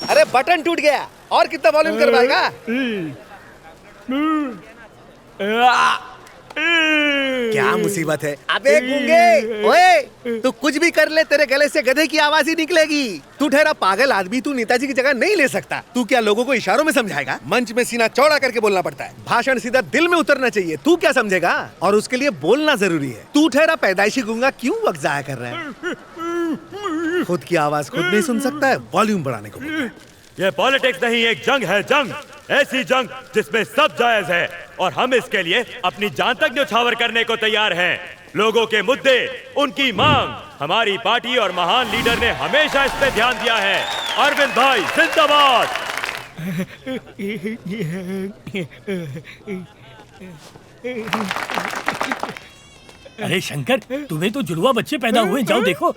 अरे बटन टूट गया, और कितना वॉल्यूम करवाएगा? क्या मुसीबत है? अबे गूंगे, ओए, तू कुछ भी कर ले, तेरे गले से गधे की आवाज ही निकलेगी। तू ठहरा पागल आदमी, तू नेताजी की जगह नहीं ले सकता। तू क्या लोगों को इशारों में समझाएगा? मंच में सीना चौड़ा करके बोलना पड़ता है, भाषण सीधा दिल में उतरना चाहिए। तू क्या समझेगा? और उसके लिए बोलना जरूरी है। तू ठहरा पैदाइशी गूंगा क्यों वक्त जाया कर रहा है? खुद की आवाज खुद नहीं सुन सकता है, वॉल्यूम बढ़ाने को बोलता है। ये पॉलिटिक्स नहीं, एक जंग है, जंग, ऐसी जंग जिसमें सब जायज है और हम इसके लिए अपनी जान तक न्यौछावर करने को तैयार हैं। लोगों के मुद्दे, उनकी मांग, हमारी पार्टी और महान लीडर ने हमेशा इस पे ध्यान दिया है। अरविंद भाई जिंदाबाद। अरे शंकर, तुम्हें तो जुड़वा बच्चे पैदा हुए, जाओ देखो।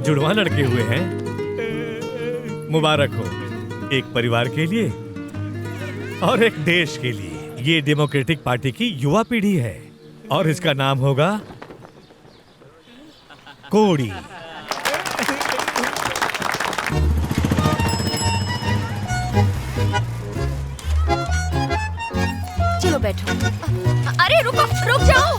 जुड़वा लड़के हुए हैं, मुबारक हो। एक परिवार के लिए और एक देश के लिए। ये डेमोक्रेटिक पार्टी की युवा पीढ़ी है और इसका नाम होगा कोड़ी। चलो बैठो। अरे रुको, रुक जाओ।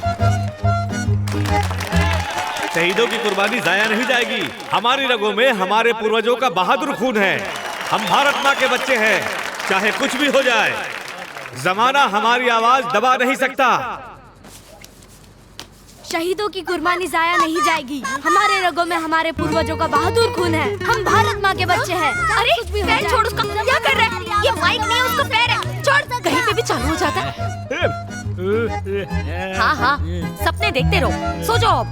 शहीदों की कुर्बानी जाया नहीं जाएगी। हमारी रगों में हमारे पूर्वजों का बहादुर खून है। हम भारत माँ के बच्चे हैं, चाहे कुछ भी हो जाए। जमाना हमारी आवाज दबा नहीं सकता। शहीदों की कुर्बानी जाया नहीं जाएगी। हमारे रगों में हमारे पूर्वजों का बहादुर खून है। हम भारत माँ के बच्चे हैं। अरे पैर छोड़ उसका, क्या कर रहा है? ये माइक नहीं है, उसका पैर है। छोड़, कहीं पे भी चालू हो जाता है। हाँ हाँ, सपने देखते रहो, सो जाओ।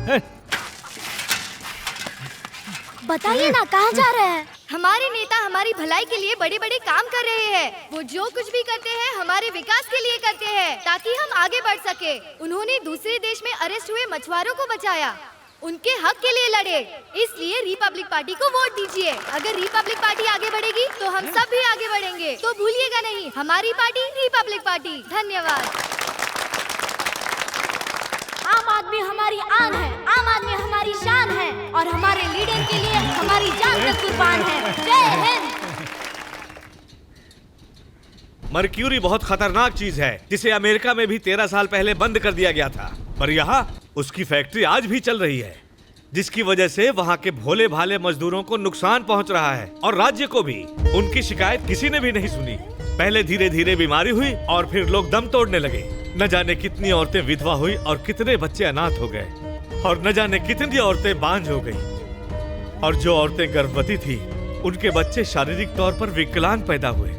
बताइए ना, कहाँ जा रहे हैं? हमारे नेता हमारी भलाई के लिए बड़े बड़े काम कर रहे हैं। वो जो कुछ भी करते हैं हमारे विकास के लिए करते हैं, ताकि हम आगे बढ़ सके। उन्होंने दूसरे देश में अरेस्ट हुए मछुआरों को बचाया, उनके हक के लिए लड़े। इसलिए रिपब्लिक पार्टी को वोट दीजिए। अगर रिपब्लिक पार्टी आगे बढ़ेगी तो हम सब भी आगे बढ़ेंगे। तो भूलिएगा नहीं, हमारी पार्टी रिपब्लिक पार्टी। धन्यवाद। आम आदमी हमारी आन है, आम आदमी हमारी शान है और हमारे लीडर के लिए हमारी जान तक कुर्बान है। जय हिंद। मर्क्यूरी बहुत खतरनाक चीज है, जिसे अमेरिका में भी 13 साल पहले बंद कर दिया गया था, पर यहाँ उसकी फैक्ट्री आज भी चल रही है, जिसकी वजह से वहाँ के भोले भाले मजदूरों को नुकसान पहुँच रहा है और राज्य को भी। उनकी शिकायत किसी ने भी नहीं सुनी। पहले धीरे धीरे बीमारी हुई और फिर लोग दम तोड़ने लगे। न जाने कितनी औरतें विधवा हुई और कितने बच्चे अनाथ हो गए और न जाने कितनी औरतें बांझ हो गई। और जो औरतें गर्भवती थी, उनके बच्चे शारीरिक तौर पर विकलांग पैदा हुए।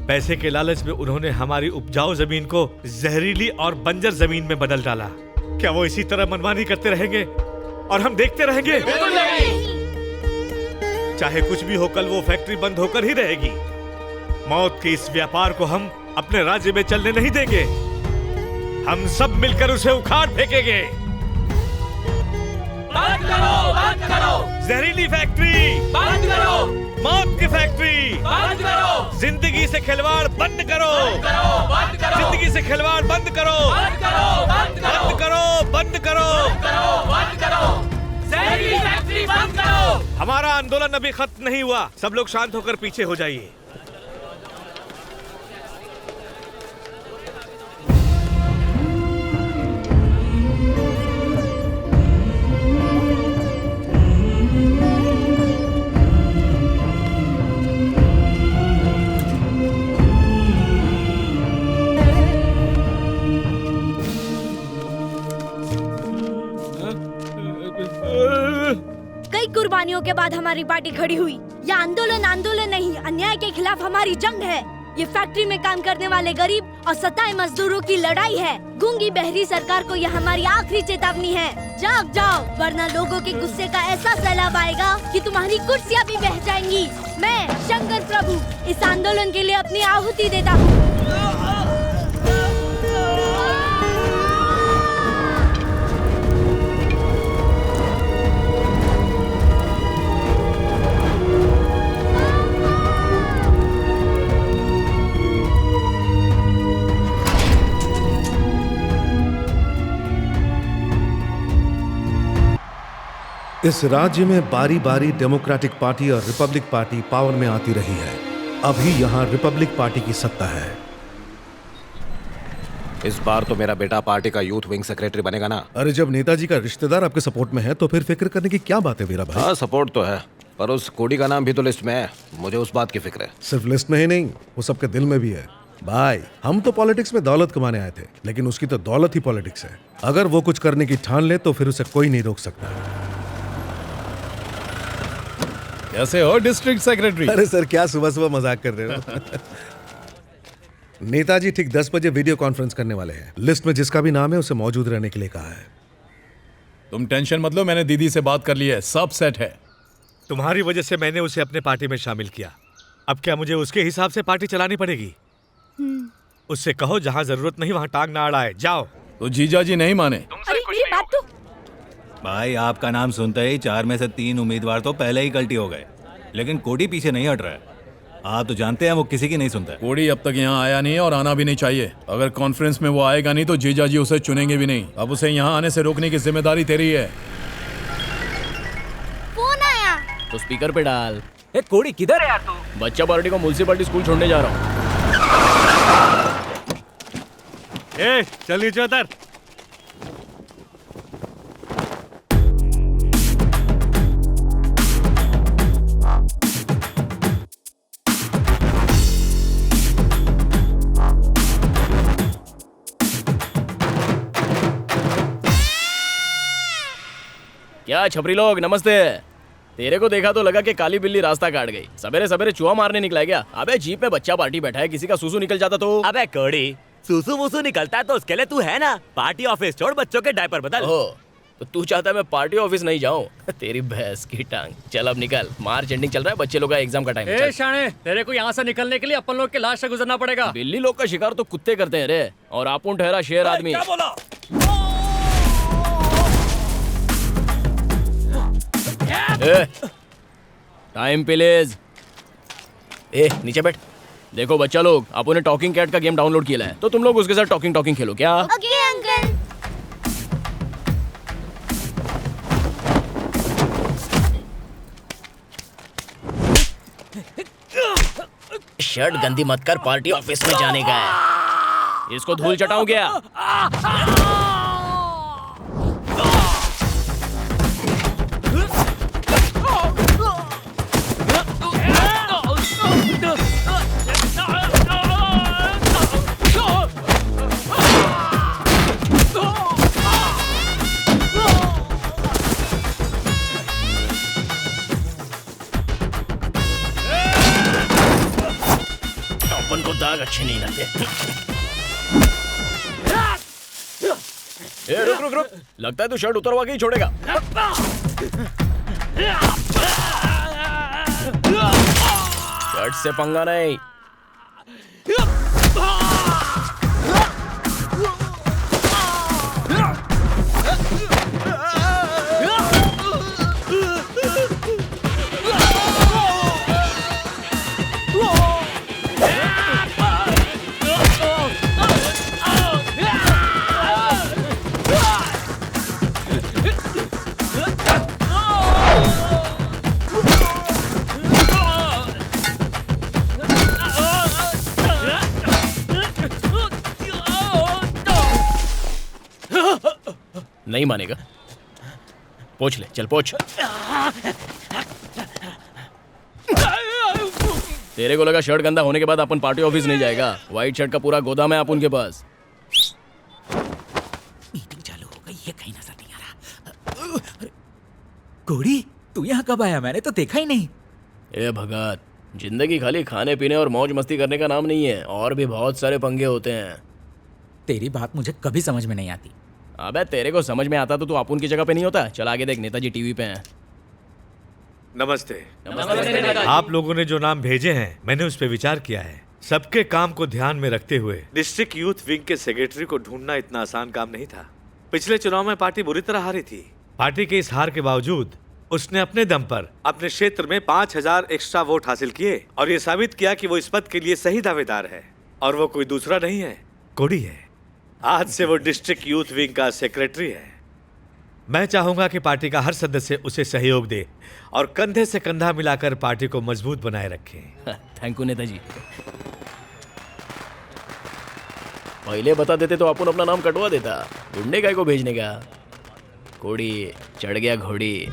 पैसे के लालच में उन्होंने हमारी उपजाऊ जमीन को जहरीली और बंजर जमीन में बदल डाला। क्या वो इसी तरह मनमानी करते रहेंगे और हम देखते रहेंगे? चाहे कुछ भी हो, कल वो फैक्ट्री बंद होकर ही रहेगी। मौत के इस व्यापार को हम अपने राज्य में चलने नहीं देंगे। हम सब मिलकर उसे उखाड़ फेंकेंगे। बंद करो, बंद करो। जहरीली फैक्ट्री बंद करो। मौत की फैक्ट्री बंद करो। जिंदगी से खिलवाड़ बंद करो। बंद करो, बंद करो। जिंदगी से खिलवाड़ बंद करो। बंद करो, बंद करो। बंद करो, बंद करो। बंद करो, बंद करो। जहरीली फैक्ट्री बंद करो। हमारा आंदोलन अभी खत्म नहीं हुआ। सब लोग शांत होकर पीछे हो जाइए। कुर्बानियों के बाद हमारी पार्टी खड़ी हुई। यह आंदोलन नहीं, अन्याय के खिलाफ हमारी जंग है। ये फैक्ट्री में काम करने वाले गरीब और सताए मजदूरों की लड़ाई है। गूंगी बहरी सरकार को यह हमारी आखिरी चेतावनी है। जाग जाओ, वरना लोगों के गुस्से का ऐसा सैलाब आएगा कि तुम्हारी कुर्सियां भी बह जाएंगी। मैं शंकर प्रभु इस आंदोलन के लिए अपनी आहुति देता हूँ। इस राज्य में बारी बारी डेमोक्रेटिक पार्टी और रिपब्लिक पार्टी पावर में आती रही है। अभी यहाँ रिपब्लिक पार्टी की सत्ता है। इस बार तो मेरा बेटा पार्टी का यूथ विंग सेक्रेटरी बनेगा ना। अरे जब नेताजी का रिश्तेदार आपके सपोर्ट में है तो फिर फिक्र करने की क्या बात है मेरा भाई। हाँ सपोर्ट तो है, पर उस कोडी का नाम भी तो लिस्ट में है। मुझे उस बात की फिक्र है। सिर्फ लिस्ट में ही नहीं, वो सबके दिल में भी है। भाई हम तो पॉलिटिक्स में दौलत कमाने आए थे, लेकिन उसकी तो दौलत ही पॉलिटिक्स है। अगर वो कुछ करने की ठान ले तो फिर उसे कोई नहीं रोक सकता। कैसे हो डिस्ट्रिक्ट सेक्रेटरी? अरे सर क्या सुबह सुबह मजाक कर रहे हो। नेताजी ठीक 10 बजे वीडियो कॉन्फ्रेंस करने वाले हैं। लिस्ट में जिसका भी नाम है उसे मौजूद रहने के लिए कहा है। तुम टेंशन मत लो, मैंने दीदी से बात कर ली है, सब सेट है। तुम्हारी वजह से मैंने उसे अपने पार्टी में शामिल किया। अब क्या मुझे उसके हिसाब से पार्टी चलानी पड़ेगी? उससे कहो जहाँ जरूरत नहीं वहाँ टांग ना अड़ाए। जाओ। तो जीजा जी नहीं माने? अरे मेरी बात तो भाई आपका नाम सुनते ही 4 में से 3 उम्मीदवार तो पहले ही गलती हो गए, लेकिन कोडी पीछे नहीं हट रहा है। आप तो जानते हैं वो किसी की नहीं सुनता। कोडी अब तक यहाँ आया नहीं है और आना भी नहीं चाहिए। अगर कॉन्फ्रेंस में वो आएगा नहीं तो जीजा जी उसे चुनेंगे भी नहीं। अब उसे यहाँ आने से रोकने की जिम्मेदारी तेरी है। फोन आया। तो स्पीकर पे डाल। ए कोडी किधर है यार तू? बच्चा पार्टी को म्युनिसिपैलिटी स्कूल छोड़ने जा रहा हूँ। ए चल नीचे उतर। क्या छपरी लोग नमस्ते। तेरे को देखा तो लगा कि काली बिल्ली रास्ता काट गई। सवेरे सवेरे चूहा मारने निकला है क्या? अबे जीप में बच्चा पार्टी बैठा है, किसी का सूसू निकल जाता तो? अबे कोड़ी, सूसू वूसू निकलता है तो उसके लिए तू है ना। पार्टी ऑफिस छोड़, बच्चों के डायपर बदल। ओह, तो तू चाहता है मैं पार्टी ऑफिस नहीं जाऊं? तेरी भैंस की टांग। चल अब निकल, मार्च एंडिंग चल रहा है, बच्चे लोग का एग्जाम का टाइम है। शाणे, तेरे को यहाँ से निकलने के लिए अपन लोग के लाश से गुजरना पड़ेगा। बिल्ली लोग का शिकार तो कुत्ते करते हैं रे, और आपुन ठहरा शेर आदमी। क्या बोला? Time please. ए नीचे बैठ। देखो बच्चा लोग, आपने टॉकिंग कैट का गेम डाउनलोड किया है, तो तुम लोग उसके साथ टॉकिंग खेलो क्या? Okay uncle. शर्ट गंदी मत कर, पार्टी ऑफिस में जाने का है। इसको धूल चटाऊं क्या? अपन को दाग अच्छे नहीं लगते। ए, रुक रुक रुक, लगता है तू शर्ट उतरवा के ही छोड़ेगा। शर्ट से पंगा नहीं। नहीं मानेगा? पोछ ले, चल पोछ। तेरे को लगा शर्ट गंदा होने के बाद अपन पार्टी ऑफिस नहीं जाएगा? व्हाइट शर्ट का पूरा गोदाम है अपन के पास। मीटिंग चालू हो गई, ये कहीं नजर नहीं आ रहा। कोड़ी, तू यहाँ कब आया? मैंने तो देखा ही नहीं। ए भगत, जिंदगी खाली खाने पीने और मौज मस्ती करने का नाम नहीं है, और भी बहुत सारे पंगे होते हैं। तेरी बात मुझे कभी समझ में नहीं आती। अबे तेरे को समझ में आता तो तू अपुन की जगह पे नहीं होता। चल आगे देख, नेताजी टीवी पे हैं। नमस्ते। आप लोगों ने जो नाम भेजे हैं मैंने उस पर विचार किया है। सबके काम को ध्यान में रखते हुए डिस्ट्रिक्ट यूथ विंग के सेक्रेटरी को ढूंढना इतना आसान काम नहीं था। पिछले चुनाव में पार्टी बुरी तरह हारी थी। पार्टी के इस हार के बावजूद उसने अपने दम पर अपने क्षेत्र में 5000 एक्स्ट्रा वोट हासिल किए और ये साबित किया कि वो इस पद के लिए सही दावेदार है, और वो कोई दूसरा नहीं है, कोडी है। आज से वो डिस्ट्रिक्ट यूथ विंग का सेक्रेटरी है। मैं चाहूंगा कि पार्टी का हर सदस्य उसे सहयोग दे और कंधे से कंधा मिलाकर पार्टी को मजबूत बनाए रखे। Thank you Netaji. पहले बता देते तो अपन अपना नाम कटवा देता। ढूंढने का को भेजने का। कोड़ी चढ़ गया घोड़ी।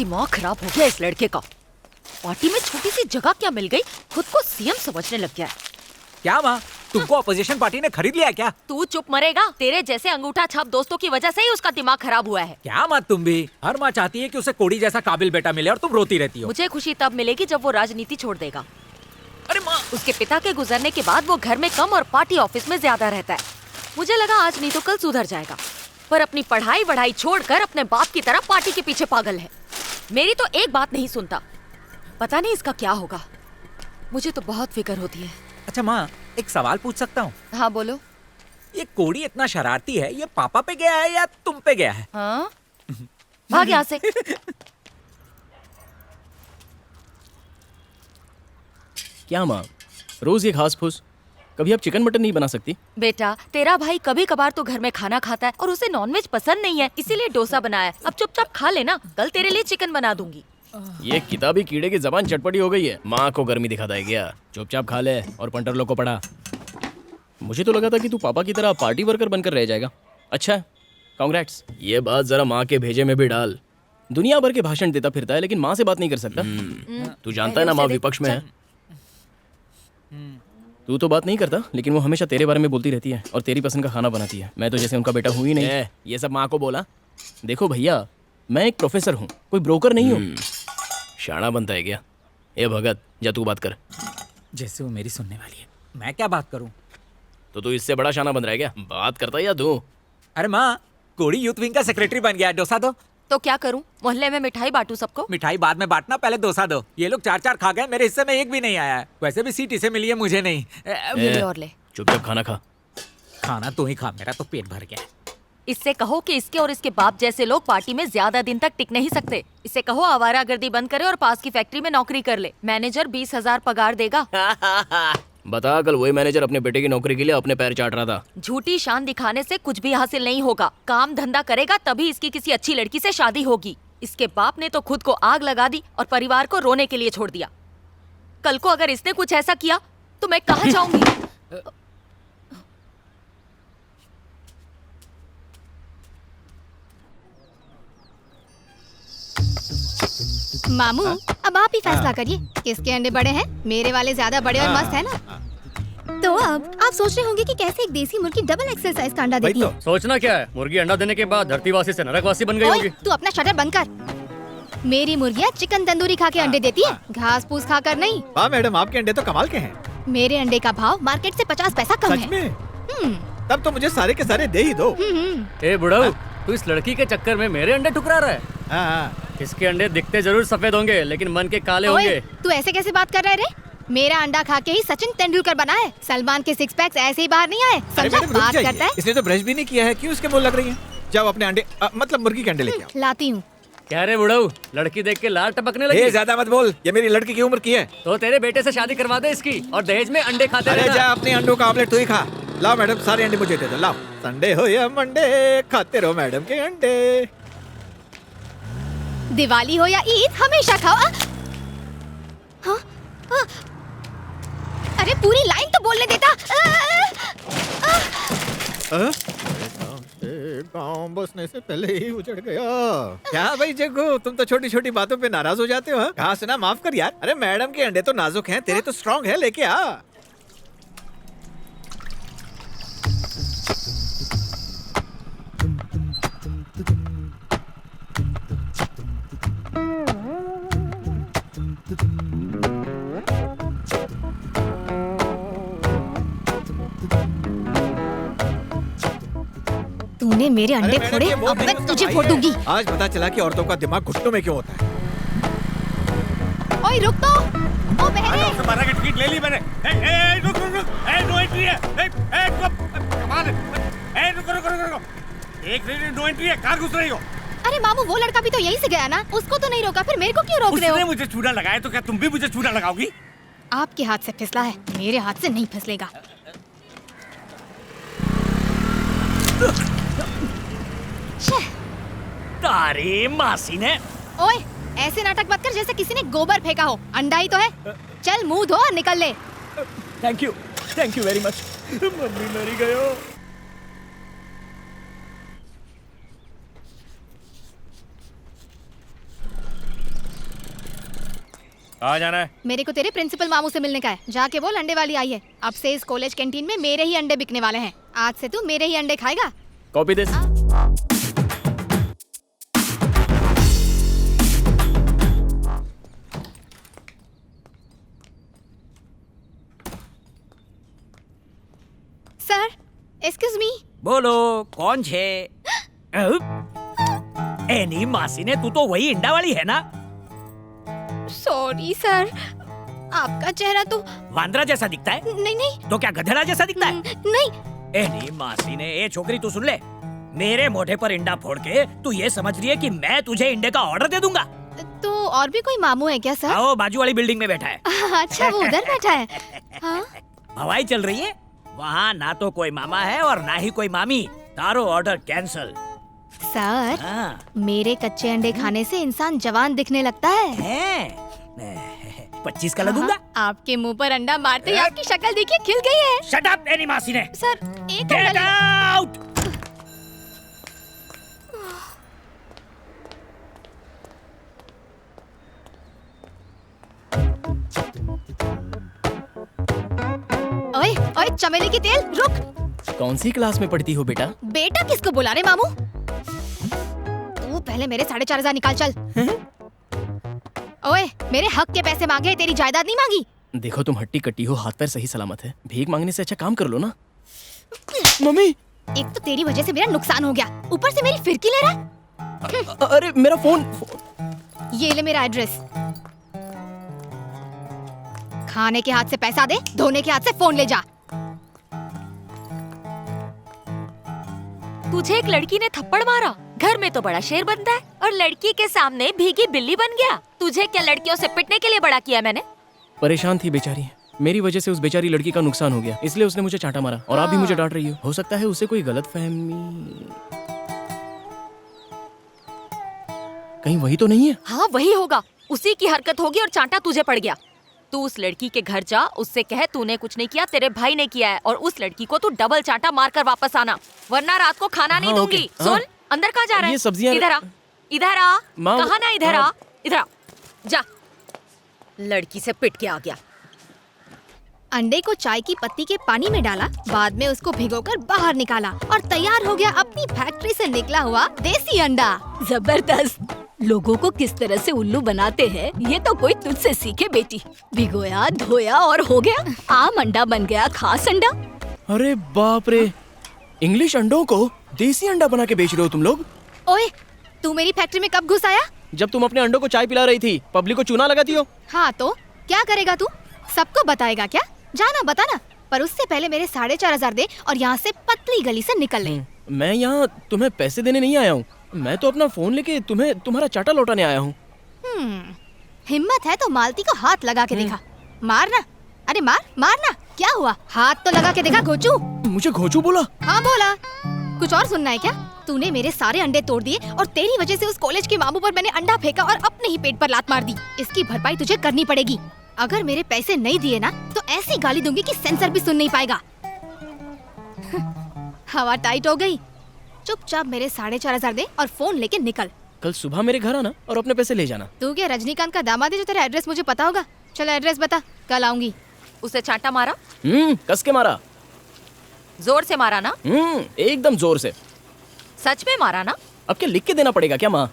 दिमाग खराब हो गया इस लड़के का। पार्टी में छोटी सी जगह क्या मिल गई, खुद को सीएम समझने लग गया है। क्या माँ, तुमको अपोजिशन पार्टी ने खरीद लिया क्या? तू चुप मरेगा। तेरे जैसे अंगूठा छाप दोस्तों की वजह से ही उसका दिमाग खराब हुआ है। क्या माँ, तुम भी हर माँ चाहती है कि उसे कोड़ी जैसा काबिल बेटा मिले और तुम रोती रहती हो। मुझे खुशी तब मिलेगी जब वो राजनीति छोड़ देगा। अरे माँ, उसके पिता के गुजरने के बाद वो घर में कम और पार्टी ऑफिस में ज्यादा रहता है। मुझे लगा आज नहीं तो कल सुधर जाएगा, पर अपनी पढ़ाई वढ़ाई छोड़कर अपने बाप की तरह पार्टी के पीछे पागल है। मेरी तो एक बात नहीं सुनता। पता नहीं इसका क्या होगा। मुझे तो बहुत फिक्र होती है। अच्छा माँ, एक सवाल पूछ सकता हूँ? हाँ बोलो। ये कोड़ी इतना शरारती है, ये पापा पे गया है या तुम पे गया है? हाँ? भाग यहाँ से। क्या माँ, रोज ये घास फूस, कभी आप चिकन मटन नहीं बना सकती? बेटा, तेरा भाई कभी कभार तो घर में खाना खाता है और उसे नॉनवेज पसंद नहीं है, इसीलिए डोसा बनाया। अब चुपचाप खा लेना, कल तेरे लिए चिकन बना दूंगी। ये किताबी कीड़े की जबान चटपटी हो गई है। माँ को गर्मी दिखाता है क्या? चुपचाप खा ले और पंटर लोग को पढ़ा। मुझे तो लगा था कि तू पापा की तरह पार्टी वर्कर बनकर रह जाएगा। अच्छा, कांग्रेट्स। ये बात जरा माँ के भेजे में भी डाल। दुनिया भर के भाषण देता फिरता है लेकिन माँ से बात नहीं कर सकता। तू जानता है ना माँ विपक्ष में है। तू तो बात नहीं करता लेकिन वो हमेशा तेरे बारे में बोलती रहती है और तेरी पसंद का खाना बनाती है। मैं तो जैसे उनका बेटा हूँ ही नहीं। ये सब माँ को बोला। देखो भैया, मैं एक प्रोफेसर हूँ, कोई ब्रोकर नहीं हूँ। शाना बनता है क्या? ए भगत, जा तू बात कर। जैसे वो मेरी सुनने वाली है, मैं क्या बात करूँ? तो तू इससे बड़ा शाना बन रहा है क्या? बात करता है या तू? अरे माँ, कोड़ी यूथ विंग का सेक्रेटरी बन गया। डोसा दो। तो क्या करूं? मोहल्ले में मिठाई बांटू सबको? मिठाई बाद में बांटना, पहले डोसा दो। ये लोग 4-4 खा गए, मेरे हिस्से में एक भी नहीं आया है। वैसे भी सीट इसे मिली है, मुझे नहीं। ले और ले। चुपचाप खाना खा। खाना तू ही खा, मेरा तो पेट भर गया है। इससे कहो कि इसके और इसके बाप जैसे लोग पार्टी में ज्यादा दिन तक टिक नहीं सकते। इससे कहो आवारागर्दी बंद करे और पास की फैक्ट्री में नौकरी कर ले। मैनेजर 20,000 पगार देगा। बता, कल वही मैनेजर अपने बेटे की नौकरी के लिए अपने पैर चाट रहा था। झूठी शान दिखाने से कुछ भी हासिल नहीं होगा। काम धंधा करेगा तभी इसकी किसी अच्छी लड़की से शादी होगी। इसके बाप ने तो खुद को आग लगा दी और परिवार को रोने के लिए छोड़ दिया। कल को अगर इसने कुछ ऐसा किया तो मैं कहाँ जाऊंगी? मामू, अब आप ही फैसला करिए, किसके अंडे बड़े हैं? मेरे वाले ज्यादा बड़े और मस्त है ना? तो अब आप सोच रहे होंगे कि कैसे एक देसी मुर्गी डबल एक्सेल साइज का अंडा देती है। सोचना क्या है, मुर्गी अंडा देने के बाद धरतीवासी से नरकवासी बन गई होगी। तू अपना शटर बंद कर। मेरी मुर्गियाँ चिकन तंदूरी खा के अंडे देती है, घास फूस खा कर नहीं। वाह मैडम, आपके अंडे तो कमाल के हैं। मेरे अंडे का भाव मार्केट से 50 पैसा कम सच में? तब तो मुझे सारे के सारे दे ही दो। ए बुढ़ाऊ, तू इस लड़की के चक्कर में मेरे अंडे ठुकरा रहा है। इसके अंडे दिखते जरूर सफेद होंगे लेकिन मन के काले होंगे। तू ऐसे कैसे बात कर रहा है रे? मेरा अंडा खा के ही सचिन तेंदुलकर बना है। सलमान के 6 पैक्स ऐसे ही बाहर नहीं आए। समझा? बात करता है। इसने तो ब्रश भी नहीं किया है, क्यों इसके मुंह लग रही है? जाओ अपने अंडे मतलब मुर्गी के अंडे लेके आओ। लाती हूँ। क्या रे बुढ़ाऊ, लड़की देख के लाल टपकने लगी? ज्यादा मत बोल, ये मेरी लड़की की उम्र की है। तो तेरे बेटे से शादी करवा दे इसकी और दहेज में अंडे खाते रहना। जा अपने अंडों का ऑमलेट तू ही खा। लाओ मैडम, सारे अंडे मुझे दे दो। लाओ, संडे हो या मंडे खाते रहो मैडम के अंडे। दिवाली हो या ईद हमेशा खाओ। हाँ? अरे पूरी लाइन तो बोलने देता। गाँव बसने से पहले ही उजड़ गया। क्या भाई जग्गू, तुम तो छोटी छोटी बातों पे नाराज हो जाते हो। कहा सुना, माफ कर यार। अरे मैडम के अंडे तो नाजुक हैं, तेरे तो स्ट्रॉन्ग है, लेके आ। तूने मेरे अंडे फोड़े, अब मैं तुझे फोड़ दूंगी। आज पता चला कि औरतों का दिमाग घुटनों में क्यों होता है। ओए रुक तो, ओ बहरे। 12 की टिकट ले ली मैंने। रुक रुक रुक, नो एंट्री है। कमाल है। रुक। एक मिनट, नो एंट्री है, कहाँ घुस रही हो? अरे मामू, वो लड़का भी तो यहीं से गया ना, उसको तो नहीं रोका, फिर मेरे को क्यों रोक रहे हो? उसने मुझे चूड़ा लगाया तो क्या तुम भी मुझे चूड़ा लगाओगी? आपके हाथ से फिसला है, मेरे हाथ से नहीं फिसलेगा। तारी मासी ने। ओए, ऐसे नाटक मत कर जैसे किसी ने गोबर फेंका हो। अंडा ही तो है। चल मुंह धो और निकल ले। Thank you very much. Mummy मरी गयो। कहाँ जाना है? मेरे को तेरे प्रिंसिपल मामू से मिलने का है। जाके बोल अंडे वाली आई है। अब से इस कॉलेज कैंटीन में मेरे ही अंडे बिकने वाले हैं। आज से तू मेरे ही अंडे खाएगा। Copy this. Sir, excuse me. बोलो, कौन छे? एनी मासी ने, तू तो वही इंडा वाली है ना? सॉरी सर, आपका चेहरा तो वांद्रा जैसा दिखता है। नहीं। तो क्या गधेड़ा जैसा दिखता है? नहीं। एनी मासी ने, ए छोकरी तू सुन ले, मेरे मोढे पर इंडा फोड़ के तू ये समझ रही है कि मैं तुझे इंडे का ऑर्डर दे दूंगा? तो और भी कोई मामू है क्या सर? आओ, बाजू वाली बिल्डिंग में बैठा है। अच्छा, वो उधर बैठा है। हाँ? हवाई चल रही है, वहाँ ना तो कोई मामा है और ना ही कोई मामी। तारो ऑर्डर कैंसल। सर, मेरे कच्चे अंडे खाने से इंसान जवान दिखने लगता है। 25 का लगूंगा। आपके मुंह पर अंडा मारते ही आपकी शक्ल देखिए खिल गई है। शट अप एनी मासी ने। सर, एक गेट आउट। ओए चमेली की तेल, रुक। कौन सी क्लास में पढ़ती हो बेटा? बेटा किसको बुला रहे मामू? तू पहले मेरे 4,500 निकाल चल। ओए, मेरे हक के पैसे मांगे, तेरी जायदाद नहीं मांगी। देखो तुम हट्टी कट्टी हो, हाथ पैर सही सलामत है। भीख मांगने से अच्छा काम कर लो ना। मम्मी, एक तो तेरी वजह से मेरा नुकसान हो गया, ऊपर से मेरी फिरकी ले रहा। अरे मेरा फोन। ये ले मेरा एड्रेस। खाने के हाथ से पैसा दे, धोने के हाथ से फोन ले जा। तुझे एक लड़की ने थप्पड़ मारा, घर में तो बड़ा शेर बनता है और लड़की के सामने भीगी बिल्ली बन गया। तुझे क्या लड़कियों से पिटने के लिए बड़ा किया मैंने? परेशान थी बेचारी, मेरी वजह से उस बेचारी लड़की का नुकसान हो गया, इसलिए उसने मुझे चांटा मारा और आप भी मुझे डांट रही हो सकता है उसे कोई गलतफहमी। कहीं वही तो नहीं है? हाँ वही होगा, उसी की हरकत होगी और चांटा तुझे पड़ गया। तू उस लड़की के घर जा, उससे कह तूने कुछ नहीं किया, तेरे भाई ने किया है, और उस लड़की को तू डबल चांटा मार कर वापस आना, वरना रात को खाना नहीं दूंगी। सुन, अंदर कहाँ जा रहा है? ये सब्जियां। इधर आ, इधर आ। कहाँ ना, इधर आ, इधर आ, जा। लड़की से पिट के आ गया। अंडे को चाय की पत्ती के पानी में डाला, बाद में उसको भिगोकर बाहर निकाला और तैयार हो गया अपनी फैक्ट्री से निकला हुआ देसी अंडा। जबरदस्त। लोगों को किस तरह से उल्लू बनाते हैं ये तो कोई तुझसे सीखे बेटी। भिगोया, धोया और हो गया आम अंडा बन गया खास अंडा। अरे बाप रे, इंग्लिश अंडों को देसी अंडा बना के बेच रहे हो तुम लोग? ओए, तू मेरी फैक्ट्री में कब घुस आया? जब तुम अपने अंडों को चाय पिला रही थी, पब्लिक को चूना लगाती हो। हाँ तो क्या करेगा तू? सबको बताएगा क्या? जाना बताना, पर उससे पहले मेरे 4,500 दे और यहाँ से पतली गली से निकल ले। मैं यहाँ तुम्हें पैसे देने नहीं आया हूँ, मैं तो अपना फोन लेके तुम्हें तुम्हारा चाटा लौटाने आया हूँ। हिम्मत है तो मालती को हाथ लगा के देखा। मारना, अरे मारना। क्या हुआ? हाथ तो लगा के देखा घोचू। मुझे घोचू बोला? हाँ बोला। कुछ और सुनना है क्या? तूने मेरे सारे अंडे तोड़ दिए और तेरी वजह से उस कॉलेज के मामू पर मैंने अंडा फेंका और अपने ही पेट पर लात मार दी। इसकी भरपाई तुझे करनी पड़ेगी। अगर मेरे पैसे नहीं दिए ना तो ऐसी गाली दूंगी कि सेंसर भी सुन नहीं पाएगा। हवा टाइट हो गई। चुपचाप मेरे 4,500 दे और फोन लेके निकल। कल सुबह मेरे घर आना और अपने पैसे ले जाना। तू क्या रजनीकांत का दामाद है जो तेरा एड्रेस मुझे पता होगा? चलो एड्रेस बता, कल आऊंगी। उसे चांटा मारा? कस के मारा। जोर से मारा ना? एकदम जोर से। सच में मारा ना? अब क्या लिख के देना पड़ेगा क्या माँ?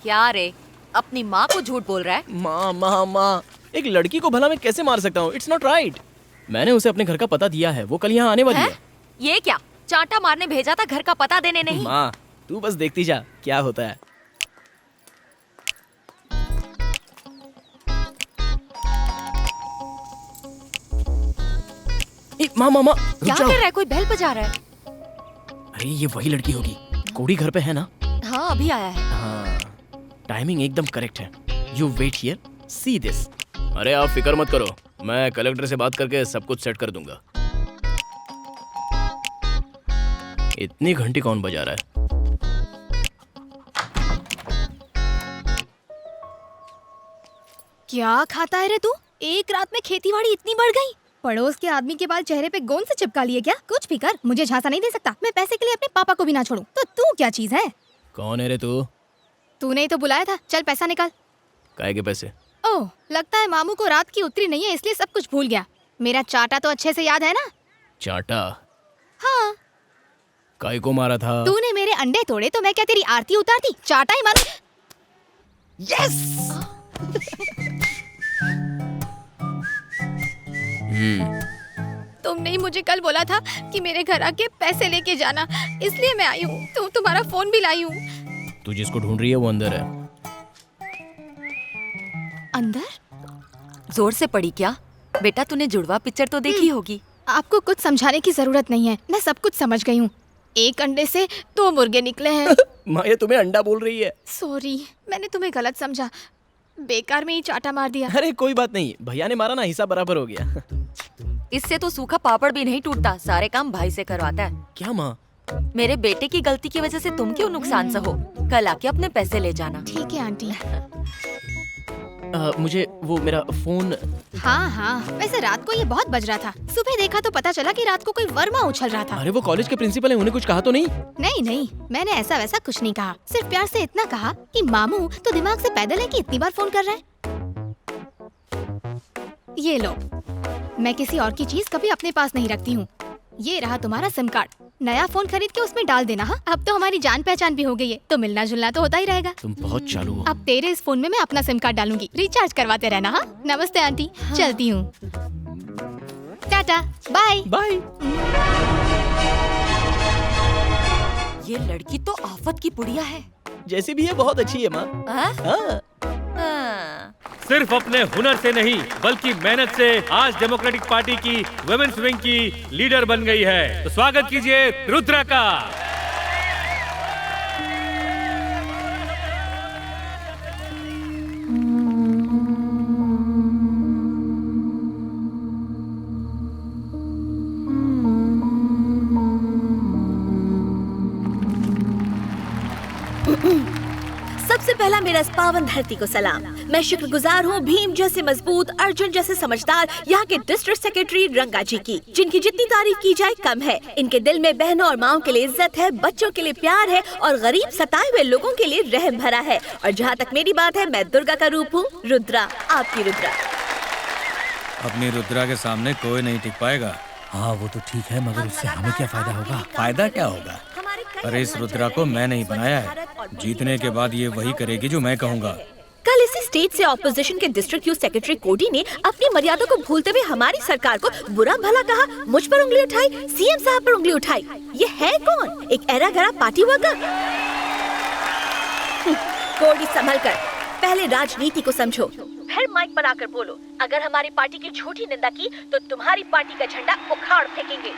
क्या रे, अपनी माँ को झूठ बोल रहा है? माँ माँ माँ, एक लड़की को भला मैं कैसे मार सकता हूँ? It's not right. मैंने उसे अपने घर का पता दिया है, वो कल यहाँ आने वाली है। ये क्या, चांटा मारने भेजा था, घर का पता देने नहीं? माँ तू बस देखती जा क्या होता है। माँ माँ माँ क्या कर रहा है? कोई बेल बजा रहा है। अरे ये वही लड़की होगी। कोड़ी घर पे है ना? हाँ अभी आया है। हाँ टाइमिंग एकदम करेक्ट है। You wait here, see this. अरे आप फिक्र मत करो, मैं कलेक्टर से बात करके सब कुछ सेट कर दूंगा। इतनी घंटी कौन बजा रहा है? क्या खाता है रे तू? एक रात में खेतीबाड़ी इतनी बढ़ गई? पड़ोस के आदमी के बाल चेहरे पे गोंद से चिपका लिए क्या? कुछ भी कर, मुझे झांसा नहीं दे सकता। मैं पैसे के लिए अपने पापा को भी ना छोड़ूं। तो तू क्या चीज है? कौन है रे तू? तूने ही तो बुलाया था। चल पैसा निकाल। काहे के पैसे? ओह, लगता है मामू को रात की उतरी नहीं है इसलिए सब कुछ भूल गया। मेरा चाटा तो अच्छे से याद है ना? चाटा? हाँ। काहे को मारा था? तूने मेरे अंडे तोड़े तो मैं क्या तेरी आरती उतारती? चाटा ही मारू। यस। तुमने ही मुझे कल बोला था कि मेरे घर आके पैसे लेके जाना, इसलिए मैं आई हूँ। तुम्हारा फोन भी लाई हूँ। तू जिसको ढूंढ रही है वो अंदर है। अंदर? जोर से पड़ी क्या? बेटा तूने जुड़वा पिक्चर तो देखी होगी। आपको कुछ समझाने की जरूरत नहीं है, मैं सब कुछ समझ गई हूँ। एक अंडे से 2 मुर्गे निकले हैं। माँ ये तुम्हें अंडा बोल रही है। सॉरी, मैंने तुम्हें गलत समझा। बेकार में ही चाटा मार दिया। अरे कोई बात नहीं, भैया ने मारा ना, हिस्सा बराबर हो गया। इससे तो सूखा पापड़ भी नहीं टूटता, सारे काम भाई से करवाता है। क्या माँ? मेरे बेटे की गलती की वजह से तुम क्यों नुकसान सहो? कल आके अपने पैसे ले जाना। ठीक है आंटी। मुझे वो मेरा फोन। हाँ, वैसे रात को ये बहुत बज रहा था। सुबह देखा तो पता चला कि रात को कोई वर्मा उछल रहा था। अरे वो कॉलेज के प्रिंसिपल हैं, उन्हें कुछ कहा तो नहीं? नहीं, मैंने ऐसा वैसा कुछ नहीं कहा। सिर्फ प्यार से इतना कहा कि मामू तो दिमाग से पैदल है कि इतनी बार फोन कर रहा है। ये लो, मैं किसी और की चीज कभी अपने पास नहीं रखती हूँ। ये रहा तुम्हारा सिम कार्ड। नया फोन खरीद के उसमें डाल देना। हाँ, अब तो हमारी जान पहचान भी हो गई है, तो मिलना जुलना तो होता ही रहेगा। तुम बहुत चालू हो। अब तेरे इस फोन में मैं अपना सिम कार्ड डालूंगी, रिचार्ज करवाते रहना। हाँ, नमस्ते आंटी। हाँ। चलती हूँ, टाटा, बाय बाय। ये लड़की तो आफत की पुड़िया है। जैसी भी है बहुत अच्छी है माँ। हाँ। सिर्फ अपने हुनर से नहीं बल्कि मेहनत से आज डेमोक्रेटिक पार्टी की वुमेन्स विंग की लीडर बन गई है। तो स्वागत कीजिए रुद्रा का। सबसे पहला मेरा इस पावन धरती को सलाम। मैं शुक्रगुजार हूँ भीम जैसे मजबूत, अर्जुन जैसे समझदार यहाँ के डिस्ट्रिक्ट सेक्रेटरी रंगा जी की, जिनकी जितनी तारीफ की जाए कम है। इनके दिल में बहनों और माओं के लिए इज्जत है, बच्चों के लिए प्यार है और गरीब सताए हुए लोगों के लिए रहम भरा है। और जहाँ तक मेरी बात है, मैं दुर्गा का रूप हूँ, रुद्रा, आपकी रुद्रा। अपनी रुद्रा के सामने कोई नहीं टिक पाएगा। हाँ वो तो ठीक है, मगर उससे हमें क्या फायदा होगा? फायदा क्या होगा? अरे इस रुद्रा को मैं नहीं बनाया है, जीतने के बाद ये वही करेगी जो मैं कहूँगा। कल इसी स्टेट से ऑपोजिशन के डिस्ट्रिक्ट यूथ सेक्रेटरी कोडी ने अपनी मर्यादा को भूलते हुए हमारी सरकार को बुरा भला कहा, मुझ पर उंगली उठाई, सीएम साहब पर उंगली उठाई। ये है कौन? एक एरा गरा पार्टी वर्कर। कोडी संभल कर, पहले राजनीति को समझो, फिर माइक पर आकर बोलो। अगर हमारी पार्टी की झूठी निंदा की तो तुम्हारी पार्टी का झंडा उखाड़ फेंकेंगे।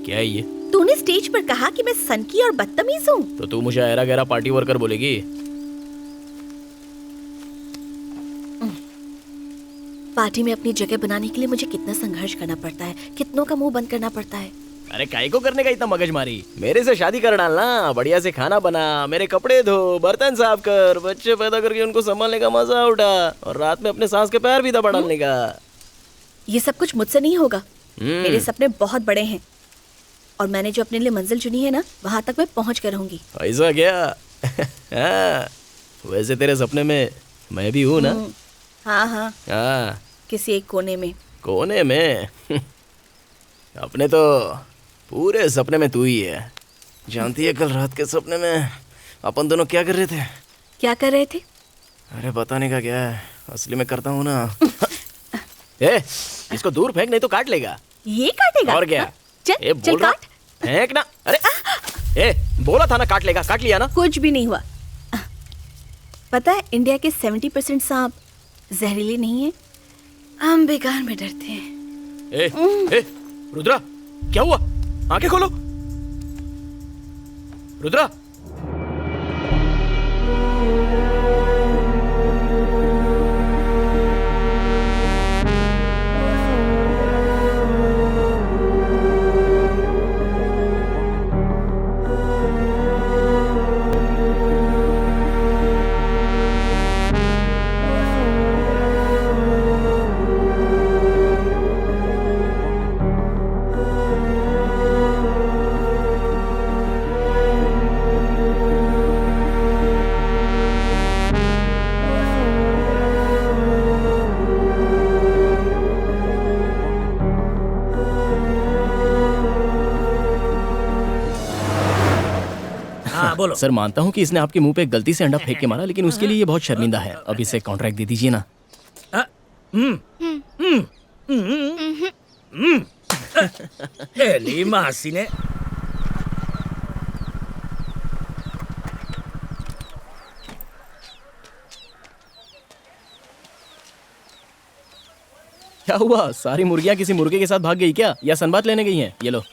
क्या है ये? तूने स्टेज पर कहा कि मैं सनकी और बदतमीज हूँ, तो तू मुझे ऐरा गहरा पार्टी वर्कर बोलेगी? पार्टी में अपनी जगह बनाने के लिए मुझे कितना संघर्ष करना पड़ता है, कितनों का मुंह बंद करना पड़ता है। अरे काहे को करने का इतना मगजमारी? मेरे से शादी कर डालना, बढ़िया से खाना बना, मेरे कपड़े धो, बर्तन साफ कर, बच्चे पैदा करके उनको संभालने का मजा उठा और रात में अपने सास के पैर भी दबा डालने का। ये सब कुछ मुझसे नहीं होगा। मेरे सपने बहुत बड़े हैं और मैंने जो अपने लिए मंजिल चुनी है ना, वहाँ तक मैं पहुँच कर रहूंगी। ऐसा क्या? हाँ, वैसे तेरे सपने में मैं भी हूँ ना? हाँ हाँ, हाँ, किसी एक कोने में। कोने में? अपने तो पूरे सपने में तू ही है। जानती है कल रात के सपने में अपन दोनों क्या कर रहे थे? क्या कर रहे थे? अरे बताने का क्या है, असली में करता हूँ ना। ए, इसको दूर फेंक नहीं तो काट लेगा। ये काटेगा? और क्या? चल, चल काट। फेंक ना। अरे ए, बोला था ना काट लेगा, काट लिया ना। कुछ भी नहीं हुआ। पता है इंडिया के 70% सांप जहरीले नहीं है, हम बेकार में डरते हैं। ए, रुद्रा क्या हुआ? आंखें खोलो रुद्रा। बोलो। सर मानता हूँ कि इसने आपके मुंह पे गलती से अंडा फेंक के मारा, लेकिन उसके लिए ये बहुत शर्मिंदा है। अब इसे कॉन्ट्रैक्ट दे दीजिए ना। एली मासी ने क्या हुआ? सारी मुर्गियाँ किसी मुर्गे के साथ भाग गई क्या, या सनबात लेने गई हैं? ये लो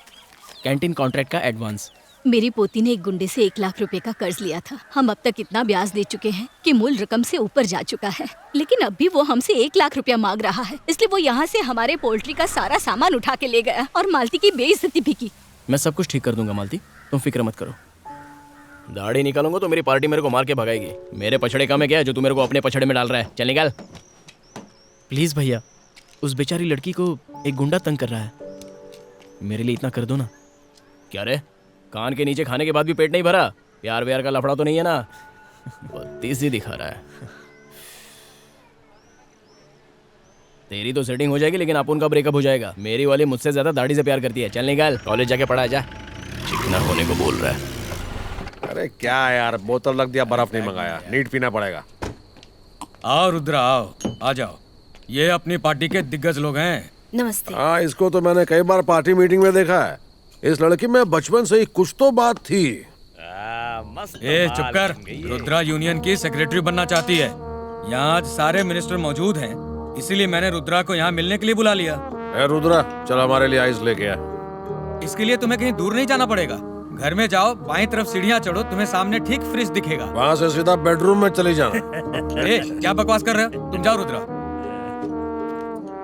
कैंटीन कॉन्ट्रैक्ट का एडवांस। मेरी पोती ने एक गुंडे से 1 लाख रुपए का कर्ज लिया था। हम अब तक इतना ब्याज दे चुके हैं कि मूल रकम से ऊपर जा चुका है, लेकिन अब भी वो हमसे 1 लाख रुपया मांग रहा है। इसलिए वो यहाँ से हमारे पोल्ट्री का सारा सामान उठा के ले गया और मालती की बेइज्जती भी की। मैं सब कुछ ठीक कर दूंगा मालती, तुम फिक्र मत करो। दाढ़ी निकालूंगा तो मेरी पार्टी मेरे को मार के भगाएगी। मेरे पछड़े का में क्या है जो तू मेरे को अपने पछड़े में डाल रहा है? चल निकाल प्लीज भैया। उस बेचारी लड़की को एक गुंडा तंग कर रहा है, मेरे लिए इतना कर दो ना। क्या रे, कान के नीचे खाने के बाद भी पेट नहीं भरा? प्यार व्यार का लफड़ा तो नहीं है ना? 32 ही दिखा रहा है। तेरी तो सेटिंग हो जाएगी, लेकिन अपन का ब्रेकअप हो जाएगा। मेरी वाली मुझसे ज्यादा दाढ़ी से प्यार करती है। चल निकाल, कॉलेज जाके पढ़ा जा। चिकना होने को बोल रहा है। अरे क्या यार, बोतल रख दिया, बर्फ नहीं मंगाया, नीट पीना पड़ेगा। आओ रुद्रा आओ, आ जाओ। ये अपनी पार्टी के दिग्गज लोग हैं। नमस्ते। हाँ, इसको तो मैंने कई बार पार्टी मीटिंग में देखा है। इस लड़की में बचपन से ही कुछ तो बात थी। ए चुप कर, रुद्रा यूनियन की सेक्रेटरी बनना चाहती है। यहाँ आज सारे मिनिस्टर मौजूद हैं, इसीलिए मैंने रुद्रा को यहाँ मिलने के लिए बुला लिया। ए रुद्रा, चल हमारे लिए आइस लेके आ। इसके लिए तुम्हें कहीं दूर नहीं जाना पड़ेगा। घर में जाओ, बाईं तरफ सीढ़ियाँ चढ़ो, तुम्हें सामने ठीक फ्रिज दिखेगा। वहाँ से सीधा बेडरूम में चली जाना। ए क्या बकवास कर रहे हो? तुम जाओ रुद्रा।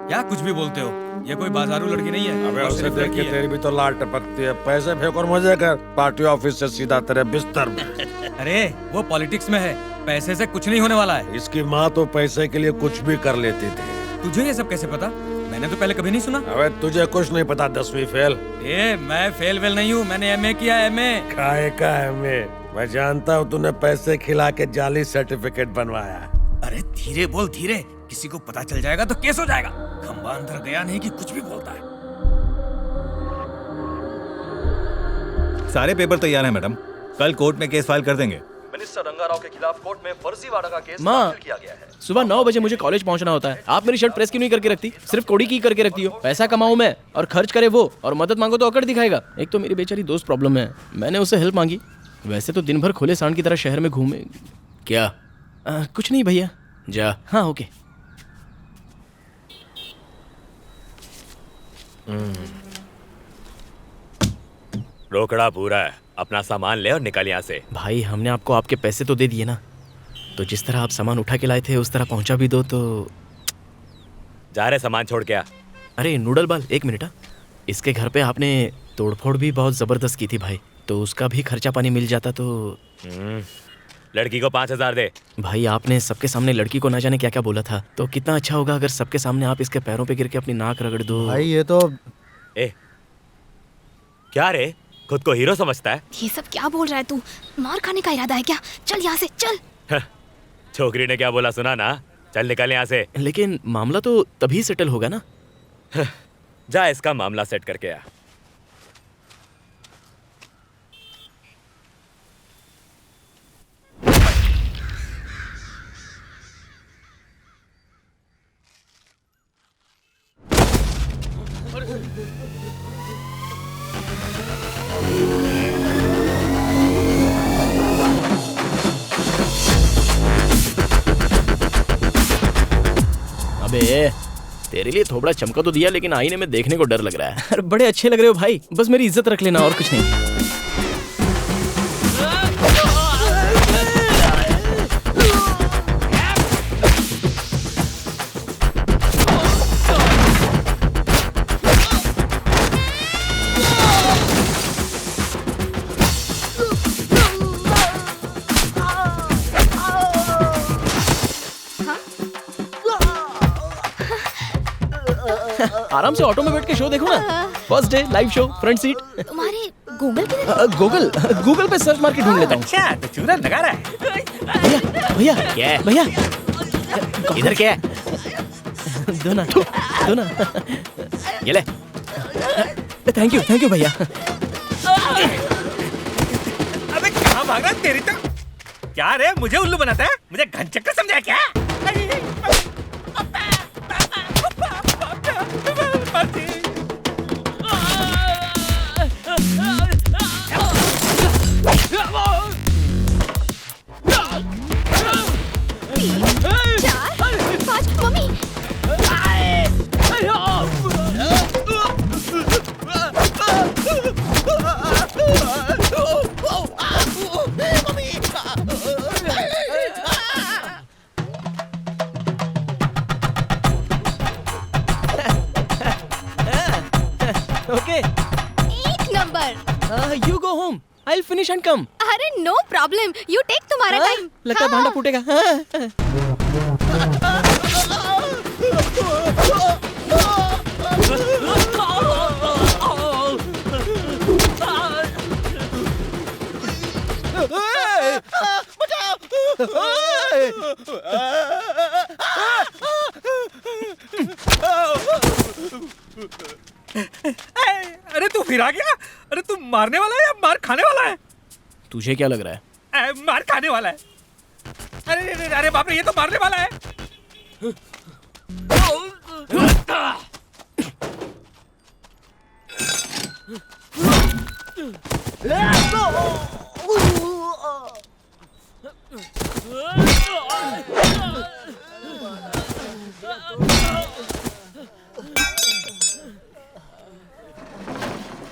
क्या कुछ भी बोलते हो? ये कोई बाजारू लड़की नहीं है। अबे उसे देख के तेरी भी तो लाल टपकती है। पैसे फेंक और मजे कर। पार्टी ऑफिस से सीधा तेरे बिस्तर में। अरे वो पॉलिटिक्स में है, पैसे से कुछ नहीं होने वाला है। इसकी माँ तो पैसे के लिए कुछ भी कर लेती थी। तुझे ये सब कैसे पता? मैंने तो पहले कभी नहीं सुना। अबे तुझे कुछ नहीं पता, 10वीं फेल। ए मैं फेल वेल नहीं हूँ, मैंने MA किया। MA काहे का MA? मैं जानता हूँ तूने पैसे खिला के जाली सर्टिफिकेट बनवाया। अरे धीरे बोल, धीरे, किसी को पता चल जाएगा तो केस हो जाएगा। खंबा अंदर गया नहीं कि कुछ भी बोलता है। सारे पेपर तैयार हैं मैडम, कल कोर्ट में केस फाइल कर देंगे। मिनिस्टर रंगाराव के खिलाफ कोर्ट में फर्जीवाड़ा का केस माँ, दाखिल किया गया है। सुबह 9 बजे मुझे कॉलेज पहुंचना होता है। आप मेरी शर्ट प्रेस क्यों नहीं करके रखती? सिर्फ कोड़ी की करके रखती हो। पैसा कमाऊं मैं और खर्च करे वो, और मदद मांगो तो अकड़ दिखाएगा। एक तो मेरी बेचारी दोस्त प्रॉब्लम है, मैंने उससे हेल्प मांगी। वैसे तो दिन भर खुले सांड की तरह शहर में घूमे। क्या? कुछ नहीं भैया, जा। हाँ ओके। रोकड़ा पूरा है, अपना सामान ले और निकल यहाँ से। भाई हमने आपको आपके पैसे तो दे दिए ना, तो जिस तरह आप सामान उठा के लाए थे उस तरह पहुंचा भी दो तो। जा रहे सामान छोड़ के आ। अरे नूडल बाल, एक मिनट। इसके घर पे आपने तोड़फोड़ भी बहुत जबरदस्त की थी भाई, तो उसका भी खर्चा पानी मिल जाता तो। लड़की को 5,000 दे। भाई आपने सबके सामने लड़की को ना जाने क्या क्या बोला था, तो कितना अच्छा होगा अगर सबके सामने आप इसके पैरों पे गिर के अपनी नाक रगड़ दो। भाई ये तो क्या रे, खुद को हीरो समझता है? ये सब क्या बोल रहा है तू? मार खाने का इरादा है क्या? चल यहाँ से चल। छोकरी ने क्या बोला सुना ना? चल निकल यहाँ से। लेकिन मामला तो तभी सेटल होगा ना। जा इसका मामला सेट करके आ। अबे तेरे लिए थोड़ा चमका तो दिया, लेकिन आईने में देखने को डर लग रहा है। अरे बड़े अच्छे लग रहे हो भाई, बस मेरी इज्जत रख लेना और कुछ नहीं। आराम से ऑटो में बैठ के शो देखो ना। First day live show, front seat. तुम्हारे गूगल गूगल पे सर्च मार के ढूंढ लेता हूँ। अच्छा तो चूरन लगा रहा है। भैया क्या है? भैया इधर क्या है? दो ना ये ले। थैंक यू भैया। अबे कहाँ भाग रहा है तेरी तो? क्या रे, मुझे उल्लू बनाता है? मुझे घनचक्कर समझा क्या? Okay. एक number. You go home. I'll finish and come. अरे नो प्रॉब्लम, यू टेक तुम्हारा टाइम। लगता है भांडा फूटेगा। अरे तू फिर आ गया? अरे तू मारने वाला है या मार खाने वाला है? तुझे क्या लग रहा है? मार खाने वाला है। अरे बाप रे, ये तो मारने वाला है।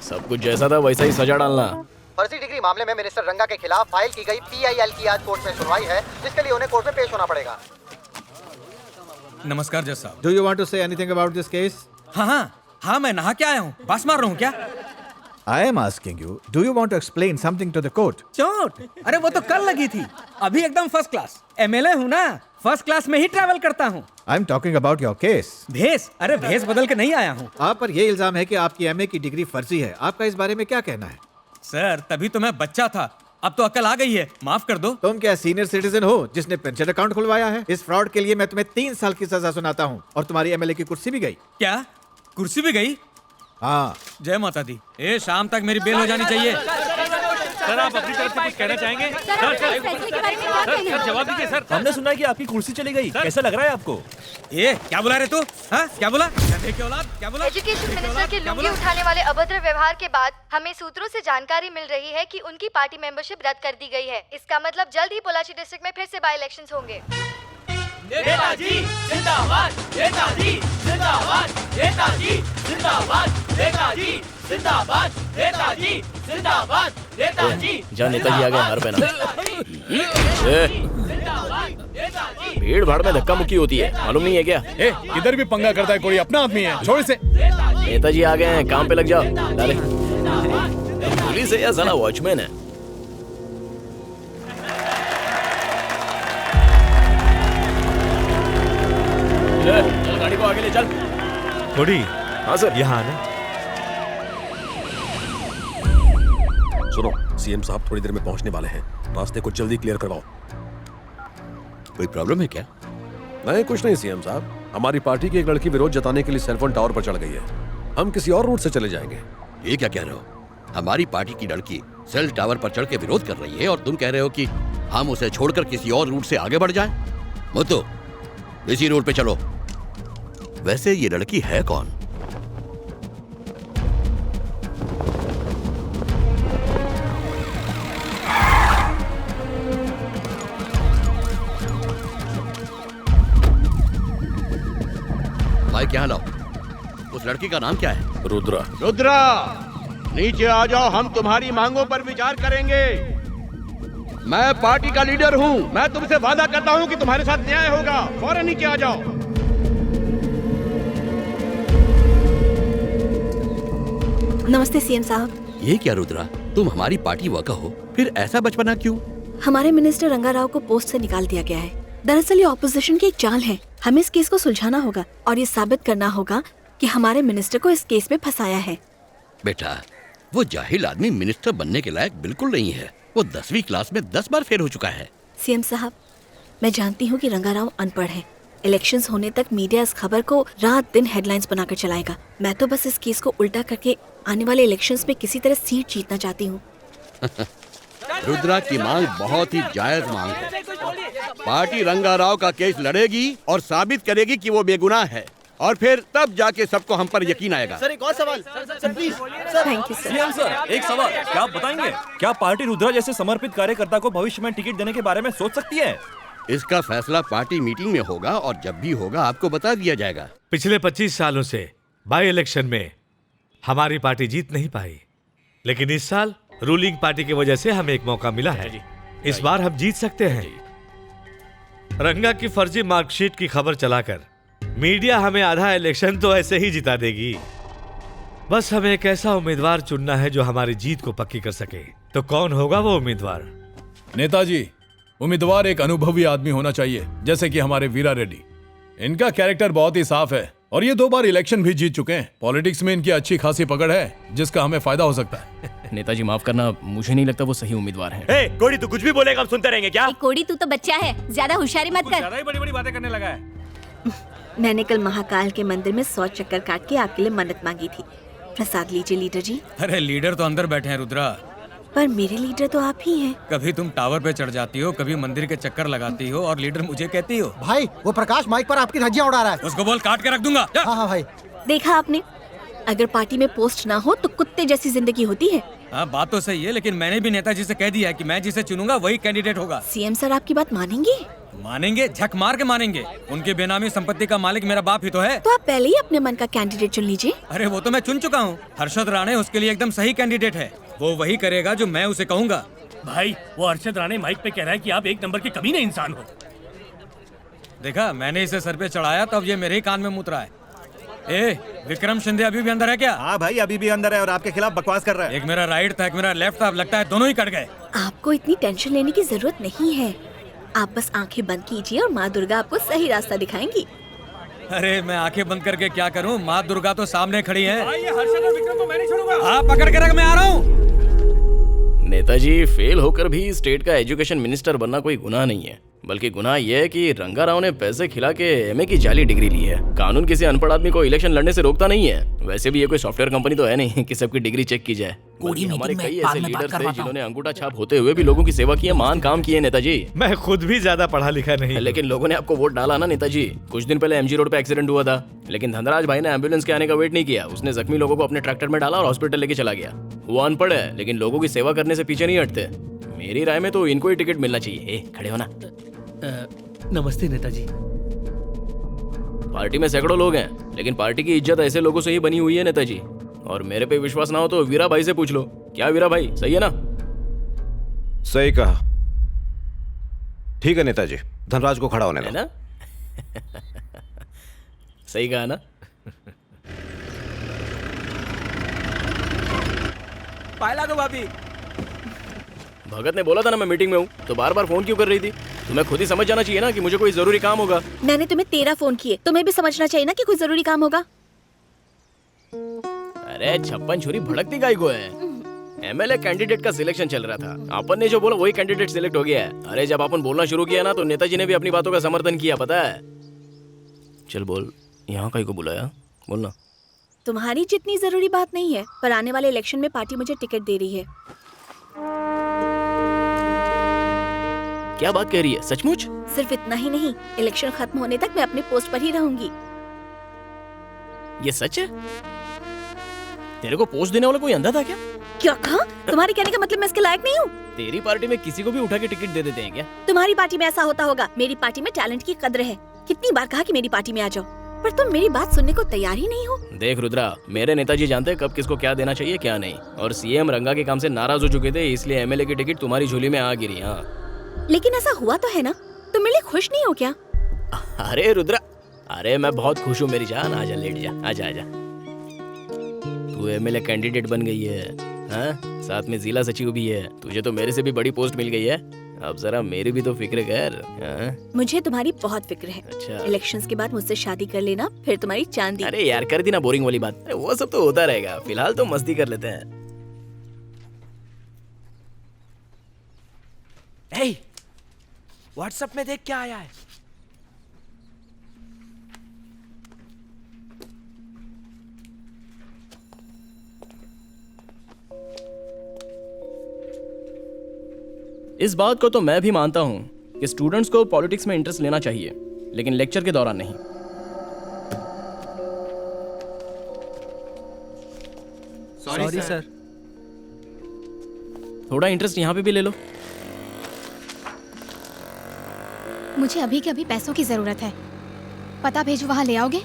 सब कुछ जैसा था वैसा ही सजा डालना। फर्जी डिग्री मामले में मिनिस्टर रंगा के खिलाफ फाइल की गई PIL की आज कोर्ट में सुनवाई है, जिसके लिए उन्हें कोर्ट में पेश होना पड़ेगा। नमस्कार जज साहब। Do you want to say anything about this case? हाँ, मैं नहा के आया हूँ। बास मार रहा हूँ क्या? I am asking you, do you want to explain something to the court? चोट? अरे वो तो कल लगी थी, अभी एकदम फर्स्ट क्लास। MLA हूँ ना, फर्स्ट क्लास में ही ट्रैवल करता हूँ। I'm talking about your case. भेस? अरे भेस बदल के नहीं आया हूँ। आप पर ये इल्जाम है कि आपकी MA की डिग्री फर्जी है। आपका इस बारे में क्या कहना है? सर, तभी तो मैं बच्चा था, अब तो अकल आ गई है, माफ कर दो। तुम क्या सीनियर सिटीजन हो जिसने पेंशन अकाउंट खुलवाया है? इस फ्रॉड के लिए मैं तुम्हें 3 साल की सजा सुनाता हूँ और तुम्हारी MLA की कुर्सी भी गई। क्या कुर्सी भी गई? हाँ। जय माता दी। शाम तक मेरी बेल हो जानी चाहिए। सर आप अपनी तरफ से कुछ कहना चाहेंगे? सर जवाब दीजिए सर। हमने सुना है कि आपकी कुर्सी चली गई, कैसा लग रहा है आपको? ये क्या बुला रहे तू? हाँ क्या बोला? क्या बोला? एजुकेशन मिनिस्टर के लुंगी उठाने वाले अभद्र व्यवहार के बाद हमें सूत्रों से जानकारी मिल रही है कि उनकी पार्टी मेंबरशिप रद्द कर दी गई है। इसका मतलब जल्द ही पोलाची डिस्ट्रिक्ट में फिर से बाई इलेक्शंस होंगे। नेताजी जिंदाबाद, नेताजी जिंदाबाद, नेताजी जिंदाबाद, नेताजी जिंदाबाद, नेताजी जिंदाबाद, नेताजी। जा नेताजी आ गए, हार पहना। जिंदाबाद, नेताजी भीड़ भाड़ में धक्का मुक्की होती है, मालूम नहीं है क्या? इधर भी पंगा करता है कोई, अपना आदमी है, छोड़ इसे। नेताजी आ गए हैं, काम पे लग जाओ। डाले पुलिस है या साला वॉचमैन है? चल गाड़ी को आगे ले चल। कोडी। हाँ सर। यहाँ आना। सुनो, सीएम साहब थोड़ी देर में पहुंचने वाले हैं, रास्ते को जल्दी क्लियर करवाओ। कोई प्रॉब्लम है क्या? नहीं, कुछ नहीं सीएम साहब, हमारी पार्टी की एक लड़की विरोध जताने के लिए सेलफोन टावर पर चढ़ गई है, हम किसी और रूट से चले जाएंगे। ये क्या कह रहे हो? हमारी पार्टी की लड़की सेल टावर पर चढ़ के विरोध कर रही है और तुम कह रहे हो कि हम उसे छोड़कर किसी और रूट से आगे बढ़ जाएं? मुत्तू, इसी रूट पे चलो। वैसे ये लड़की है कौन? भाई क्या लाओ, उस लड़की का नाम क्या है? रुद्रा। रुद्रा, नीचे आ जाओ, हम तुम्हारी मांगों पर विचार करेंगे। मैं पार्टी का लीडर हूँ, मैं तुमसे वादा करता हूँ कि तुम्हारे साथ न्याय होगा। फौरन नीचे आ जाओ। नमस्ते सीएम साहब। ये क्या रुद्रा, तुम हमारी पार्टी वर्कर हो, फिर ऐसा बचपना क्यों? हमारे मिनिस्टर रंगा राव को पोस्ट से निकाल दिया गया है। दरअसल ये ऑपोजिशन की एक चाल है। हमें इस केस को सुलझाना होगा और ये साबित करना होगा कि हमारे मिनिस्टर को इस केस में फंसाया है। बेटा, वो जाहिल आदमी मिनिस्टर बनने के लायक बिल्कुल नहीं है। वो 10वीं क्लास में 10 बार फेल हो चुका है। सीएम साहब, मैं जानती हूँ कि रंगा राव अनपढ़ है। इलेक्शंस होने तक मीडिया इस खबर को रात दिन हेडलाइंस बनाकर चलाएगा। मैं तो बस इस केस को उल्टा करके आने वाले इलेक्शंस में किसी तरह सीट जीतना चाहती हूँ। रुद्रा की मांग बहुत ही जायज मांग है। पार्टी रंगा राव का केस लड़ेगी और साबित करेगी कि वो बेगुनाह है, और फिर तब जाके सबको हम पर यकीन आएगा। सर एक और सवाल। Sir please. Thank you sir. CM sir, एक सवाल, क्या आप बताएंगे, क्या पार्टी रुद्रा जैसे समर्पित कार्यकर्ता को भविष्य में टिकट देने के बारे में सोच सकती है? इसका फैसला पार्टी मीटिंग में होगा और जब भी होगा आपको बता दिया जाएगा। पिछले 25 सालों से बाई इलेक्शन में हमारी पार्टी जीत नहीं पाई, लेकिन इस साल रूलिंग पार्टी की वजह से हमें एक मौका मिला है। इस बार हम जीत सकते हैं। रंगा की फर्जी मार्कशीट की खबर चलाकर मीडिया हमें आधा इलेक्शन तो ऐसे ही जिता देगी। बस हमें एक ऐसा उम्मीदवार चुनना है जो हमारी जीत को पक्की कर सके। तो कौन होगा वो उम्मीदवार? नेताजी, उम्मीदवार एक अनुभवी आदमी होना चाहिए, जैसे कि हमारे वीरा रेड्डी। इनका कैरेक्टर बहुत ही साफ है और ये 2 बार इलेक्शन भी जीत चुके हैं। पॉलिटिक्स में इनकी अच्छी खासी पकड़ है, जिसका हमें फायदा हो सकता है। नेताजी माफ करना, मुझे नहीं लगता वो सही उम्मीदवार है। ए, कोड़ी तू कुछ भी बोलेगा हम सुनते रहेंगे क्या? कोड़ी तू तो बच्चा है, ज्यादा होशियारी मत कर। ज्यादा ही बड़ी-बड़ी बातें करने लगा है। मैंने कल महाकाल के मंदिर में 100 चक्कर काट के आपके लिए मन्नत मांगी थी। प्रसाद लीजिए लीडर जी। अरे लीडर तो अंदर बैठे हैं रुद्रा। पर मेरे लीडर तो आप ही हैं। कभी तुम टावर पे चढ़ जाती हो, कभी मंदिर के चक्कर लगाती हो और लीडर मुझे कहती हो। भाई वो प्रकाश माइक पर आपकी धज्जियां उड़ा रहा है। उसको बोल काट के रख दूंगा। हाँ भाई। देखा आपने, अगर पार्टी में पोस्ट ना हो तो कुत्ते जैसी जिंदगी होती है। हाँ बात तो सही है, लेकिन मैंने भी नेताजी से कह दिया है कि मैं जिसे चुनूंगा वही कैंडिडेट होगा। सीएम सर आपकी बात मानेंगे? मानेंगे, झक मार के मानेंगे। उनके बेनामी संपत्ति का मालिक मेरा बाप ही तो है। तो आप पहले ही अपने मन का कैंडिडेट चुन लीजिए। अरे वो तो मैं चुन चुका हूँ। हर्षद राणे उसके लिए एकदम सही कैंडिडेट है। वो वही करेगा जो मैं उसे कहूँगा। भाई वो हर्षद राणे माइक पे कह रहा है कि आप 1 नंबर के कमीने इंसान हो। देखा, मैंने इसे सर पे चढ़ाया तब ये मेरे ही कान में मुतरा है। ए, विक्रम शिंदे अभी भी अंदर है क्या? हाँ भाई, अभी भी अंदर है और आपके खिलाफ बकवास कर रहा है। एक मेरा राइट था, एक मेरा लेफ्ट था, अब लगता है दोनों ही कट गए। आपको इतनी टेंशन लेने की जरूरत नहीं है। आप बस आंखें बंद कीजिए और माँ दुर्गा आपको सही रास्ता दिखाएंगी। अरे मैं आंखें बंद करके क्या करूं? माँ दुर्गा तो सामने खड़ी है। हाँ पकड़ के रख, मैं आ रहा हूँ। नेताजी, फेल होकर भी स्टेट का एजुकेशन मिनिस्टर बनना कोई गुनाह नहीं है, बल्कि गुनाह यह है कि रंगा राव ने पैसे खिला के एमए की जाली डिग्री ली है। कानून किसी अनपढ़ आदमी को इलेक्शन लड़ने से रोकता नहीं है। वैसे भी ये कोई सॉफ्टवेयर कंपनी तो है नहीं कि सबकी डिग्री चेक की जाए। हमारे कई ऐसे लीडर्स थे जिन्होंने अंगूठा छाप होते हुए भी लोगों की सेवा की है, महान काम किए नेताजी। मैं खुद भी ज्यादा पढ़ा लिखा नहीं, लेकिन लोगों ने आपको वोट डाला ना नेताजी। कुछ दिन पहले एमजी रोड पे एक्सीडेंट हुआ था, लेकिन धनराज भाई ने एम्बुलेंस के आने का वेट नहीं किया। उसने जख्मी लोगों को अपने ट्रैक्टर में डाला और हॉस्पिटल लेके चला गया। वो अनपढ़ है, लेकिन लोगों की सेवा करने से पीछे नहीं हटते। मेरी राय में तो इनको ही टिकट मिलना चाहिए। खड़े हो ना। नमस्ते नेताजी। पार्टी में सैकड़ों लोग हैं, लेकिन पार्टी की इज्जत ऐसे लोगों से ही बनी हुई है नेताजी। और मेरे पे विश्वास ना हो तो वीरा भाई से पूछ लो। क्या वीरा भाई, सही है ना? सही कहा। ठीक है नेताजी, धनराज को खड़ा होने दो। ना सही कहा ना। पायला को भाभी। भगत ने बोला था ना मैं मीटिंग में हूँ, तो बार बार फोन क्यों कर रही थी? तुम्हें खुद ही समझ जाना चाहिए ना कि मुझे कोई जरूरी काम होगा। मैंने तुम्हें 13 फोन किए, तुम्हें भी समझना चाहिए ना कि कोई जरूरी काम होगा। अरे 56 छुरी भड़कती गाय को है। एमएलए कैंडिडेट का सिलेक्शन चल रहा था, अपन ने जो बोला वही कैंडिडेट सिलेक्ट हो गया है। अरे जब अपन बोलना शुरू किया ना तो नेताजी ने भी अपनी बातों का समर्थन किया, पता है। चल बोल, यहाँ कहीं को बुलाया, बोलना। तुम्हारी जितनी जरूरी बात नहीं है, पर आने वाले इलेक्शन में पार्टी मुझे टिकट दे रही है। क्या बात कह रही है, सचमुच? सिर्फ इतना ही नहीं, इलेक्शन खत्म होने तक मैं अपने पोस्ट पर ही रहूंगी। ये सच है? तेरे को पोस्ट देने वाला कोई अंधा था क्या? क्या कहा? तुम्हारे कहने का मतलब मैं इसके लायक नहीं हूँ? तेरी पार्टी में किसी को भी उठा के टिकट दे देते हैं क्या? तुम्हारी पार्टी में ऐसा होता होगा, मेरी पार्टी में टैलेंट की कद्र है। कितनी बार कहा कि मेरी पार्टी में आ जाओ, पर तुम मेरी बात सुनने को तैयार ही नहीं हो। देख रुद्रा, मेरे नेताजी जानते हैं कब किसको क्या देना चाहिए क्या नहीं, और सीएम रंगा के काम से नाराज हो चुके थे, इसलिए एमएलए की टिकट तुम्हारी झोली में आ गिरी। हाँ, लेकिन ऐसा हुआ तो है ना? तुम मेरे लिए खुश नहीं हो क्या? अरे रुद्रा, अरे मैं बहुत खुश हूँ मेरी जान। आजा, लेट जा, आजा आजा। तू एमएलए कैंडिडेट बन गई है, हाँ? साथ में जिला सचिव भी है। तुझे तो मेरे से भी बड़ी पोस्ट मिल गई है। अब जरा मेरी भी तो फिक्र कर। हाँ? मुझे तुम्हारी बहुत फिक्र है। अच्छा। इलेक्शंस के बाद मुझसे शादी कर लेना, फिर तुम्हारी चांदी। अरे यार कर दी ना बोरिंग वाली बात। वो सब तो होता रहेगा, फिलहाल तो मस्ती कर लेते हैं। हे, व्हाट्सएप में देख क्या आया है। इस बात को तो मैं भी मानता हूँ कि स्टूडेंट्स को पॉलिटिक्स में इंटरेस्ट लेना चाहिए, लेकिन लेक्चर के दौरान नहीं। Sorry sir. थोड़ा इंटरेस्ट यहाँ पे भी ले लो। मुझे अभी के अभी पैसों की जरूरत है, पता भेजो, वहां ले आओगे?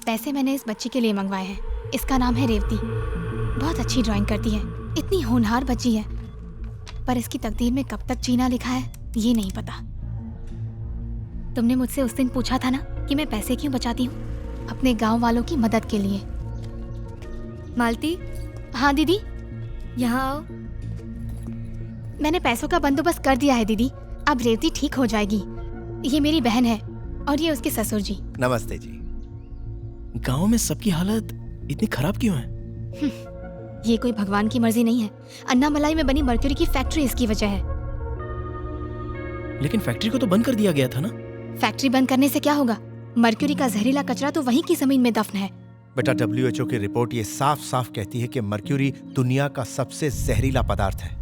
पैसे मैंने इस बच्ची के लिए मंगवाए हैं। इसका नाम है रेवती। बहुत अच्छी ड्राइंग करती है, इतनी होनहार बच्ची है, पर इसकी तकदीर में कब तक जीना लिखा है ये नहीं पता। तुमने मुझसे उस दिन पूछा था ना कि मैं पैसे क्यों बचाती हूँ? अपने गांव वालों की मदद के लिए। मालती। हाँ दीदी। यहाँ आओ। मैंने पैसों का बंदोबस्त कर दिया है दीदी, अब रेवती ठीक हो जाएगी। ये मेरी बहन है और ये उसके ससुर जी। नमस्ते जी। गांव में सबकी हालत इतनी खराब क्यों है? ये कोई भगवान की मर्जी नहीं है। अन्नामलाई में बनी मर्क्यूरी की फैक्ट्री इसकी वजह है। लेकिन फैक्ट्री को तो बंद कर दिया गया था ना? फैक्ट्री बंद करने से क्या होगा? मर्क्यूरी का जहरीला कचरा तो वहीं की जमीन में दफन है। बेटा, WHO की रिपोर्ट ये साफ साफ कहती है कि मर्क्यूरी दुनिया का सबसे जहरीला पदार्थ है।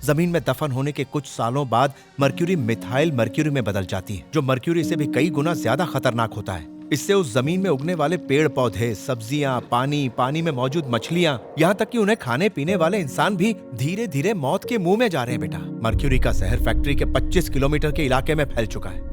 जमीन में दफन होने के कुछ सालों बाद मर्क्यूरी मिथाइल मर्क्यूरी में बदल जाती है, जो मर्क्यूरी से भी कई गुना ज्यादा खतरनाक होता है। इससे उस जमीन में उगने वाले पेड़ पौधे, सब्जियां, पानी में मौजूद मछलियां, यहाँ तक कि उन्हें खाने पीने वाले इंसान भी धीरे धीरे मौत के मुंह में जा रहे हैं। बेटा, मर्क्यूरी का जहर फैक्ट्री के 25 किलोमीटर के इलाके में फैल चुका है।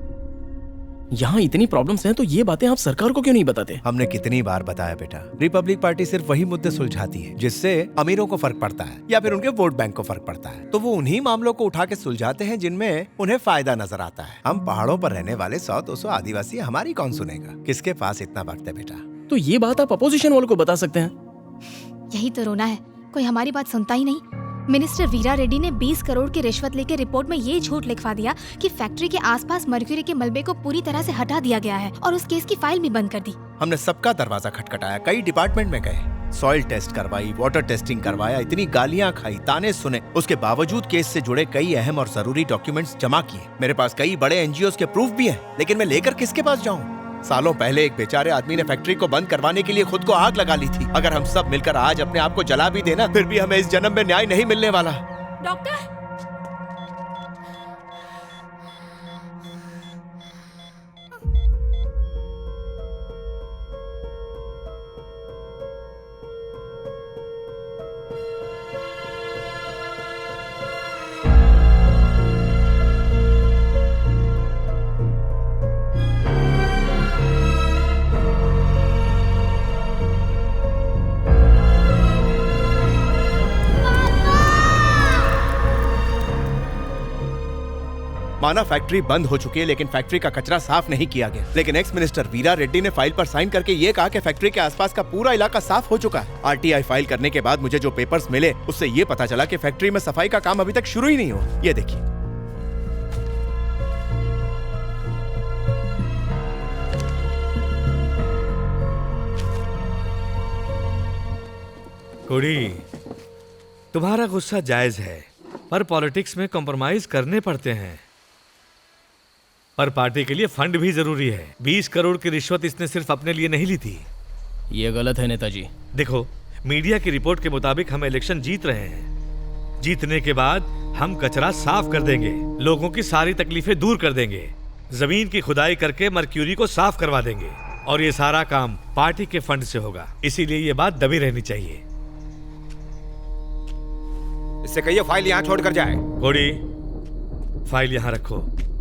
यहाँ इतनी प्रॉब्लम्स हैं तो ये बातें आप सरकार को क्यों नहीं बताते? हमने कितनी बार बताया बेटा, रिपब्लिक पार्टी सिर्फ वही मुद्दे सुलझाती है जिससे अमीरों को फर्क पड़ता है या फिर उनके वोट बैंक को फर्क पड़ता है, तो वो उन्हीं मामलों को उठा के सुलझाते हैं जिनमें उन्हें फायदा नजर आता है। हम पहाड़ों पर रहने वाले 100-200 आदिवासी हमारी कौन सुनेगा? किसके पास इतना वक्त है बेटा? तो ये बात आप अपोजिशन वालों को बता सकते हैं। यही तो रोना है, कोई हमारी बात सुनता ही नहीं। मिनिस्टर वीरा रेड्डी ने 20 करोड़ की रिश्वत लेकर रिपोर्ट में ये झूठ लिखवा दिया कि फैक्ट्री के आसपास मर्क्यूरी के मलबे को पूरी तरह से हटा दिया गया है और उस केस की फाइल भी बंद कर दी। हमने सबका दरवाजा खटखटाया, कई डिपार्टमेंट में गए, सॉइल टेस्ट करवाई, वाटर टेस्टिंग करवाया, इतनी गालियां खाई, ताने सुने, उसके बावजूद केस से जुड़े कई अहम और जरूरी डॉक्यूमेंट्स जमा किए। मेरे पास कई बड़े NGOs के प्रूफ भी हैं, लेकिन मैं लेकर किसके पास जाऊं? सालों पहले एक बेचारे आदमी ने फैक्ट्री को बंद करवाने के लिए खुद को आग लगा ली थी। अगर हम सब मिलकर आज अपने आप को जला भी देना, फिर भी हमें इस जन्म में न्याय नहीं मिलने वाला। डॉक्टर, माना फैक्ट्री बंद हो चुकी है, लेकिन फैक्ट्री का कचरा साफ नहीं किया गया। लेकिन एक्स मिनिस्टर वीरा रेड्डी ने फाइल पर साइन करके ये कहा कि फैक्ट्री के आसपास का पूरा इलाका साफ हो चुका है। आरटीआई फाइल करने के बाद मुझे जो पेपर्स मिले उससे ये पता चला कि फैक्ट्री में सफाई का काम अभी तक शुरू ही नहीं हुआ। ये देखिए। कोड़ी, तुम्हारा गुस्सा जायज है, पर पॉलिटिक्स में कॉम्प्रोमाइज करने पड़ते हैं। पर पार्टी के लिए फंड भी जरूरी है। 20 करोड़ की रिश्वत इसने सिर्फ अपने लिए नहीं ली थी। ये गलत है नेताजी। देखो, मीडिया की रिपोर्ट के मुताबिक हम इलेक्शन जीत रहे हैं। जीतने के बाद हम कचरा साफ कर देंगे, लोगों की सारी तकलीफें दूर कर देंगे, जमीन की खुदाई करके मर्क्यूरी को साफ करवा देंगे, और ये सारा काम पार्टी के फंड से होगा। इसीलिए ये बात दबी रहनी चाहिए। इससे कहिए फाइल यहाँ छोड़कर जाए। घोड़ी, फाइल यहाँ रखो।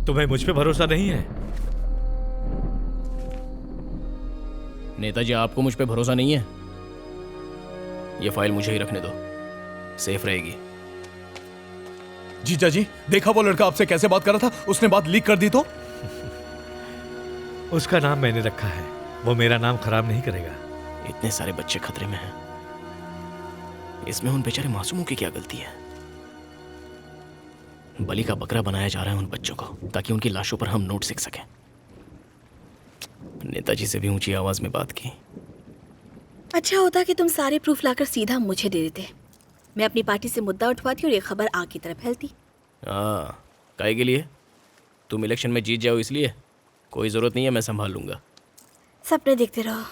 तुम्हें मुझ पे भरोसा नहीं है? नेताजी, आपको मुझ पे भरोसा नहीं है? ये फाइल मुझे ही रखने दो, सेफ रहेगी। जीजा जी, देखा वो लड़का आपसे कैसे बात कर रहा था? उसने बात लीक कर दी तो? उसका नाम मैंने रखा है, वो मेरा नाम खराब नहीं करेगा। इतने सारे बच्चे खतरे में हैं, इसमें उन बेचारे मासूमों की क्या गलती है? बलि का बकरा बनाया जा रहा है उन बच्चों को, ताकि उनकी लाशों पर हम नोट सीख सकें। नेताजी से भी ऊंची आवाज में बात की। अच्छा होता कि तुम सारे प्रूफ लाकर सीधा मुझे दे देते। मैं अपनी पार्टी से मुद्दा उठवाती और ये खबर आग की तरफ फैलती। काहे के लिए? तुम इलेक्शन में जीत जाओ इसलिए? कोई जरूरत नहीं है, मैं संभाल लूंगा। सपने देखते रहो।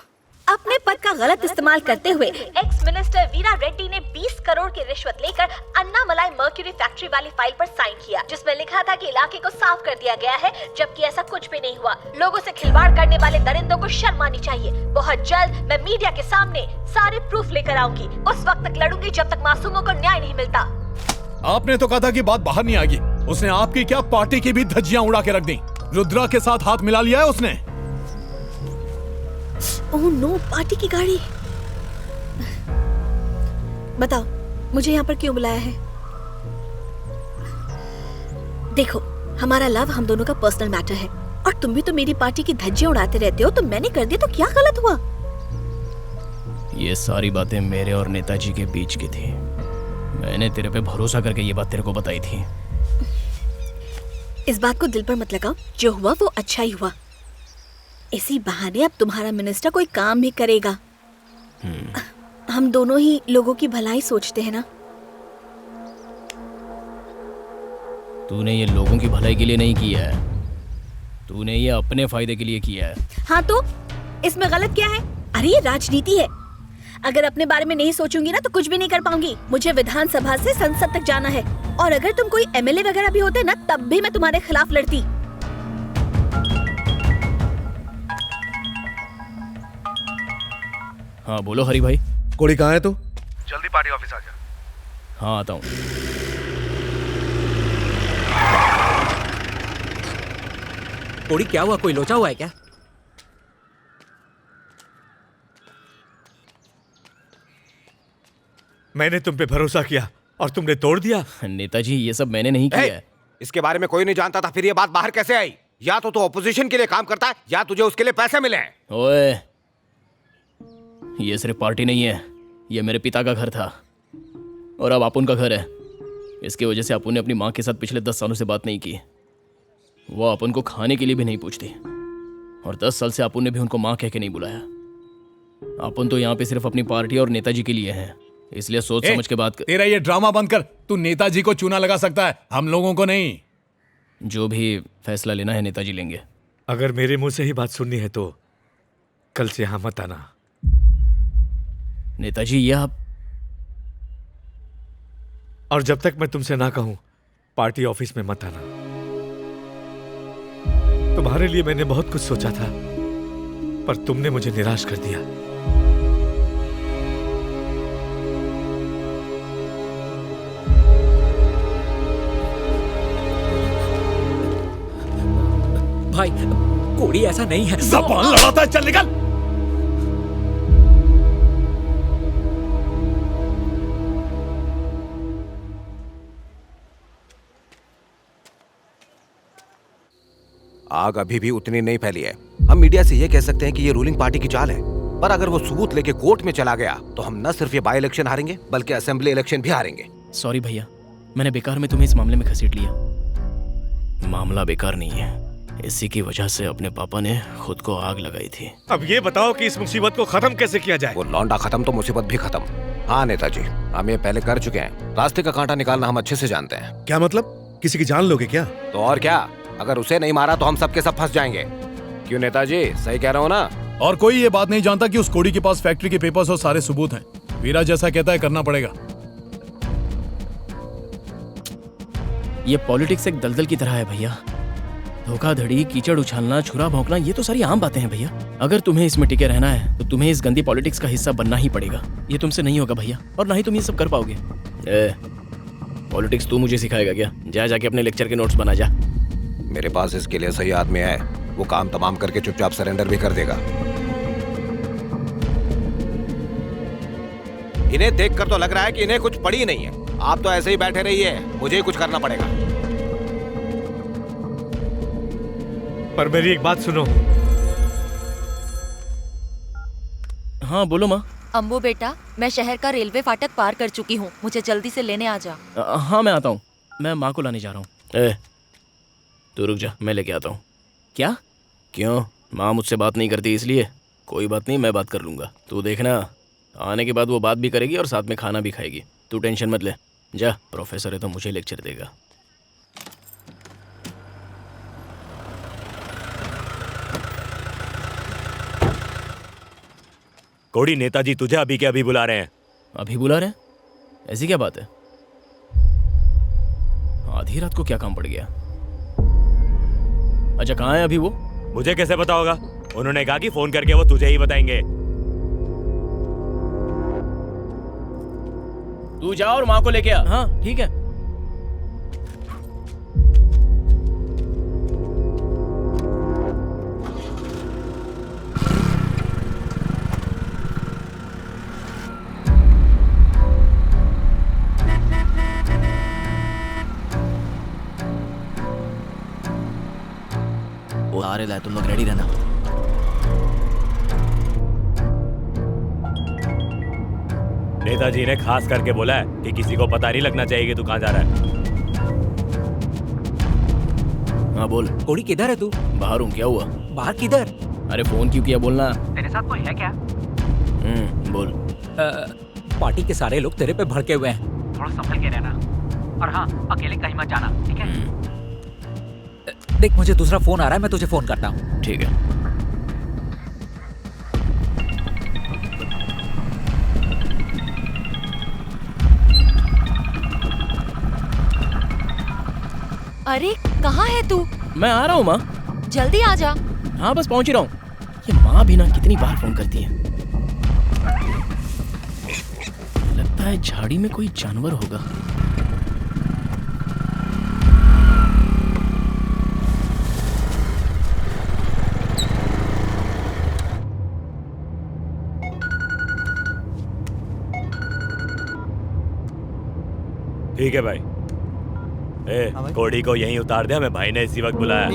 अपने पद का गलत इस्तेमाल करते हुए एक्स मिनिस्टर वीरा रेड्डी ने 20 करोड़ की रिश्वत लेकर अन्नामलाई मर्क्यूरी फैक्ट्री वाली फाइल पर साइन किया, जिसमें लिखा था कि इलाके को साफ कर दिया गया है, जबकि ऐसा कुछ भी नहीं हुआ। लोगों से खिलवाड़ करने वाले दरिंदों को शर्म आनी चाहिए। बहुत जल्द मैं मीडिया के सामने सारे प्रूफ लेकर आऊंगी। उस वक्त तक लड़ूंगी जब तक मासूमों को न्याय नहीं मिलता। आपने तो कहा था कि बात बाहर नहीं आएगी। उसने आपकी क्या, पार्टी की भी धज्जियां उड़ा के रख दी। रुद्रा के साथ हाथ मिला लिया है उसने। ओह नो, पार्टी की गाड़ी। बताओ मुझे यहाँ पर क्यों बुलाया है? देखो, हमारा लव हम दोनों का पर्सनल मैटर है, और तुम भी तो मेरी पार्टी की धज्जियां उड़ाते रहते हो। तो मैंने कर दिया तो क्या गलत हुआ? ये सारी बातें मेरे और नेताजी के बीच की थी। मैंने तेरे पे भरोसा करके ये बात तेरे को बताई थी। इस बात को दिल पर मत लगाओ। जो हुआ वो अच्छा ही हुआ। इसी बहाने अब तुम्हारा मिनिस्टर कोई काम भी करेगा। हम दोनों ही लोगों की भलाई सोचते हैं ना। तूने ये लोगों की भलाई के लिए नहीं किया है, तूने ये अपने फायदे के लिए किया है। हाँ तो इसमें गलत क्या है? अरे ये राजनीति है। अगर अपने बारे में नहीं सोचूंगी ना तो कुछ भी नहीं कर पाऊंगी। मुझे विधानसभा से संसद तक जाना है, और अगर तुम कोई एमएलए वगैरह भी होते ना तब भी मैं तुम्हारे खिलाफ लड़ती। हाँ बोलो हरी भाई। कोड़ी कहाँ है तू? जल्दी पार्टी ऑफिस आ जा। हाँ आता हूँ। कोड़ी क्या हुआ? कोई लोचा हुआ है क्या? मैंने तुम पे भरोसा किया और तुमने तोड़ दिया। नेताजी, ये सब मैंने नहीं किया है। इसके बारे में कोई नहीं जानता था, फिर ये बात बाहर कैसे आई? या तो तू ऑपोजिशन के लिए काम करता है, या तुझे उसके लिए पैसे मिले हैं। ओए, ये सिर्फ पार्टी नहीं है, ये मेरे पिता का घर था और अब अपुन का घर है। इसकी वजह से अपुन ने अपनी माँ के साथ पिछले 10 सालों से बात नहीं की। वो अपुन को खाने के लिए भी नहीं पूछती, और 10 साल से अपुन ने भी उनको माँ कह के नहीं बुलाया। अपुन तो यहाँ पे सिर्फ अपनी पार्टी और नेताजी के लिए है, इसलिए सोच समझ के बात कर। तेरा ये ड्रामा बंद कर। तू नेताजी को चूना लगा सकता है, हम लोगों को नहीं। जो भी फैसला लेना है नेताजी लेंगे। अगर मेरे मुंह से ही बात सुननी है तो कल से यहाँ मत आना। नेताजी ये आप, और जब तक मैं तुमसे ना कहूं पार्टी ऑफिस में मत आना। तुम्हारे लिए मैंने बहुत कुछ सोचा था, पर तुमने मुझे निराश कर दिया। भाई कोड़ी ऐसा नहीं है। ज़बान लड़ाता है, चल निकल। आग अभी भी उतनी नहीं फैली है। हम मीडिया से ये कह सकते हैं कि ये रूलिंग पार्टी की चाल है, पर अगर वो सबूत लेके कोर्ट में चला गया तो हम न सिर्फ ये बाई इलेक्शन हारेंगे बल्कि असेंबली इलेक्शन भी हारेंगे। सॉरी भैया, मैंने बेकार में तुम्हें इस मामले में घसीट लिया। मामला बेकार नहीं है, इसी की वजह से अपने पापा ने खुद को आग लगाई थी। अब ये बताओ कि इस मुसीबत को खत्म कैसे किया जाए? वो लौंडा खत्म तो मुसीबत भी खत्म। हाँ नेताजी, हम ये पहले कर चुके हैं। रास्ते का कांटा निकालना हम अच्छे से जानते हैं। क्या मतलब? किसी की जान लोगे क्या? तो और क्या, अगर उसे नहीं मारा तो हम सबके सब फंस जाएंगे। क्यों नेताजी, सही कह रहा हूँ ना? और कोई ये बात नहीं जानता कि उस कोड़ी के पास फैक्ट्री के पेपर्स और सारे सबूत हैं। वीरा जैसा कहता है करना पड़ेगा। ये पॉलिटिक्स एक दलदल की तरह है भैया। धोखाधड़ी, कीचड़ उछालना, छुरा भौंकना, ये तो सारी आम बातें हैं भैया। अगर तुम्हें इसमें टिके रहना है तो तुम्हें इस गंदी पॉलिटिक्स का हिस्सा बनना ही पड़ेगा। ये तुमसे नहीं होगा भैया, और ना ही तुम ये सब कर पाओगे। पॉलिटिक्स तू मुझे सिखाएगा क्या? जा जाके अपने लेक्चर के नोट्स बना जा। मेरे पास इसके लिए सही आदमी है, वो काम तमाम करके चुपचाप सरेंडर भी कर देगा। इन्हें देखकर तो लग रहा है कि इन्हें कुछ पड़ी नहीं है। आप तो ऐसे ही बैठे रहिए, मुझे ही कुछ करना पड़ेगा। पर मेरी एक बात सुनो। हाँ बोलो माँ। अम्बू बेटा, मैं शहर का रेलवे फाटक पार कर चुकी हूँ, मुझे जल्दी से लेने आ जा। हाँ मैं आता हूँ, मैं माँ को लाने जा रहा हूँ। तू रुक जा, मैं लेके आता हूँ। क्या? क्यों? माँ मुझसे बात नहीं करती इसलिए? कोई बात नहीं, मैं बात कर लूँगा। तू देखना, आने के बाद वो बात भी करेगी और साथ में खाना भी खाएगी। तू टेंशन मत ले। जा, प्रोफेसर है तो मुझे लेक्चर देगा। कोड़ी, नेताजी तुझे अभी के अभी बुला रहे हैं। अभी बुला रहे हैं? ऐसी क्या बात है? आधी रात को क्या काम पड़ गया? अच्छा कहाँ है अभी वो? मुझे कैसे पता होगा? उन्होंने कहा कि फोन करके वो तुझे ही बताएंगे। तू जा और माँ को लेके आ। हाँ ठीक है। वो आ रहा है, तुम लोग रेडी रहना। नेताजी ने खास करके बोला है कि किसी को पता नहीं लगना चाहिए कि तू कहाँ जा रहा है। हाँ बोल। कोड़ी किधर है तू? बाहर हूँ। क्या हुआ? बाहर किधर? अरे फोन क्यों किया? बोलना। तेरे साथ कोई है क्या? बोल। पार्टी के सारे लोग तेरे पे भड़के हुए हैं, थोड़ा संभल के रहना। और हाँ, अकेले कहीं मत जाना, ठीक है? देख, मुझे दूसरा फोन आ रहा है, मैं तुझे फोन करता हूँ। ठीक है। अरे कहाँ है तू? मैं आ रहा हूँ माँ। जल्दी आ जा। हाँ बस पहुँच ही रहा हूँ। ये माँ भी ना कितनी बार फोन करती है। लगता है झाड़ी में कोई जानवर होगा। ठीक है भाई। कोड़ी को यहीं उतार दे, हमें भाई ने इसी वक्त बुलाया।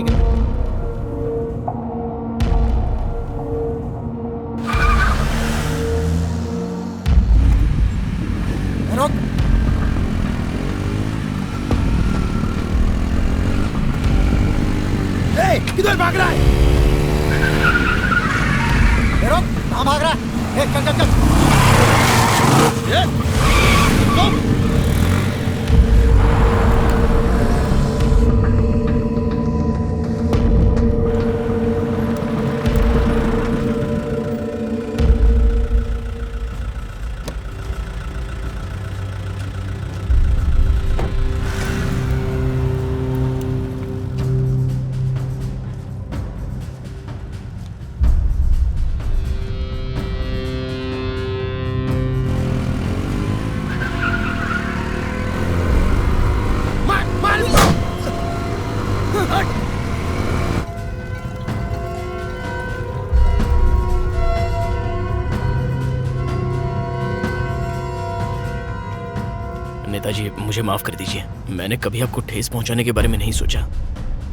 किधर भाग रहा है? रोक, कहाँ भाग रहा है? चल चल चल। नेताजी मुझे माफ कर दीजिए, मैंने कभी आपको ठेस पहुंचाने के बारे में नहीं सोचा।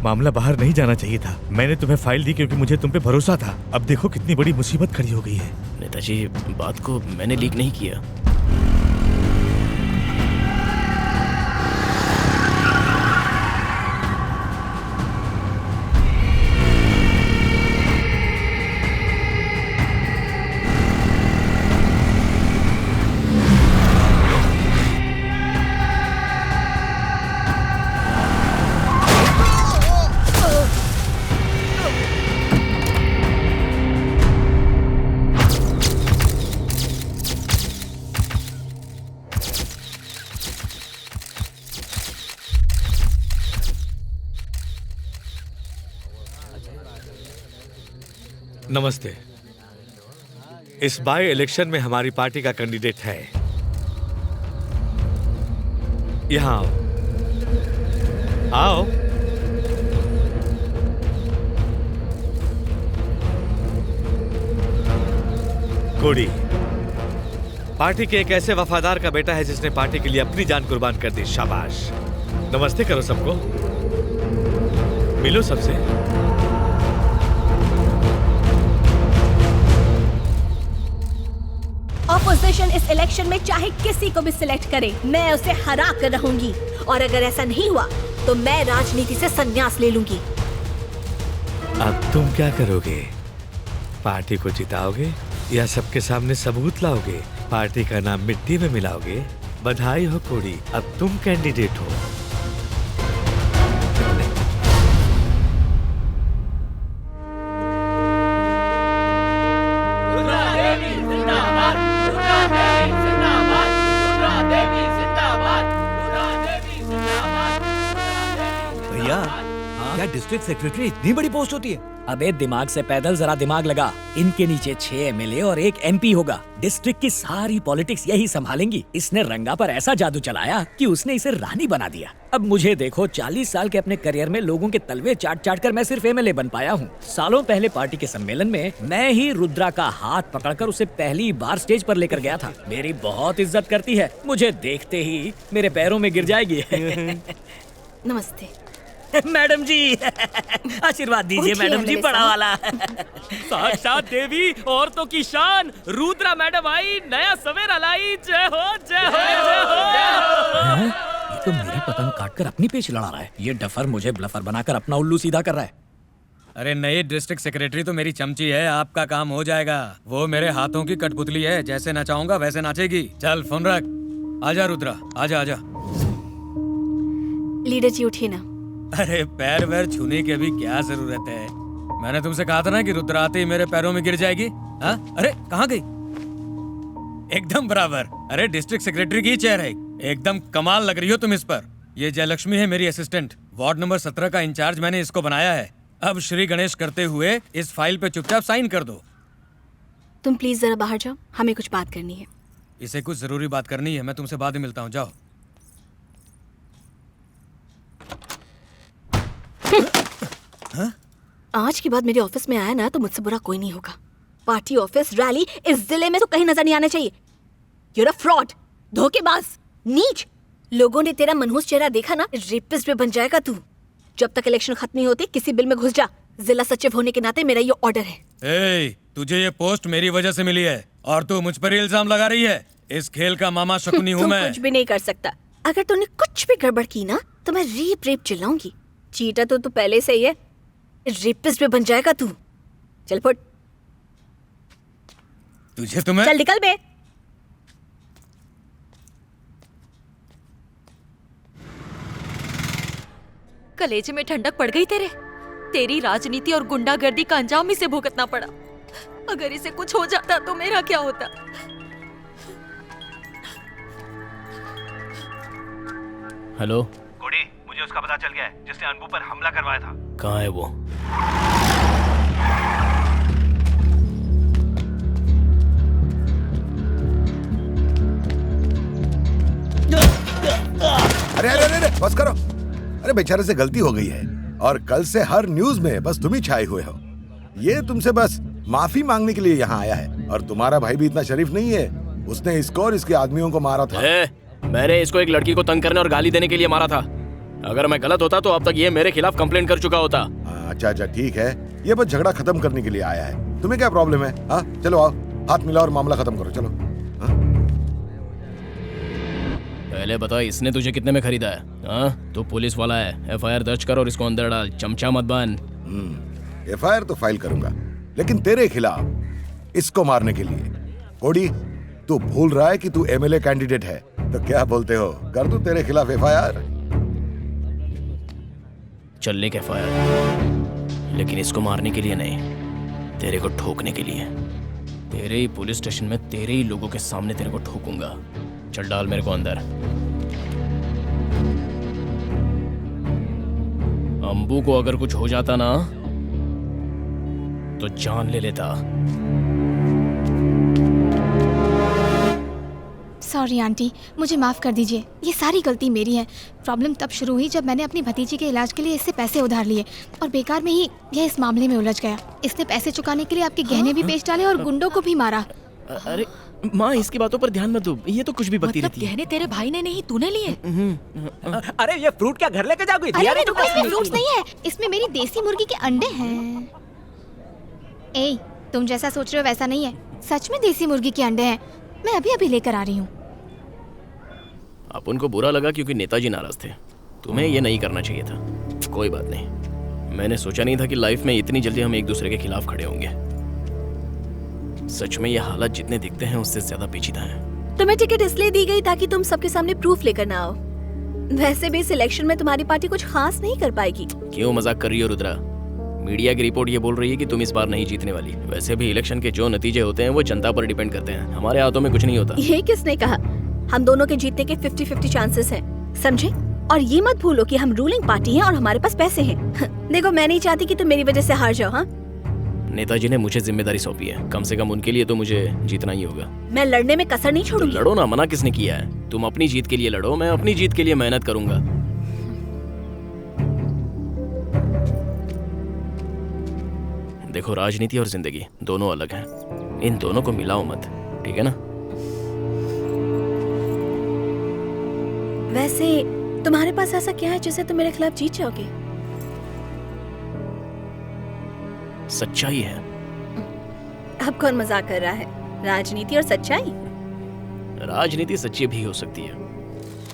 मामला बाहर नहीं जाना चाहिए था। मैंने तुम्हें फाइल दी क्योंकि मुझे तुम पे भरोसा था। अब देखो कितनी बड़ी मुसीबत खड़ी हो गई है। नेताजी, बात को मैंने लीक नहीं किया। नमस्ते। इस बाई इलेक्शन में हमारी पार्टी का कैंडिडेट है। यहाँ आओ। आओ। कोड़ी पार्टी के एक ऐसे वफादार का बेटा है जिसने पार्टी के लिए अपनी जान कुर्बान कर दी। शाबाश। नमस्ते करो सबको। मिलो सबसे। ऑपोजिशन इस इलेक्शन में चाहे किसी को भी सिलेक्ट करे, मैं उसे हरा कर रहूंगी। और अगर ऐसा नहीं हुआ तो मैं राजनीति से संन्यास ले लूंगी। अब तुम क्या करोगे? पार्टी को जिताओगे या सबके सामने सबूत लाओगे? पार्टी का नाम मिट्टी में मिलाओगे? बधाई हो कोड़ी, अब तुम कैंडिडेट हो। क्या डिस्ट्रिक्ट सेक्रेटरी इतनी बड़ी पोस्ट होती है? अबे दिमाग से पैदल जरा दिमाग लगा। इनके नीचे 6 एमएलए और 1 एमपी होगा। डिस्ट्रिक्ट की सारी पॉलिटिक्स यही संभालेंगी। इसने रंगा पर ऐसा जादू चलाया कि उसने इसे रानी बना दिया। अब मुझे देखो, 40 साल के अपने करियर में लोगों के तलवे चाट चाट कर मैं सिर्फ एमएलए बन पाया हूँ। सालों पहले पार्टी के सम्मेलन में मैं ही रुद्रा का हाथ पकड़कर उसे पहली बार स्टेज पर लेकर गया था। मेरी बहुत इज्जत करती है, मुझे देखते ही मेरे पैरों में गिर जाएगी। नमस्ते मैडम जी। आशीर्वाद दीजिए मैडम जी, बड़ा वाला। साक्षात देवी औरतों की शान रुद्रा मैडम आई, नया सवेरा लाई। जय हो जय हो जय हो। ये तो मेरी पतंग काटकर अपनी पेच लड़ा रहा है। ये डफर मुझे ब्लफर बनाकर अपना उल्लू सीधा कर रहा है। अरे नई डिस्ट्रिक्ट सेक्रेटरी तो मेरी चमची है, आपका काम हो जाएगा। वो मेरे हाथों की कठपुतली है, जैसे नचाऊंगा वैसे नाचेगी। चल फोन रख। आजा रुद्रा, आजा आजा। लीडर जी उठिए ना। अरे पैर वैर छूने की अभी क्या जरूरत है? मैंने तुमसे कहा था ना कि रुद्रा आते ही मेरे पैरों में गिर जाएगी। हाँ? अरे कहाँ गई? एकदम बराबर। अरे डिस्ट्रिक्ट सेक्रेटरी की चेयर है, एकदम कमाल लग रही हो तुम इस पर। ये जयलक्ष्मी है मेरी असिस्टेंट, वार्ड नंबर 17 का इंचार्ज मैंने इसको बनाया है। अब श्री गणेश करते हुए इस फाइल पे चुपचाप साइन कर दो। तुम प्लीज जरा बाहर जाओ, हमें कुछ बात करनी है। इसे कुछ जरूरी बात करनी है, मैं तुमसे बाद में मिलता हूँ, जाओ। हाँ? आज के बाद मेरे ऑफिस में आया ना तो मुझसे बुरा कोई नहीं होगा। पार्टी ऑफिस रैली इस जिले में तो कहीं नजर नहीं आना चाहिए। You're a fraud, धोखेबाज, नीच। लोगों ने तेरा मनहूस चेहरा देखा ना, रेपिस्ट भी बन जाएगा तू। जब तक इलेक्शन खत्म नहीं होती किसी बिल में घुस जा। जिला सचिव होने के नाते मेरा ये ऑर्डर है। ए, तुझे ये पोस्ट मेरी वजह से मिली है और तू मुझ पर इल्जाम लगा रही है। इस खेल का मामा शकुनी हूँ मैं। कुछ भी नहीं कर सकता। अगर तूने कुछ भी गड़बड़ की ना तो मैं रेप रेप चिल्लाऊंगी। चीटा तो तू पहले से ही है, रेपिस्ट भी बन जाएगा तू। चल फुट। तुझे तुम्हें चल निकल बे। कलेजे में ठंडक पड़ गई तेरे। तेरी राजनीति और गुंडागर्दी का अंजाम इसे भुगतना पड़ा। अगर इसे कुछ हो जाता तो मेरा क्या होता? हेलो कोडी, मुझे उसका पता चल गया है जिसने अनबू पर हमला करवाया था। कहाँ है वो? अरे अरे अरे बस करो। अरे बेचारे से गलती हो गई है और कल से हर न्यूज में बस तुम ही छाए हुए हो। ये तुमसे बस माफी मांगने के लिए यहाँ आया है। और तुम्हारा भाई भी इतना शरीफ नहीं है, उसने इसको और इसके आदमियों को मारा था। मैंने इसको एक लड़की को तंग करने और गाली देने के लिए मारा था। अगर मैं गलत होता तो अब तक ये मेरे खिलाफ कंप्लेंट कर चुका होता। अच्छा ठीक है, ये बस झगड़ा खत्म करने के लिए आया है। तुम्हें क्या प्रॉब्लम है? हाँ चलो आओ, हाथ मिलाओ और मामला खत्म करो। चलो। पहले बता, इसने तुझे कितने में खरीदा है? हाँ, तू पुलिस वाला है, FIR दर्ज कर और इसको अंदर डाल, चमचा मत बन। FIR तो फाइल करूंगा, लेकिन तेरे खिलाफ इसको मारने के लिए। कोडी, तू भूल रहा है कि तू MLA कैंडिडेट है, तो क्या बोलते हो, कर दूं तेरे खिलाफ FIR? चल लिख FIR, लेकिन इसको मारने के लिए नहीं, तेरे को ठोकने के लिए। तेरे ही पुलिस स्टेशन में तेरे ही लोगों के सामने तेरे को ठोकूंगा। चल डाल मेरे को अंदर। अंबू को अगर कुछ हो जाता ना तो जान ले लेता। सॉरी आंटी, मुझे माफ कर दीजिए, ये सारी गलती मेरी है। प्रॉब्लम तब शुरू हुई जब मैंने अपनी भतीजी के इलाज के लिए इससे पैसे उधार लिए और बेकार में ही यह इस मामले में उलझ गया। इसने पैसे चुकाने के लिए आपके गहने भी बेच डाले और गुंडों को भी मारा। अरे माँ, इसकी बातों पर ध्यान मत दो, ये तो कुछ भी बकती रहती है। गहने तेरे भाई ने नहीं, तूने लिए? अरे ये फ्रूट क्या घर लेके जाओगी? अरे इसमें फ्रूट्स नहीं है, इसमें मेरी देसी मुर्गी के अंडे हैं। ए, तुम जैसा सोच रहे हो वैसा नहीं है, सच में देसी मुर्गी के अंडे हैं। मैं अभी अभी लेकर आ रही हूँ। अपन को बुरा लगा क्योंकि नेताजी नाराज थे। तुम्हें ये नहीं करना चाहिए था। कोई बात नहीं, मैंने सोचा नहीं था कि लाइफ में इतनी जल्दी हम एक दूसरे के खिलाफ खड़े होंगे। सच में ये हालात जितने दिखते हैं उससे ज्यादा पेचीदा हैं। तुम्हें टिकट इसलिए दी गई ताकि तुम सबके सामने प्रूफ लेकर ना आओ। वैसे भी इस इलेक्शन में तुम्हारी पार्टी कुछ खास नहीं कर पाएगी। क्यों मजाक कर रही हो रुद्रा? मीडिया की रिपोर्ट ये बोल रही है कि तुम इस बार नहीं जीतने वाली। वैसे भी इलेक्शन के जो नतीजे होते हैं वो जनता पर डिपेंड करते हैं, हमारे हाथों में कुछ नहीं होता। ये किसने कहा? हम दोनों के जीतने के 50-50 चांसेस हैं, समझे? और ये मत भूलो कि हम रूलिंग पार्टी हैं और हमारे पास पैसे हैं। देखो, मैं नहीं चाहती कि तुम मेरी वजह से हार जाओ। हाँ, नेताजी ने मुझे जिम्मेदारी सौंपी है, कम से कम उनके लिए तो मुझे जीतना ही होगा। मैं लड़ने में कसर नहीं छोड़ूंगी। लड़ो ना, मना किसने किया है? तुम अपनी जीत के लिए लड़ो, मैं अपनी जीत के लिए मेहनत करूंगा। देखो, राजनीति और जिंदगी दोनों अलग हैं, इन दोनों को मिलाओ मत, ठीक है ना? वैसे तुम्हारे पास ऐसा क्या है जिससे तुम मेरे खिलाफ जीत जाओगे? सच्चाई है। अब कौन मजाक कर रहा है? राजनीति और सच्चाई? राजनीति सच्ची भी हो सकती है।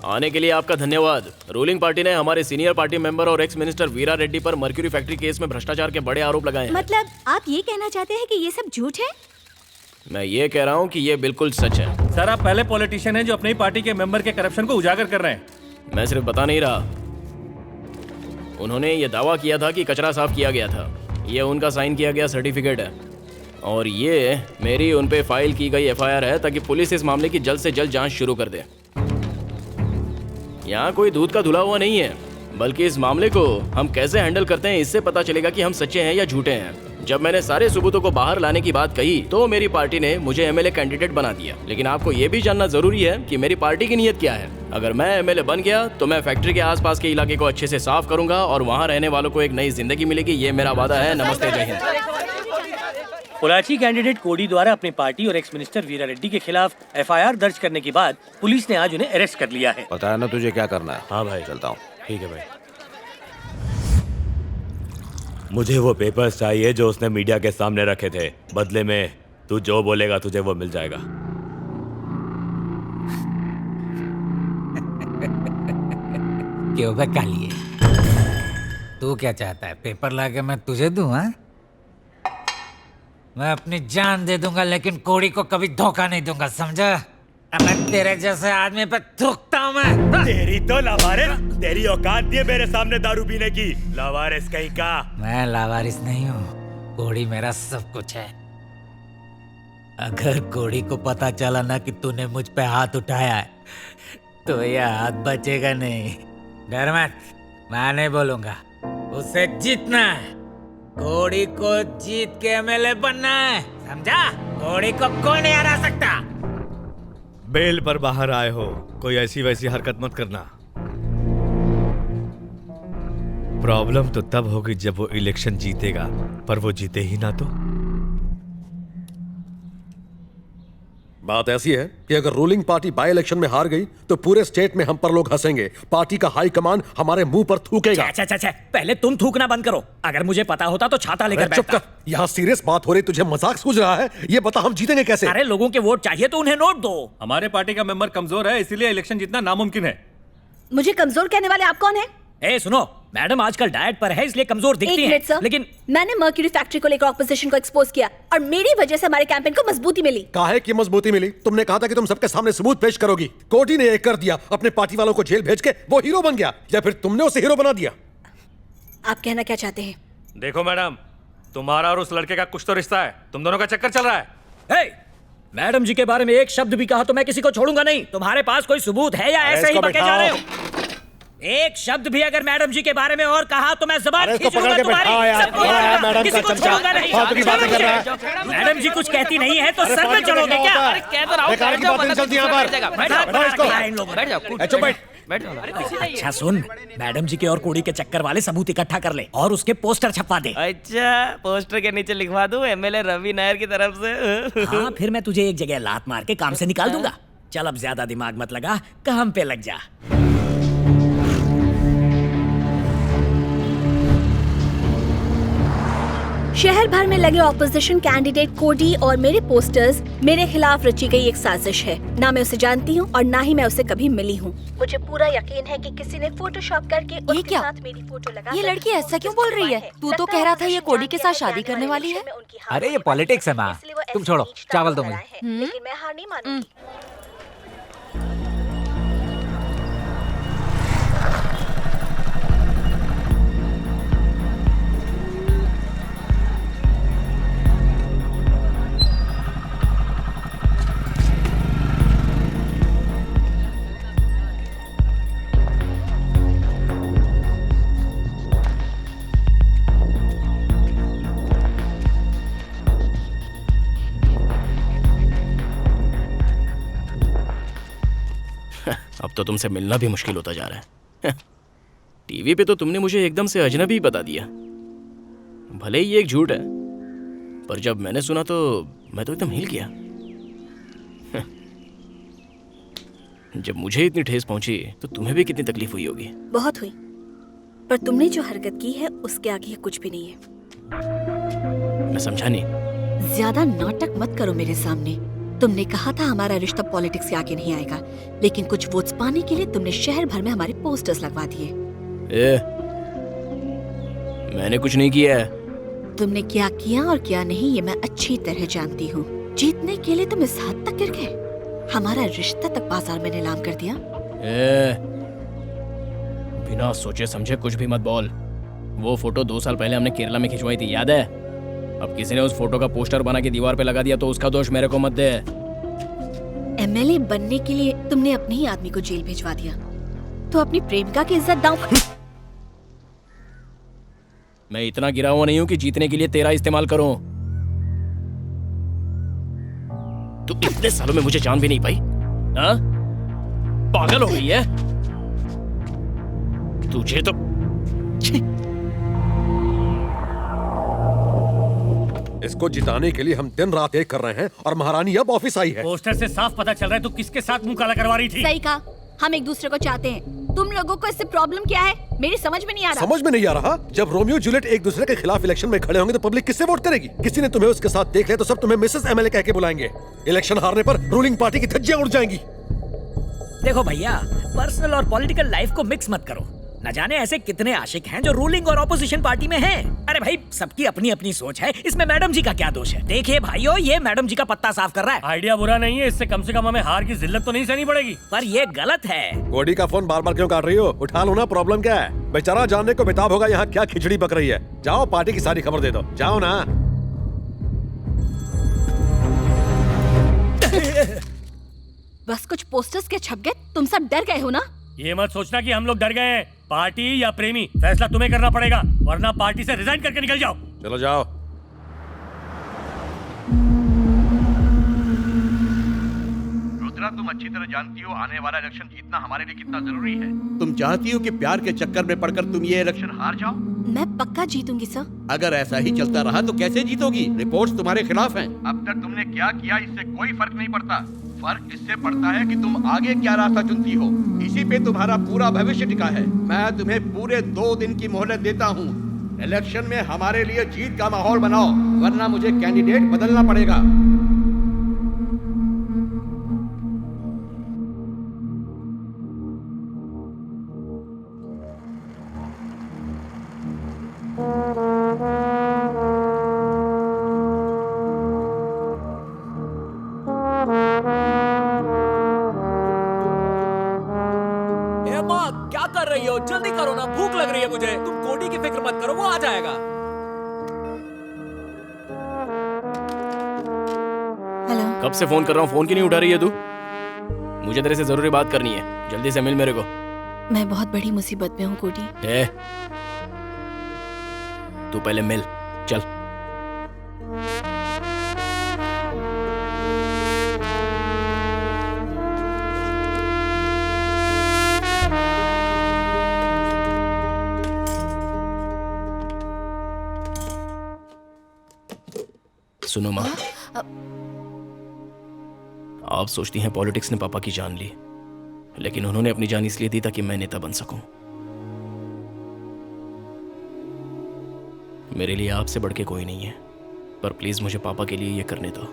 आने के लिए आपका धन्यवाद। रूलिंग पार्टी ने हमारे सीनियर पार्टी मेंबर और एक्स मिनिस्टर वीरा रेड्डी पर मर्क्यूरी फैक्ट्री केस में भ्रष्टाचार के बड़े आरोप लगाए हैं। मतलब आप ये कहना चाहते हैं कि ये सब झूठ है? मैं ये कह रहा हूँ कि ये बिल्कुल सच है। सर, आप पहले पॉलिटिशियन हैं जो अपनी पार्टी के मेंबर के करप्शन को उजागर कर रहे हैं। मैं सिर्फ बता नहीं रहा, उन्होंने ये दावा किया था कि कचरा साफ किया गया था। ये उनका साइन किया गया सर्टिफिकेट है और ये मेरी उन पे फाइल की गई FIR है ताकि पुलिस इस मामले की जल्द से जल्द जांच शुरू कर दे। यहाँ कोई दूध का धुला हुआ नहीं है, बल्कि इस मामले को हम कैसे हैंडल करते हैं इससे पता चलेगा कि हम सच्चे हैं या झूठे हैं। जब मैंने सारे सबूतों को बाहर लाने की बात कही तो मेरी पार्टी ने मुझे MLA कैंडिडेट बना दिया। लेकिन आपको ये भी जानना जरूरी है कि मेरी पार्टी की नीयत क्या है। अगर मैं MLA बन गया तो मैं फैक्ट्री के आसपास के इलाके को अच्छे से साफ करूंगा और वहाँ रहने वालों को एक नई जिंदगी मिलेगी। ये मेरा वादा है। नमस्ते, जय हिंद। पोलाची कैंडिडेट कोडी द्वारा अपनी पार्टी और एक्स मिनिस्टर वीरा रेड्डी के खिलाफ FIR दर्ज करने के बाद पुलिस ने आज उन्हें अरेस्ट कर लिया है। पता है ना तुझे क्या करना है? हाँ भाई, चलता हूँ। ठीक है भाई। मुझे वो पेपर्स चाहिए जो उसने मीडिया के सामने रखे थे। बदले में तू जो बोलेगा तुझे वो मिल जाएगा। क्यों बे कालिए, तू क्या चाहता है? पेपर लाके मैं तुझे दूं? हाँ, मैं अपनी जान दे दूंगा लेकिन कोड़ी को कभी धोखा नहीं दूंगा, समझा? मैं तेरे जैसे आदमी पे थूकता हूँ मैं। तेरी तो लावारिस, तेरी औकात नहीं है मेरे सामने दारू पीने की। लावारिस कहीं का। मैं लावारिस नहीं हूँ, कोड़ी मेरा सब कुछ है। अगर कोड़ी को पता चला ना कि तूने मुझ पे हाथ उठाया है तो यह हाथ बचेगा नहीं। डर मत, मैं नहीं बोलूंगा। उसे जीतना है, कोड़ी को जीत के MLA बनना है, समझा? कोड़ी को कोई नहीं हरा सकता। बेल पर बाहर आए हो, कोई ऐसी वैसी हरकत मत करना। प्रॉब्लम तो तब होगी जब वो इलेक्शन जीतेगा, पर वो जीते ही ना तो। बात ऐसी है कि अगर रूलिंग पार्टी बाई इलेक्शन में हार गई तो पूरे स्टेट में हम पर लोग हंसेंगे, पार्टी का हाई कमान हमारे मुंह पर थूकेगा। अच्छा, पहले तुम थूकना बंद करो। अगर मुझे पता होता तो छाता लेकर चुप बैठता। कर, यहाँ सीरियस बात हो रही, तुझे मजाक सूझ रहा है? ये बता हम जीतेंगे कैसे? अरे लोगों के वोट चाहिए तो उन्हें नोट दो। हमारे पार्टी का मेंबर कमजोर है, इसीलिए इलेक्शन जीतना नामुमकिन है। मुझे कमजोर कहने वाले आप कौन है? ए सुनो, मैडम आजकल डाइट पर है इसलिए कमजोर दिखती एक है। मिनट सर, लेकिन मैंने मर्क्यूरी फैक्ट्री को लेकर ऑपोजिशन को एक्सपोज किया और मेरी वजह से हमारे कैंपेन को मजबूती मिली। काहे की मजबूती मिली? तुमने कहा था कि तुम सबके सामने सबूत पेश करोगी। कोर्टी ने ये कर दिया, अपने पार्टी वालों को जेल भेज के वो हीरो बन गया, या फिर तुमने उसे हीरो बना दिया? आप कहना क्या चाहते हैं? देखो मैडम, तुम्हारा और उस लड़के का कुछ तो रिश्ता है, तुम दोनों का चक्कर चल रहा है। मैडम जी के बारे में एक शब्द भी कहा तो मैं किसी को छोड़ूंगा नहीं। तुम्हारे पास कोई सबूत है या ऐसे ही बके जा रहे हो? एक शब्द भी अगर मैडम जी के बारे में और कहा तो मैं जबान खींच लूंगा तुम्हारी। किसी को छोड़ूंगा नहीं। मैडम जी कुछ कहती नहीं है तो सर में चढ़ोगे क्या? अच्छा सुन, मैडम जी के और कोड़ी के चक्कर वाले सबूत इकट्ठा कर ले और उसके पोस्टर छपवा दे। अच्छा, पोस्टर के नीचे लिखवा दूं एमएलए रवि नायर की तरफ से। हाँ, फिर मैं तुझे एक जगह लात मार के काम से निकाल दूंगा। चल अब ज्यादा दिमाग मत लगा, काम पे लग जा। शहर भर में लगे ऑपोजिशन कैंडिडेट कोडी और मेरे पोस्टर्स मेरे खिलाफ रची गई एक साजिश है। ना मैं उसे जानती हूँ और ना ही मैं उसे कभी मिली हूँ। मुझे पूरा यकीन है कि किसी ने फोटोशॉप करके उसके साथ मेरी फोटो लगा। ये लड़की ऐसा क्यों बोल रही है? तू तो कह रहा था ये कोडी के साथ शादी करने वाली है। अरे ये पॉलिटिक्स है माँ, तुम छोड़ो, चावल दो मुझे। लेकिन मैं हार नहीं मानूंगी। अब तो तुमसे मिलना भी मुश्किल होता जा रहा है। टीवी पे तो तुमने मुझे एकदम से अजनबी बता दिया। भले ही ये एक झूठ है, पर जब मैंने सुना तो मैं तो एकदम हिल गया। जब मुझे इतनी ठेस पहुंची तो तुम्हें भी कितनी तकलीफ हुई होगी। बहुत हुई, पर तुमने जो हरकत की है उसके आगे ये कुछ भी नहीं है। मैं समझा नहीं। ज्यादा नाटक मत करो मेरे सामने। तुमने कहा था हमारा रिश्ता पॉलिटिक्स के आगे नहीं आएगा, लेकिन कुछ वोट्स पाने के लिए तुमने शहर भर में हमारे पोस्टर्स लगवा दिए। मैंने कुछ नहीं किया है। तुमने क्या किया और क्या नहीं ये मैं अच्छी तरह जानती हूँ। जीतने के लिए तुम इस हद तक गिर गए, हमारा रिश्ता तक बाजार में नीलाम कर दिया। बिना सोचे समझे कुछ भी मत बोल। वो फोटो 2 साल पहले हमने केरला में खिंचवाई थी, याद है? अब किसी ने उस फोटो का पोस्टर बना के दीवार पे लगा दिया तो उसका दोष मेरे को मत दे। एमएलए बनने के लिए तुमने अपने ही आदमी को जेल भिजवा दिया, तो अपनी प्रेमिका की इज्जत दांव। मैं इतना गिरा हुआ नहीं हूं कि जीतने के लिए तेरा इस्तेमाल करूं। तू इतने सालों में मुझे जान भी नहीं पाई, हाँ? पागल हो गई है तुझे तो। इसको जिताने के लिए हम दिन रात एक कर रहे हैं और महारानी अब ऑफिस आई है। पोस्टर से साफ पता चल रहा है तू किसके साथ मुंह काला करवा रही थी। सही कहा, हम एक दूसरे को चाहते हैं। तुम लोगों को इससे प्रॉब्लम क्या है? मेरी समझ में नहीं आ रहा। समझ में नहीं आ रहा? जब रोमियो जूलियट एक दूसरे के खिलाफ इलेक्शन में खड़े होंगे तो पब्लिक किससे वोट करेगी? किसी ने तुम्हें उसके साथ देख लिया तो सब तुम्हें मिसेस एमएलए कह के बुलाएंगे। इलेक्शन हारने पर रूलिंग पार्टी की धज्जियां उड़ जाएंगी। देखो भैया, पर्सनल और पॉलिटिकल लाइफ को मिक्स मत करो। न जाने ऐसे कितने आशिक हैं जो रूलिंग और ऑपोजिशन पार्टी में हैं। अरे भाई, सबकी अपनी अपनी सोच है, इसमें मैडम जी का क्या दोष है? देखिए भाइयों, ये मैडम जी का पत्ता साफ कर रहा है। आइडिया बुरा नहीं है, इससे कम से कम हमें हार की जिल्लत तो नहीं सहनी पड़ेगी। पर ये गलत है। कोडी का फोन बार बार क्यों काट रही हो? उठा लो ना, प्रॉब्लम क्या है? बेचारा जानने को बेताब होगा यहाँ क्या खिचड़ी पक रही है। जाओ पार्टी की सारी खबर दे दो, जाओ ना। बस कुछ पोस्टर्स के छप गए, तुम सब डर गए हो ना? ये मत सोचना कि हम लोग डर गए हैं। पार्टी या प्रेमी, फैसला तुम्हें करना पड़ेगा, वरना पार्टी से रिजाइन करके निकल जाओ। चलो जाओ। रुद्रा रुद्रा, तुम अच्छी तरह जानती हो आने वाला इलेक्शन जीतना हमारे लिए कितना जरूरी है। तुम चाहती हो कि प्यार के चक्कर में पड़कर तुम ये इलेक्शन हार जाओ? मैं पक्का जीतूंगी सर। अगर ऐसा ही चलता रहा तो कैसे जीतोगी? रिपोर्ट्स तुम्हारे खिलाफ हैं। अब तक तुमने क्या किया इससे कोई फर्क नहीं पड़ता। फर्क इससे पड़ता है कि तुम आगे क्या रास्ता चुनती हो। इसी पे तुम्हारा पूरा भविष्य टिका है। मैं तुम्हें पूरे 2 दिन की मोहलत देता हूँ। इलेक्शन में हमारे लिए जीत का माहौल बनाओ, वरना मुझे कैंडिडेट बदलना पड़ेगा। क्या कर रही हो? जल्दी करो ना, भूख लग रही है मुझे। तुम कोडी की फिक्र मत करो, वो आ जाएगा। हेलो। कब से फोन कर रहा हूँ, फोन क्यों नहीं उठा रही है तू? मुझे तेरे से जरूरी बात करनी है, जल्दी से मिल मेरे को। मैं बहुत बड़ी मुसीबत में हूँ कोडी। तू पहले मिल, चल। सुनो माँ, आप सोचती हैं पॉलिटिक्स ने पापा की जान ली, लेकिन उन्होंने अपनी जान इसलिए दी ताकि मैं नेता बन सकूं। मेरे लिए आपसे बढ़ के कोई नहीं है, पर प्लीज मुझे पापा के लिए ये करने दो।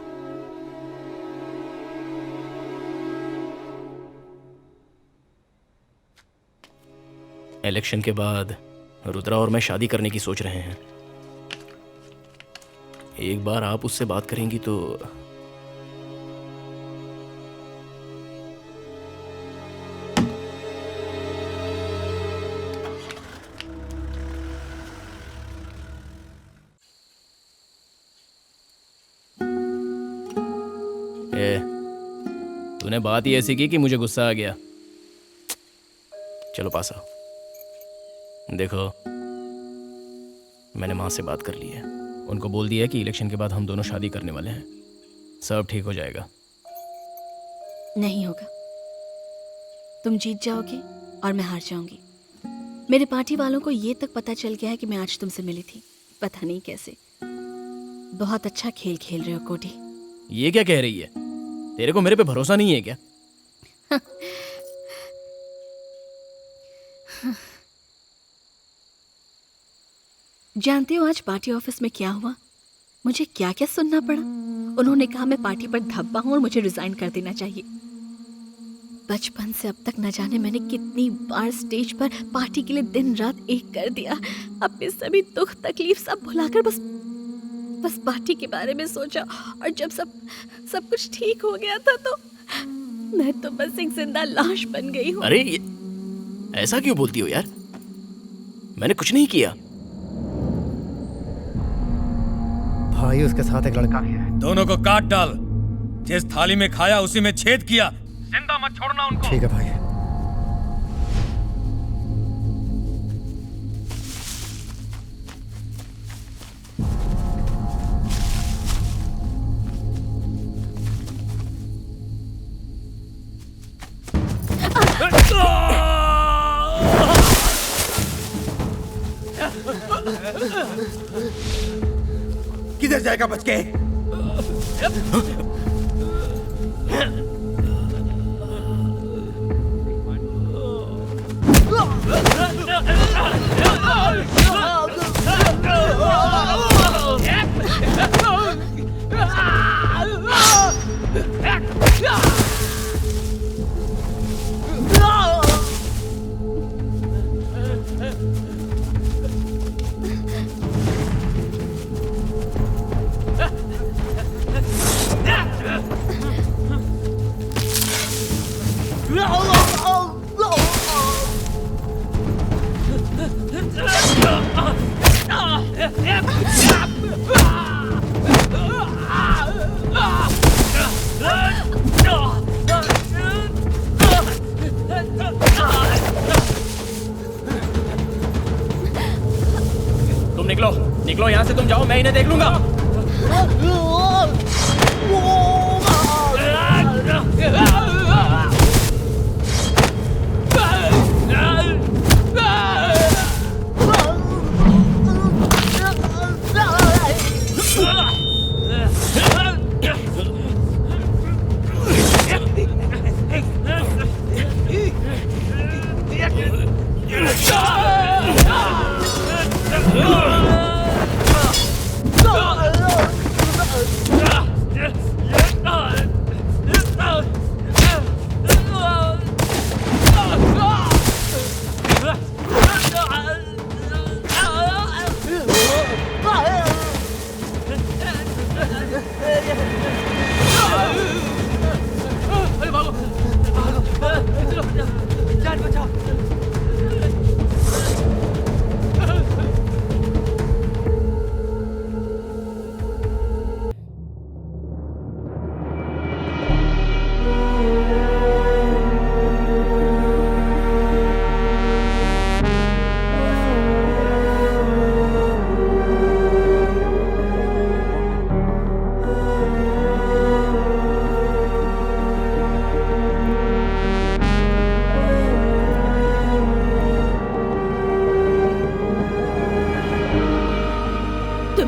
इलेक्शन के बाद रुद्रा और मैं शादी करने की सोच रहे हैं। एक बार आप उससे बात करेंगी तो तूने बात ही ऐसी की कि मुझे गुस्सा आ गया। चलो पास आओ। देखो, मैंने माँ से बात कर ली है। उनको बोल दिया कि इलेक्शन के बाद हम दोनों शादी करने वाले हैं। सब ठीक हो जाएगा। नहीं होगा। तुम जीत जाओगे और मैं हार जाऊंगी। मेरे पार्टी वालों को ये तक पता चल गया है कि मैं आज तुमसे मिली थी। पता नहीं कैसे। बहुत अच्छा खेल खेल रहे हो कोडी। ये क्या कह रही है? तेरे को मेरे पे भरोसा नहीं है क्या? जानते हो आज पार्टी ऑफिस में क्या हुआ? मुझे क्या क्या सुनना पड़ा। उन्होंने कहा मैं पार्टी पर धब्बा हूं और मुझे रिजाइन कर देना चाहिए। बचपन से अब तक न जाने मैंने कितनी बार स्टेज पर पार्टी के लिए दिन रात एक कर दिया। अपने सभी दुख तकलीफ सब भुलाकर बस पार्टी के बारे में सोचा। और जब सब कुछ ठीक हो गया था तो मैं तो बस एक जिंदा लाश बन गई हूँ। अरे ऐसा क्यों बोलती हो यार? मैंने कुछ नहीं किया। भाई उसके साथ एक लड़का भी है। दोनों को काट डाल। जिस थाली में खाया उसी में छेद किया। जिंदा मत छोड़ना उनको। ठीक है भाई। किधर जाएगा बच के? तुम निकलो यहाँ से। तुम जाओ, मैं इन्हें देख लूंगा।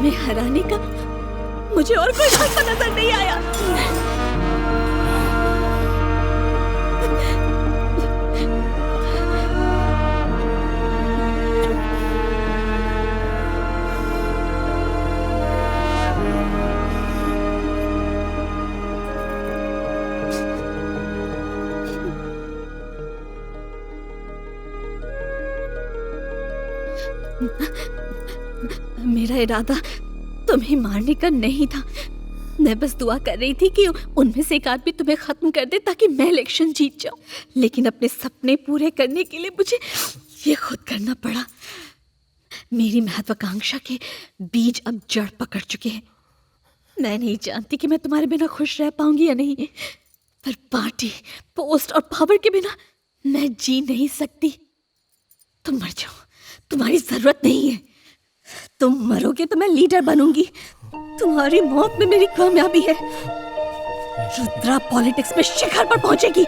तुम्हें हराने का मुझे और कोई रास्ता नजर नहीं आया। मेरा इरादा तुम्हें मारने का नहीं था। मैं बस दुआ कर रही थी कि उनमें से एक आदमी तुम्हें खत्म कर दे ताकि मैं इलेक्शन जीत जाऊं। लेकिन अपने सपने पूरे करने के लिए मुझे ये खुद करना पड़ा। मेरी महत्वाकांक्षा के बीज अब जड़ पकड़ चुके हैं। मैं नहीं जानती कि मैं तुम्हारे बिना खुश रह पाऊंगी या नहीं, पर पार्टी, पोस्ट और पावर के बिना मैं जी नहीं सकती। तुम मर जाओ, तुम्हारी जरूरत नहीं है। तुम मरोगे तो मैं लीडर बनूंगी। तुम्हारी मौत में मेरी कामयाबी है। रुद्रा पॉलिटिक्स में शिखर पर पहुंचेगी।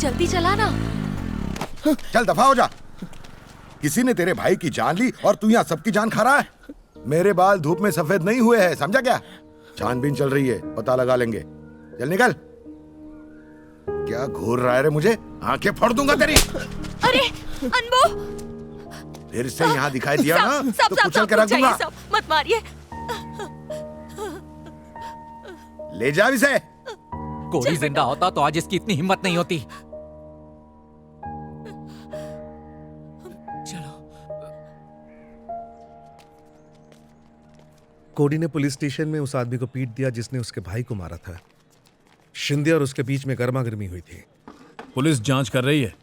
जल्दी चला ना। चल दफा हो जा। किसी ने तेरे भाई की जान ली और तू यहाँ सबकी जान खा रहा है। मेरे बाल धूप में सफेद नहीं हुए हैं, समझा क्या? छानबीन चल रही है, पता लगा लेंगे। चल निकल। क्या घूर रहा है रे मुझे? आंखें फोड़ दूंगा तेरी। अरे अनबू, फिर से यहाँ दिखाई दिया ना तो कुचल के रख रुक दूंगा। जाइए, मत मारिए। ले जा इसे। कोडी जिंदा होता तो आज इसकी इतनी हिम्मत नहीं होती। कोडी ने पुलिस स्टेशन में उस आदमी को पीट दिया जिसने उसके भाई को मारा था। शिंदे और उसके बीच में गर्मागर्मी हुई थी। पुलिस जांच कर रही है।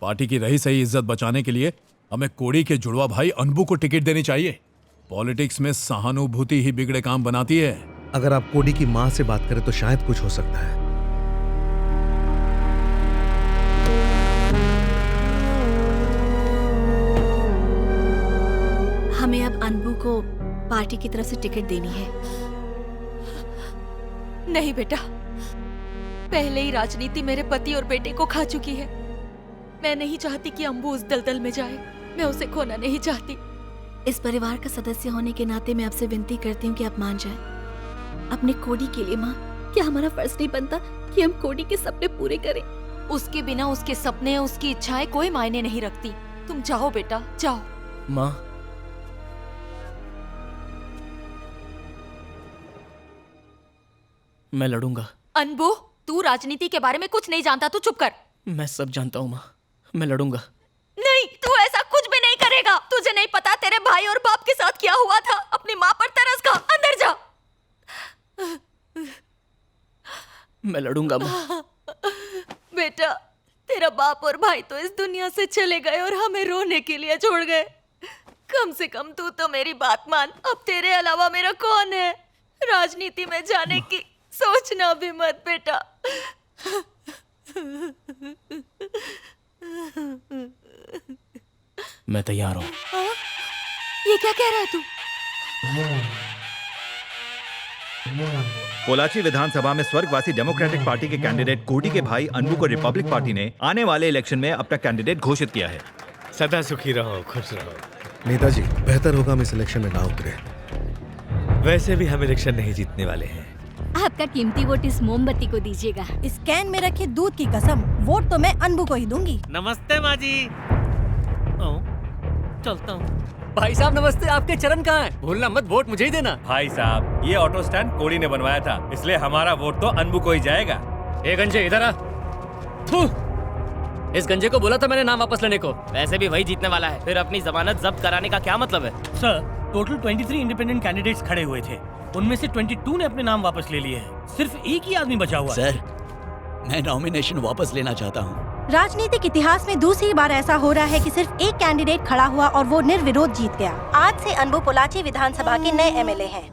पार्टी की रही सही इज्जत बचाने के लिए हमें कोडी के जुड़वा भाई अनबू को टिकट देनी चाहिए। पॉलिटिक्स में सहानुभूति ही बिगड़े काम बनाती है। अगर आप कोडी की मां से बात करें तो शायद कुछ हो सकता है। हमें अब अनबू को पार्टी की तरफ से टिकट देनी है। नहीं बेटा, पहले ही राजनीति मेरे पति और बेटे को खा चुकी है। मैं नहीं चाहती कि अम्बू उस दलदल में जाए। मैं उसे खोना नहीं चाहती। इस परिवार का सदस्य होने के नाते मैं आपसे विनती करती हूँ कि आप मान जाएं। अपने कोडी के लिए माँ, क्या हमारा फर्ज नहीं बनता कि हम कोडी के सपने पूरे करें? उसके बिना उसके सपने, उसकी इच्छाएं कोई मायने नहीं रखती। तुम जाओ बेटा, जाओ। माँ, मैं लड़ूंगा। अनबू, तू राजनीति के बारे में कुछ नहीं जानता, तू चुप कर। मैं सब जानता हूँ माँ, मैं लड़ूंगा। नहीं, तू ऐसा कुछ भी नहीं करेगा। तुझे नहीं पता तेरे भाई और बाप के साथ क्या हुआ था। अपनी माँ पर तरस खा, अंदर जा। मैं लड़ूंगा माँ। बेटा, तेरा बाप और भाई तो इस दुनिया से चले गए और हमें रोने के लिए छोड़ गए। कम से कम तू तो मेरी बात मान। अब तेरे अलावा मेरा कौन है? राजनीति में जाने की सोचना भी मत बेटा। मैं तैयार हूँ। ये क्या कह रहा है तू? पोलाची विधानसभा में स्वर्गवासी डेमोक्रेटिक पार्टी के कैंडिडेट कोडी के भाई अनबू को रिपब्लिक पार्टी ने आने वाले इलेक्शन में अपना कैंडिडेट घोषित किया है। सदा सुखी रहो, खुश रहो। नेताजी, बेहतर होगा हम इस इलेक्शन में ना उतरे। वैसे भी हम इलेक्शन नहीं जीतने वाले हैं। आपका कीमती वोट इस मोमबत्ती को दीजिएगा। इस कैन में रखे दूध की कसम, वोट तो मैं अनबू को ही दूंगी। नमस्ते माँ जी। चलता हूँ। भाई साहब नमस्ते, आपके चरण कहाँ हैं? भूलना मत, वोट मुझे ही देना। भाई साहब, ये ऑटो स्टैंड कोड़ी ने बनवाया था, इसलिए हमारा वोट तो अनबू को ही जाएगा। ए गंजे इधर आ। थू। इस गंजे को बोला था मैंने नाम वापस लेने को। वैसे भी वही जीतने वाला है, फिर अपनी जमानत जब्त कराने का क्या मतलब है? सर, टोटल 23 इंडिपेंडेंट कैंडिडेट्स खड़े हुए थे, उनमें से 22 ने अपने नाम वापस ले लिए हैं। सिर्फ एक ही आदमी बचा हुआ है। सर, मैं नॉमिनेशन वापस लेना चाहता हूँ। राजनीतिक इतिहास में दूसरी बार ऐसा हो रहा है कि सिर्फ एक कैंडिडेट खड़ा हुआ और वो निर्विरोध जीत गया। आज से अनबू पोलाची विधानसभा के नए एमएलए हैं।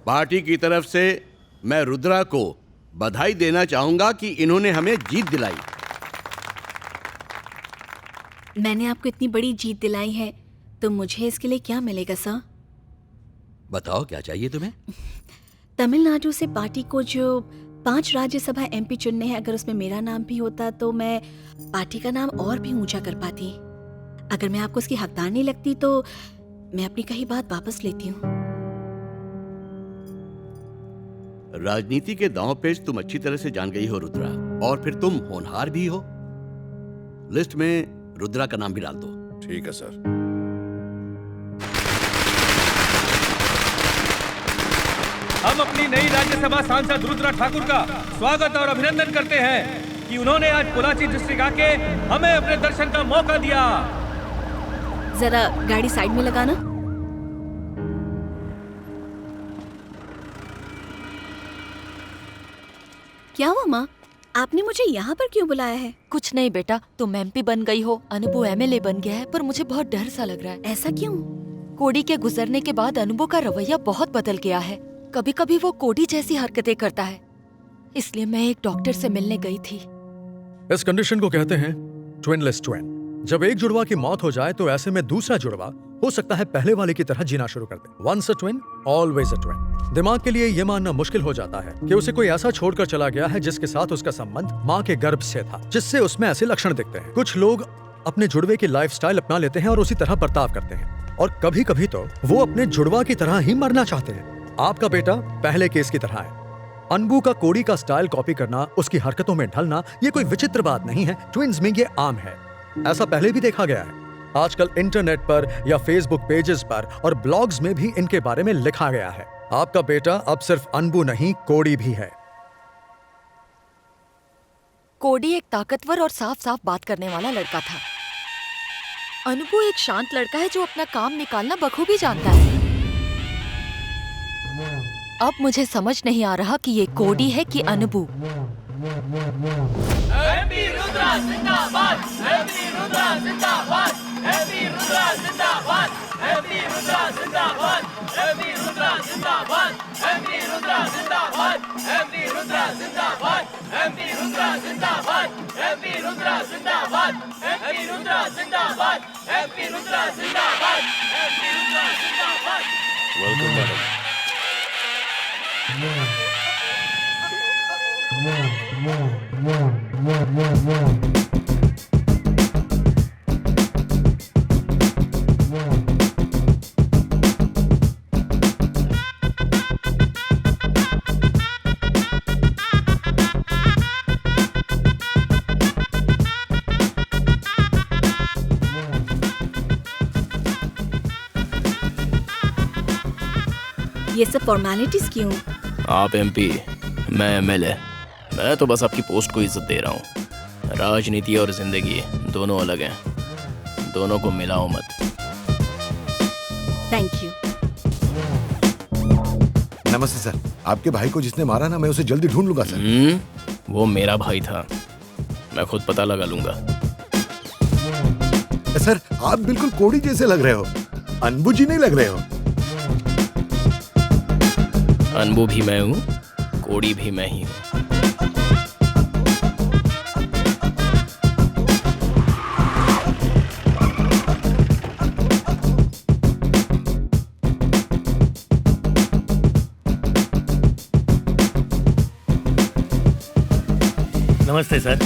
पार्टी की तरफ से मैं रुद्रा को बधाई देना चाहूंगा कि इन्होंने हमें जीत दिलाई। मैंने आपको इतनी बड़ी जीत दिलाई है, तो मुझे इसके लिए क्या मिलेगा सर? बताओ क्या चाहिए तुम्हें? तमिलनाडु से पार्टी को जो 5 राज्यसभा एमपी चुनने हैं, अगर उसमें मेरा नाम भी होता तो मैं पार्टी का नाम और भी ऊंचा कर पाती। अगर मैं आपको उसकी हकदार नहीं लगती तो मैं अपनी कही बात वापस लेती हूँ। राजनीति के दांव पेच तुम अच्छी तरह से जान गई हो रुद्रा, और फिर तुम होनहार भी हो। लिस्ट में रुद्रा का नाम भी डाल दो। ठीक है सर। हम अपनी नई राज्यसभा सांसद रुद्रा ठाकुर का स्वागत और अभिनंदन करते हैं कि उन्होंने आज पोलाची डिस्ट्रिक्ट आके हमें अपने दर्शन का मौका दिया। जरा गाड़ी साइड में लगाना। क्या हुआ माँ, आपने मुझे यहाँ पर क्यों बुलाया है? कुछ नहीं बेटा, तुम एमपी बन गई हो, अनुभू एमएलए बन गया है, पर मुझे बहुत डर सा लग रहा है। ऐसा क्यों? कोडी के गुजरने के बाद अनुभू का रवैया बहुत बदल गया है। कभी कभी वो कोडी जैसी हरकतें करता है, इसलिए मैं एक डॉक्टर से मिलने गई थी। इस कंडीशन को कहते हैं ट्विनलेस ट्विन। जब एक जुड़वा की मौत हो जाए तो ऐसे में दूसरा जुड़वा हो सकता है पहले वाले की तरह जीना शुरू कर दे। Once a twin always a twin. दिमाग के लिए यह मानना मुश्किल हो जाता है कि उसे कोई ऐसा छोड़कर चला गया है जिसके साथ उसका संबंध माँ के गर्भ से था, जिससे उसमें ऐसे लक्षण दिखते हैं। कुछ लोग अपने जुड़वे की लाइफस्टाइल अपना लेते हैं और उसी तरह बर्ताव करते हैं, और कभी कभी तो वो अपने जुड़वा की तरह ही मरना चाहते हैं। आपका बेटा पहले केस की तरह है। अनबू का कोडी का स्टाइल कॉपी करना, उसकी हरकतों में ढलना, ये कोई विचित्र बात नहीं है। ट्विन्स में ये आम है, ऐसा पहले भी देखा गया है। आजकल इंटरनेट पर या फेसबुक पेजेस पर और ब्लॉग्स में भी इनके बारे में लिखा गया है। आपका बेटा अब सिर्फ अनबू नहीं, कोडी भी है। कोडी एक ताकतवर और साफ साफ बात करने वाला लड़का था। अनुभू एक शांत लड़का है जो अपना काम निकालना बखूबी जानता है। अब मुझे समझ नहीं आ रहा कि ये कोडी है कि अनुभू। एमपी रुद्रा जिंदाबाद, एमपी रुद्रा जिंदाबाद, एमपी रुद्रा जिंदाबाद, एमपी रुद्रा जिंदाबाद, एमपी रुद्रा जिंदाबाद, एमपी रुद्रा जिंदाबाद, एमपी रुद्रा जिंदाबाद, एमपी रुद्रा जिंदाबाद, एमपी रुद्रा जिंदाबाद, एमपी रुद्रा जिंदाबाद, एमपी रुद्रा जिंदाबाद, एमपी रुद्रा जिंदाबाद। Welcome madam. ये सब फॉर्मेलिटीज क्यों? आप एमपी, मैं एमएलए। मैं तो बस आपकी पोस्ट को इज्जत दे रहा हूँ। राजनीति और जिंदगी दोनों अलग हैं, दोनों को मिलाओ मत। Thank you. नमस्ते सर। आपके भाई को जिसने मारा ना, मैं उसे जल्दी ढूंढ लूंगा सर। वो मेरा भाई था, मैं खुद पता लगा लूंगा। सर आप बिल्कुल कोडी जैसे लग रहे हो, अनबू जी नहीं लग रहे हो। अनबू भी मैं हूँ, कोडी भी मैं ही हूँ। नमस्ते सर,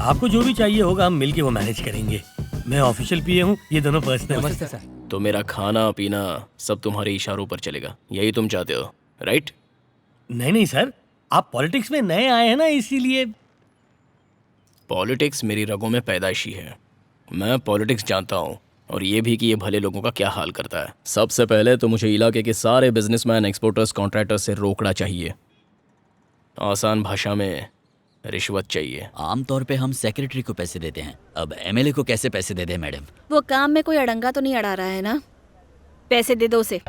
आपको जो भी चाहिए होगा हम मिलके वो मैनेज करेंगे। मैं ऑफिशियल पीए हूँ, ये दोनों पर्सनल। नमस्ते सर। तो मेरा खाना पीना सब तुम्हारे इशारों पर चलेगा, यही तुम चाहते हो, राइट? नहीं नहीं सर, आप पॉलिटिक्स में नए आए हैं ना, इसीलिए। पॉलिटिक्स मेरी रगों में पैदाइशी है। मैं पॉलिटिक्स जानता हूँ, और ये भी कि ये भले लोगों का क्या हाल करता है। सबसे पहले तो मुझे इलाके के सारे बिजनेसमैन, एक्सपोर्टर्स, कॉन्ट्रैक्टर्स से रोकना चाहिए। आसान भाषा में रिश्वत चाहिए। आमतौर पे हम सेक्रेटरी को पैसे देते हैं, अब एमएलए को कैसे पैसे दे दें मैडम? वो काम में कोई अड़ंगा तो नहीं अड़ा रहा है ना? पैसे दे दो उसे।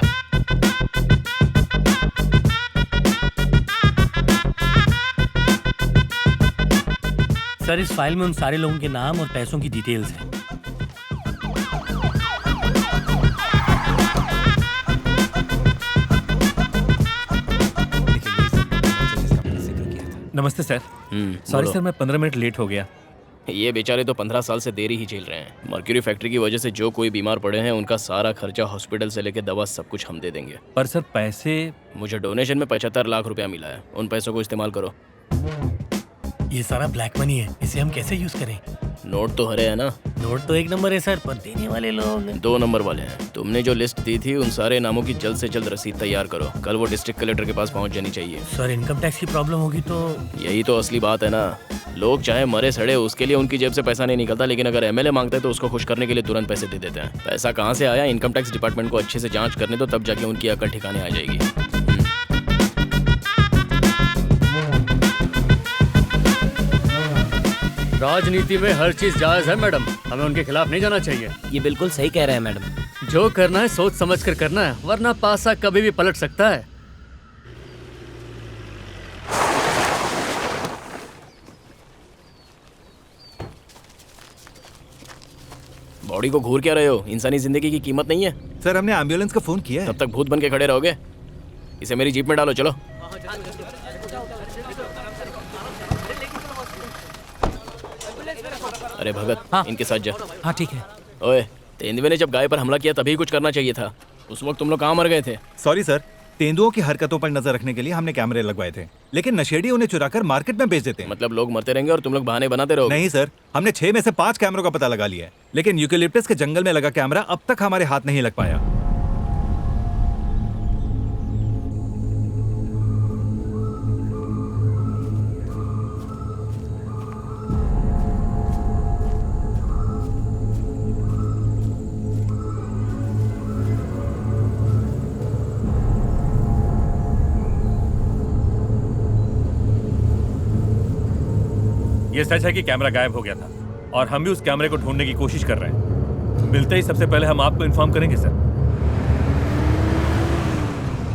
सर, इस फाइल में उन सारे लोगों के नाम और पैसों की डिटेल्स हैं। नमस्ते सर। सॉरी बोलो। सर, मैं 15 मिनट लेट हो गया। ये बेचारे तो 15 साल से देरी ही झेल रहे हैं। मर्क्यूरी फैक्ट्री की वजह से जो कोई बीमार पड़े हैं उनका सारा खर्चा, हॉस्पिटल से लेकर दवा, सब कुछ हम दे देंगे। पर सर पैसे, मुझे डोनेशन में 75 लाख रुपया मिला है, उन पैसों को इस्तेमाल करो। ये सारा ब्लैक मनी है, इसे हम कैसे यूज करें? नोट तो हरे है ना? नोट तो 1 नंबर है सर, पर देने वाले लोग 2 नंबर वाले हैं। तुमने जो लिस्ट दी थी उन सारे नामों की जल्द से जल्द रसीद तैयार करो, कल वो डिस्ट्रिक्ट कलेक्टर के पास पहुंच जानी चाहिए। सर, इनकम टैक्स की प्रॉब्लम होगी तो? यही तो असली बात है ना, लोग चाहे मरे सड़े उसके लिए उनकी जेब से पैसा नहीं निकलता, लेकिन अगर एमएलए मांगता है तो उसको खुश करने के लिए तुरंत पैसे दे देते हैं। पैसा कहाँ से आया, इनकम टैक्स डिपार्टमेंट को अच्छे से जांच करने दो, तब जाके उनकी अकल ठिकाने आ जाएगी। राजनीति में हर चीज जायज है मैडम, हमें उनके खिलाफ नहीं जाना चाहिए। ये बिल्कुल सही कह रहे हैं मैडम। जो करना है सोच समझ कर करना है, वरना पासा कभी भी पलट सकता है। बॉडी को घूर क्या रहे हो? इंसानी जिंदगी की कीमत नहीं है? सर, हमने एम्बुलेंस का फोन किया है। तब तक भूत बन के खड़े रहोगे? इसे मेरी जीप में डालो, चलो। अरे भगत, हाँ। इनके साथ जा। हाँ ठीक है। ओए, तेंदुए ने जब गाय पर हमला किया तभी कुछ करना चाहिए था। उस वक्त तुम लोग कहाँ मर गए थे? सॉरी सर, तेंदुओं की हरकतों पर नजर रखने के लिए हमने कैमरे लगवाए थे, लेकिन नशेड़ी उन्हें चुराकर मार्केट में बेच देते हैं। मतलब लोग मरते रहेंगे और तुम लोग बहाने बनाते रहोगे? नहीं सर, हमने 6 में से 5 कैमरों का पता लगा लिया है, लेकिन यूकेलिप्टस के जंगल में लगा कैमरा अब तक हमारे हाथ नहीं लग पाया। ये सच है कि कैमरा गायब हो गया था और हम भी उस कैमरे को ढूंढने की कोशिश कर रहे हैं। मिलते ही सबसे पहले हम आपको इन्फॉर्म करेंगे सर।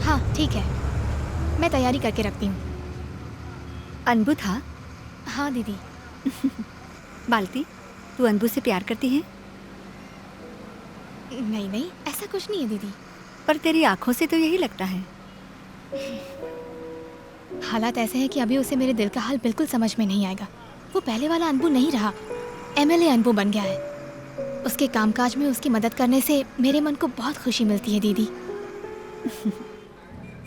हाँ ठीक है, मैं तैयारी करके रखती हूँ। अनबू था? हाँ दीदी। बाल्टी, तू अनबू से प्यार करती है? नहीं नहीं, ऐसा कुछ नहीं है दीदी। पर तेरी आंखों से तो यही लगता है। हालात ऐसे हैं कि अभी उसे मेरे दिल का हाल बिल्कुल समझ में नहीं आएगा। वो पहले वाला अनबू नहीं रहा, एमएलए अनबू बन गया है। उसके कामकाज में उसकी मदद करने से मेरे मन को बहुत खुशी मिलती है दीदी।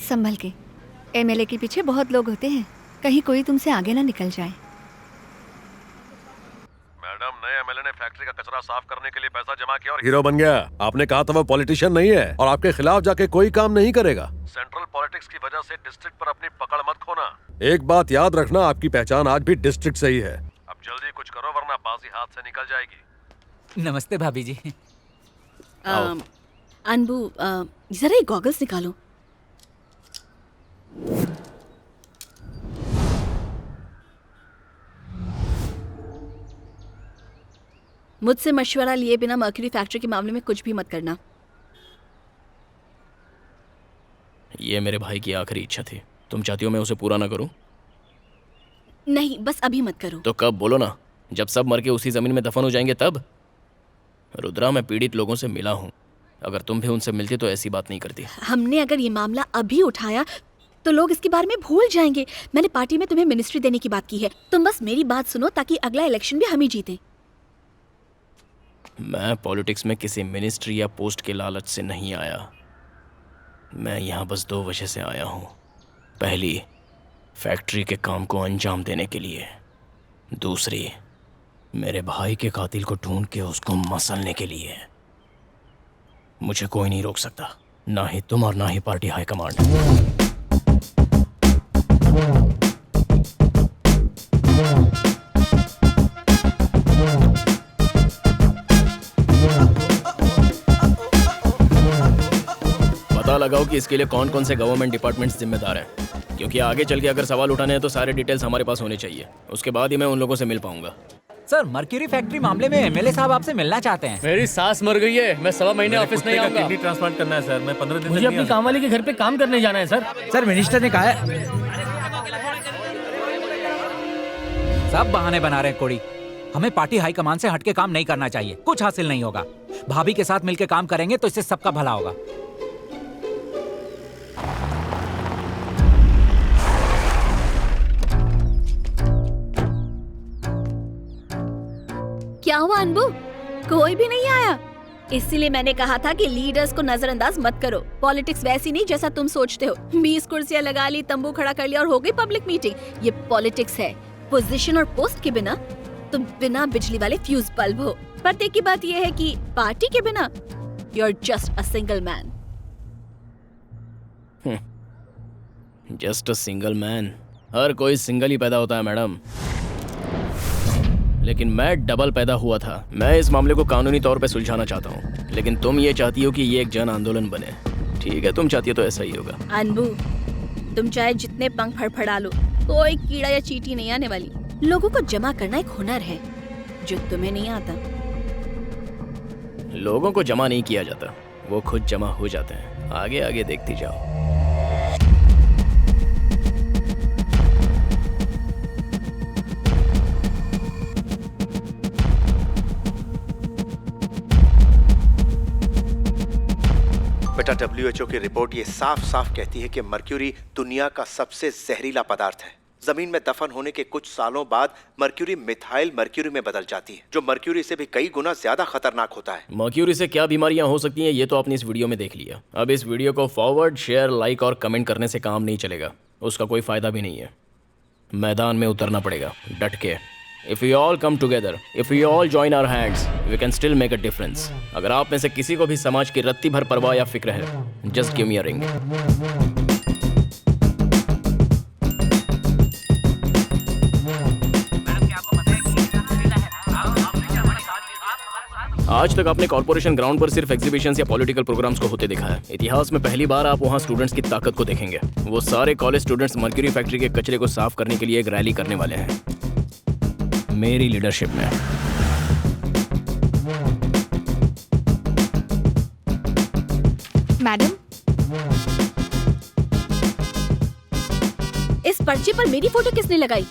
संभल के, एमएलए के पीछे बहुत लोग होते हैं, कहीं कोई तुमसे आगे ना निकल जाए। मैडम, नए एमएलए ने फैक्ट्री का कचरा साफ करने के लिए पैसा जमा किया और हीरो बन गया। आपने कहा था वो पॉलिटिशियन नहीं है और आपके खिलाफ जाके कोई काम नहीं करेगा। सेंट्रल पॉलिटिक्स की वजह से डिस्ट्रिक्ट पर अपनी पकड़ मत खोना। एक बात याद रखना, आपकी पहचान आज भी डिस्ट्रिक्ट से ही है। अब जल्दी कुछ करो वरना बाजी हाथ से निकल जाएगी। नमस्ते भाभी जी। अनबू, जरा ये गॉगल्स निकालो। मुझसे मशवरा लिए बिना मर्क्यूरी फैक्ट्री के मामले में कुछ भी मत करना। ये मेरे भाई की आखिरी इच्छा थी, तुम चाहती हो मैं उसे पूरा ना करूं? नहीं, बस अभी मत करो। तो कब? बोलो ना, जब सब मर के उसी जमीन में दफन हो जाएंगे तब? रुद्रा, मैं पीड़ित लोगों से मिला हूं, अगर तुम भी उनसे मिलती तो ऐसी बात नहीं करती। हमने अगर ये मामला अभी उठाया तो लोग इसके बारे में भूल जाएंगे। मैंने पार्टी में तुम्हें मिनिस्ट्री देने की बात की है, तुम बस मेरी बात सुनो ताकि अगला इलेक्शन भी हम ही जीते। मैं पॉलिटिक्स में किसी मिनिस्ट्री या पोस्ट के लालच से नहीं आया। मैं यहाँ बस 2 वजह से आया हूँ। पहली, फैक्ट्री के काम को अंजाम देने के लिए। दूसरी, मेरे भाई के कातिल को ढूंढ के उसको मसलने के लिए। मुझे कोई नहीं रोक सकता, ना ही तुम और ना ही पार्टी हाईकमांड। पता लगाओ कि इसके लिए कौन कौन से गवर्नमेंट डिपार्टमेंट्स जिम्मेदार हैं, क्योंकि आगे चल के अगर सवाल उठाने हैं तो सारे डिटेल्स हमारे पास होने चाहिए। उसके बाद ही मैं उन लोगों से मिल पाऊंगा। सर, मर्क्यूरी फैक्ट्री मामले में एमएलए साहब आपसे मिलना चाहते हैं। मेरी सास मर गई है, मैं 1.25 महीने ऑफिस नहीं आऊंगा। किडनी ट्रांसप्लांट करना है सर, मैं 15 दिन मुझे अपनी कामवाली के घर पे काम करने जाना है सर। सर, मिनिस्टर ने कहा है। सब बहाने बना रहे हैं कोड़ी। हमें पार्टी हाईकमान से हटके काम नहीं करना चाहिए, कुछ हासिल नहीं होगा। भाभी के साथ मिलकर काम करेंगे तो इससे सबका भला होगा। क्या हुआ अनबू? कोई भी नहीं आया? इसीलिए मैंने कहा था कि लीडर्स को नजरअंदाज मत करो। पॉलिटिक्स वैसी नहीं जैसा तुम सोचते हो। 20 कुर्सियां लगा ली, तंबू खड़ा कर लिया और हो गई पब्लिक मीटिंग। ये पॉलिटिक्स है। पोजीशन और पोस्ट के बिना तुम बिना बिजली वाले फ्यूज बल्ब हो। पर एक की बात ये है कि पार्टी के बिना you are just a single man. Just a single man? हर कोई सिंगल ही पैदा होता है मैडम, लेकिन मैं डबल पैदा हुआ था। मैं इस मामले को कानूनी तौर पे सुलझाना चाहता हूँ, लेकिन तुम ये चाहती हो कि ये एक जन आंदोलन बने। ठीक है, तुम चाहती हो तो ऐसा ही होगा। अनबू, तुम चाहे जितने पंख फड़फड़ा लो, कोई कीड़ा या चींटी नहीं आने वाली। लोगों को जमा करना एक हुनर है जो तुम्हें नहीं आता। लोगों को जमा नहीं किया जाता, वो खुद जमा हो जाते हैं। आगे आगे देखती जाओ। बेटा, WHO की रिपोर्ट ये साफ साफ कहती है कि मर्क्यूरी दुनिया का सबसे जहरीला पदार्थ है। जमीन में दफन होने के कुछ सालों बाद मर्क्यूरी मिथाइल मर्क्यूरी में बदल जाती है, जो मर्क्यूरी से भी कई गुना ज्यादा खतरनाक होता है। मर्क्यूरी से क्या बीमारियां हो सकती हैं ये तो आपने इस वीडियो में देख लिया। अब इस वीडियो को फॉरवर्ड, शेयर, लाइक और कमेंट करने से काम नहीं चलेगा, उसका कोई फायदा भी नहीं है। मैदान में उतरना पड़ेगा डट के। If we all come together, if we all join our hands, we can still make a difference. अगर आप में से किसी को भी समाज की रत्ती भर परवाह या फिक्र है, just give me a ring. आज तक आपने कॉर्पोरेशन ग्राउंड पर सिर्फ एग्जीबिशंस या पॉलिटिकल प्रोग्राम्स को होते देखा है। इतिहास में पहली बार आप वहाँ स्टूडेंट्स की ताकत को देखेंगे। वो सारे कॉलेज स्टूडेंट्स मर्क्यूरी फैक्ट्री के कचरे को साफ करने के लिए एक रैली करने वाले हैं, मेरी लीडरशिप में। मैडम, इस पर्चे पर मेरी फोटो किसने लगाई?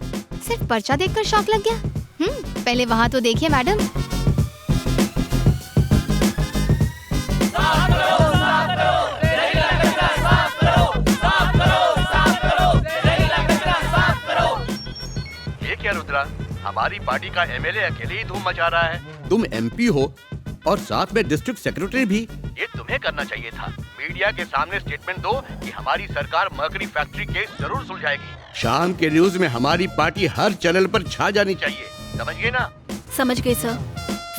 सिर्फ पर्चा देखकर शौक लग गया? पहले वहाँ तो देखिए मैडम। क्या रुद्रा, हमारी पार्टी का एमएलए अकेले ही धूम मचा रहा है। तुम एमपी हो और साथ में डिस्ट्रिक्ट सेक्रेटरी भी। ये तुम्हें करना चाहिए था। मीडिया के सामने स्टेटमेंट दो कि हमारी सरकार मर्क्यूरी फैक्ट्री केस जरूर सुलझाएगी। शाम के न्यूज में हमारी पार्टी हर चैनल पर छा जानी चाहिए, समझ गए ना? समझ गए सर।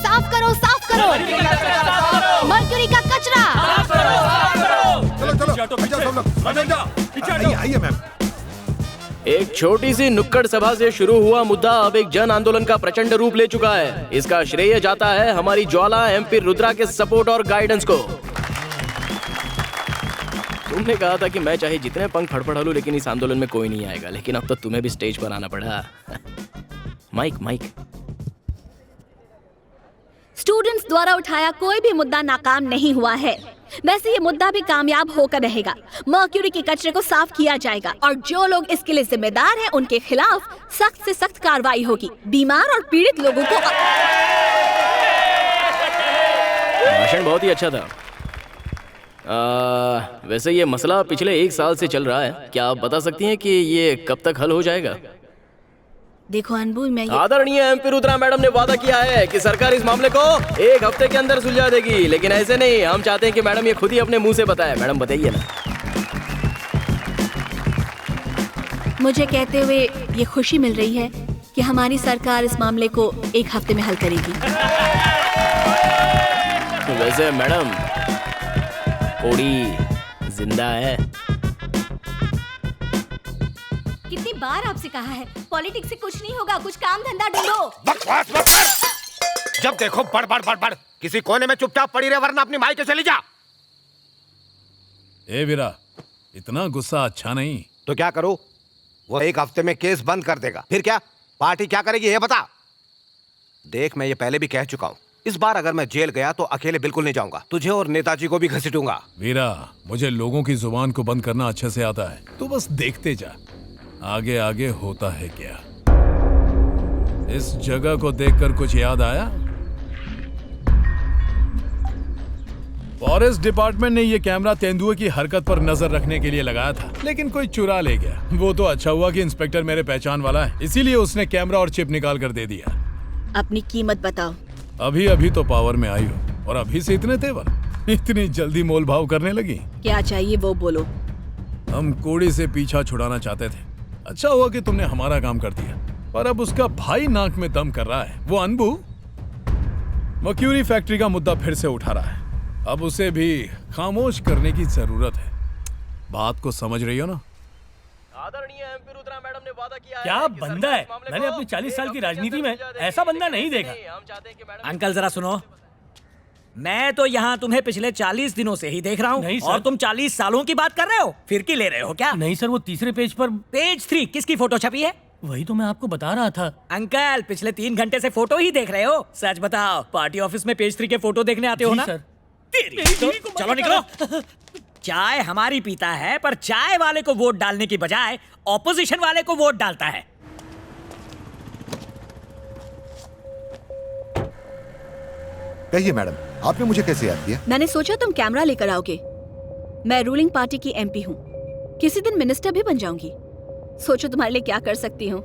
साफ करो, साफ करो मर्क्यूरी का कचरा। आइए मैम। एक छोटी सी नुक्कड़ सभा से शुरू हुआ मुद्दा अब एक जन आंदोलन का प्रचंड रूप ले चुका है। इसका श्रेय जाता है हमारी ज्वाला एमपी रुद्रा के सपोर्ट और गाइडेंस को। तुमने कहा था कि मैं चाहे जितने पंख फड़फड़ा लूं लेकिन इस आंदोलन में कोई नहीं आएगा, लेकिन अब तो तुम्हें भी स्टेज पर आना पड़ा। माइक। स्टूडेंट्स द्वारा उठाया कोई भी मुद्दा नाकाम नहीं हुआ है। वैसे ये मुद्दा भी कामयाब होकर रहेगा। मर्क्यूरी के कचरे को साफ किया जाएगा और जो लोग इसके लिए जिम्मेदार हैं उनके खिलाफ सख्त से सख्त कार्रवाई होगी। बीमार और पीड़ित लोगों को। भाषण बहुत ही अच्छा था। वैसे ये मसला पिछले 1 साल से चल रहा है। क्या आप बता सकती हैं कि ये कब तक हल हो जाएगा? देखो अनबू, मैं आदरणीय एमपी रुद्रा मैडम ने वादा किया है कि सरकार इस मामले को 1 हफ्ते के अंदर सुलझा देगी, लेकिन ऐसे नहीं। हम चाहते हैं कि मैडम ये खुद ही अपने मुंह से बताए। मैडम बताइए ना। मुझे कहते हुए ये खुशी मिल रही है कि हमारी सरकार इस मामले को 1 हफ्ते में हल करेगी। वैसे मैडम, कोड़ी जिंदा है। कितनी बार आपसे कहा है, पॉलिटिक्स से कुछ नहीं होगा, कुछ काम धंधा ढूंढो। बकवास मत कर। जब देखो बड़ बड़ बड़ बड़, किसी कोने में चुपचाप पड़ी रहे वरना अपनी माई के चली जा। ए वीरा, इतना गुस्सा अच्छा नहीं। तो क्या करो? वो एक हफ्ते में केस बंद कर देगा, फिर क्या? पार्टी क्या करेगी ये बता। देख, मैं ये पहले भी कह चुका हूँ, इस बार अगर मैं जेल गया तो अकेले बिल्कुल नहीं जाऊंगा। तुझे और नेताजी को भी घसीटूंगा। वीरा, मुझे लोगों की जुबान को बंद करना अच्छे से आता है, तू बस देखते जा आगे आगे होता है क्या। इस जगह को देखकर कुछ याद आया? फॉरेस्ट डिपार्टमेंट ने ये कैमरा तेंदुए की हरकत पर नजर रखने के लिए लगाया था, लेकिन कोई चुरा ले गया। वो तो अच्छा हुआ कि इंस्पेक्टर मेरे पहचान वाला है, इसीलिए उसने कैमरा और चिप निकाल कर दे दिया। अपनी कीमत बताओ। अभी अभी तो पावर में आई हो और अभी से इतने तेवर, इतनी जल्दी मोल भाव करने लगी। क्या चाहिए वो बोलो। हम कोड़ी से पीछा छुड़ाना चाहते थे। अच्छा हुआ कि तुमने हमारा काम कर दिया, पर अब उसका भाई नाक में दम कर रहा है। वो अनबू मर्क्यूरी फैक्ट्री का मुद्दा फिर से उठा रहा है। अब उसे भी खामोश करने की जरूरत है। बात को समझ रही हो ना? आदरणीय एमपी रुद्रा मैडम ने वादा किया है। क्या बंदा है, मैंने अपनी 40 साल की राजनीति में ऐसा बंदा नहीं देखा। अंकल जरा सुनो, मैं तो यहाँ तुम्हें पिछले 40 दिनों से ही देख रहा हूँ और तुम 40 सालों की बात कर रहे हो। फिरकी ले रहे हो क्या? नहीं सर, वो तीसरे पेज पर पेज 3 किसकी फोटो छपी है? वही तो मैं आपको बता रहा था। अंकल पिछले 3 घंटे से फोटो ही देख रहे हो। सच बताओ, पार्टी ऑफिस में पेज 3 के फोटो देखने आते हो ना? सर। तो चलो निकलो। चाय हमारी पीता है, पर चाय वाले को वोट डालने की बजाय ऑपोजिशन वाले को वोट डालता है। कहिए मैडम, आपने मुझे कैसे याद किया? मैंने सोचा तुम कैमरा लेकर आओगे। मैं रूलिंग पार्टी की एमपी हूँ, किसी दिन मिनिस्टर भी बन जाऊंगी। सोचो तुम्हारे लिए क्या कर सकती हूँ।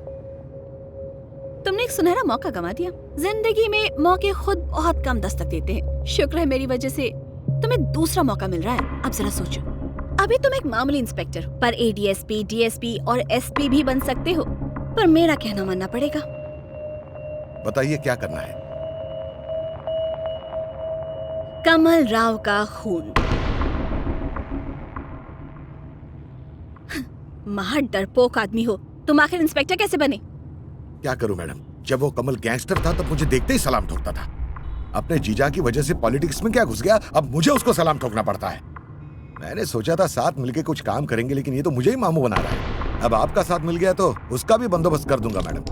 तुमने एक सुनहरा मौका गंवा दिया। जिंदगी में मौके खुद बहुत कम दस्तक देते हैं। शुक्र है मेरी वजह से तुम्हें दूसरा मौका मिल रहा है। अब जरा सोचो, अभी तुम एक मामूली इंस्पेक्टर, पर एडीएसपी, डीएसपी और एसपी भी बन सकते हो। पर मेरा कहना मानना पड़ेगा। बताइए क्या करना है? कमल राव का खून। महा डरपोक आदमी हो तुम, आखिर इंस्पेक्टर कैसे बने? क्या करूं मैडम, जब वो कमल गैंगस्टर था तब मुझे देखते ही सलाम ठोकता था। अपने जीजा की वजह से पॉलिटिक्स में क्या घुस गया, अब मुझे उसको सलाम ठोकना पड़ता है। मैंने सोचा था साथ मिलके कुछ काम करेंगे, लेकिन ये तो मुझे ही मामू बना रहा है। अब आपका साथ मिल गया तो उसका भी बंदोबस्त कर दूंगा मैडम।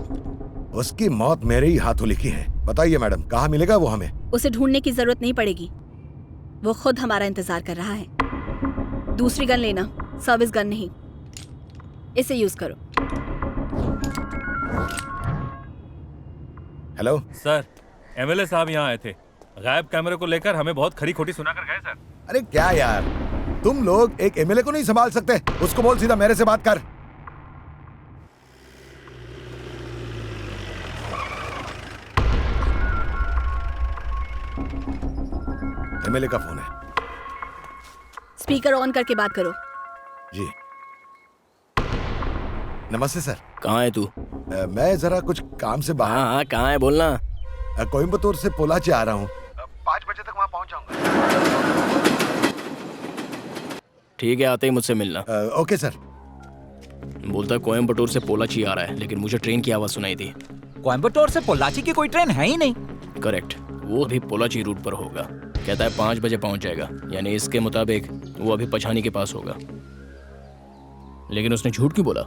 उसकी मौत मेरे ही हाथों लिखी है। बताइए मैडम, कहाँ मिलेगा वो हमें? उसे ढूंढने की जरूरत नहीं पड़ेगी, वो खुद हमारा इंतजार कर रहा है। दूसरी गन लेना, सर्विस गन नहीं। इसे यूज करो। हेलो सर, एमएलए साहब यहाँ आए थे। गायब कैमरे को लेकर हमें बहुत खरी खोटी सुनाकर गए सर। अरे क्या यार, तुम लोग एक एमएलए को नहीं संभाल सकते? उसको बोल सीधा मेरे से बात कर। एमएलए का फोन है। स्पीकर ऑन करके बात करो। जी नमस्ते सर। कहाँ है तू? मैं जरा कुछ काम से बाहर। हाँ, कहाँ है बोलना। कोयम्बतूर से पोलाची आ रहा हूँ। 5 बजे तक वहाँ पहुँच जाऊंगा। ठीक है, आते ही मुझसे मिलना। Okay sir. बोलता कोयम्बटूर से पोलाची आ रहा है, लेकिन मुझे ट्रेन की आवाज सुनाई दी। कोयम्बटूर से पोलाची की कोई ट्रेन है ही नहीं। करेक्ट, वो अभी पोलाची रूट पर होगा। कहता है 5 बजे पहुंच जाएगा, यानी इसके मुताबिक वो अभी पछानी के पास होगा। लेकिन उसने झूठ क्यों बोला?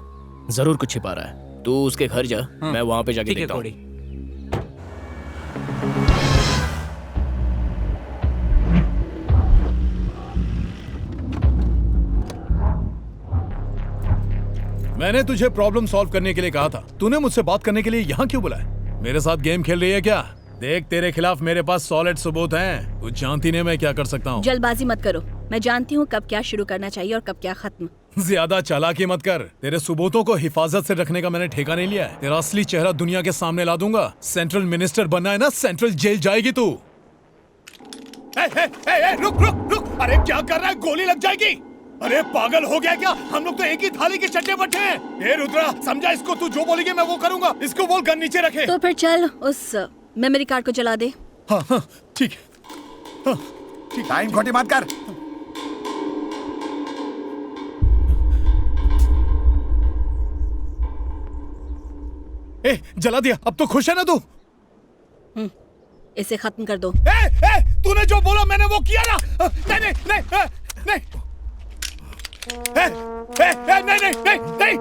जरूर कुछ छिपा रहा है। तू उसके घर जा, मैं वहां पे जाके देखता हूँ। मैंने तुझे प्रॉब्लम सॉल्व करने के लिए कहा था, तूने मुझसे बात करने के लिए यहाँ क्यों बुलाया? मेरे साथ गेम खेल रही है क्या? देख, तेरे खिलाफ मेरे पास सॉलिड सबूत हैं। तू जानती नहीं मैं क्या कर सकता हूँ। जल्दबाजी मत करो, मैं जानती हूँ कब क्या शुरू करना चाहिए और कब क्या खत्म। ज्यादा चालाकी मत कर। तेरे सबूतों को हिफाजत से रखने का मैंने ठेका नहीं लिया है। तेरा असली चेहरा दुनिया के सामने ला दूंगा। सेंट्रल मिनिस्टर बनना है ना, सेंट्रल जेल जाएगी तू। रुक रुक रुक, अरे क्या कर रहा है? गोली लग जाएगी। अरे पागल हो गया क्या? हम लोग तो एक ही थाली के चट्टे बट्टे हैं। ए रुद्रा, समझा इसको? तू जो बोलेगी मैं वो करूंगा। इसको बोल गन नीचे रखे। तो फिर चल उस मेमोरी कार्ड को जला दे। हाँ हाँ ठीक है। टाइम खोटी मत कर। ए, जला दिया। अब तो खुश है ना तू? इसे खत्म कर दो। तूने जो बोला मैंने वो किया ना। नहीं नहीं नहीं नहीं नहीं नहीं नहीं नहीं।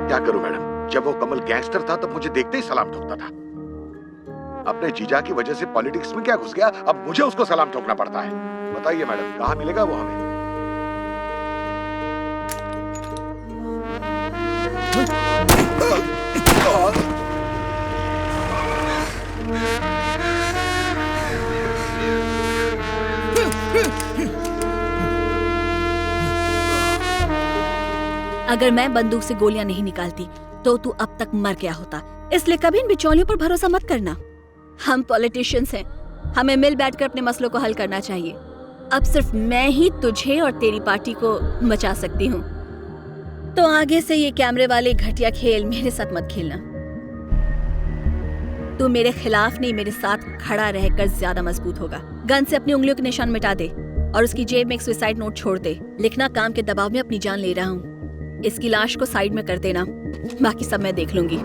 क्या करूं मैडम, जब वो कमल गैंगस्टर था तब मुझे देखते ही सलाम ठोकता था। अपने जीजा की वजह से पॉलिटिक्स में क्या घुस गया, अब मुझे उसको सलाम ठोकना पड़ता है। बताइए मैडम, कहाँ मिलेगा वो हमें? अगर मैं बंदूक से गोलियां नहीं निकालती तो तू अब तक मर गया होता। इसलिए कभी इन बिचौलियों पर भरोसा मत करना। हम पॉलिटिशियंस हैं, हमें मिल बैठकर अपने मसलों को हल करना चाहिए। अब सिर्फ मैं ही तुझे और तेरी पार्टी को बचा सकती हूँ। तो आगे से ये कैमरे वाले घटिया खेल मेरे साथ मत खेलना। तू मेरे खिलाफ नहीं, मेरे साथ खड़ा रहकर ज्यादा मजबूत होगा। गन से अपनी उंगलियों के निशान मिटा दे और उसकी जेब में एक सुसाइड नोट छोड़ दे। लिखना, काम के दबाव में अपनी जान ले रहा हूँ। इसकी लाश को साइड में कर देना, बाकी सब मैं देख लूंगी।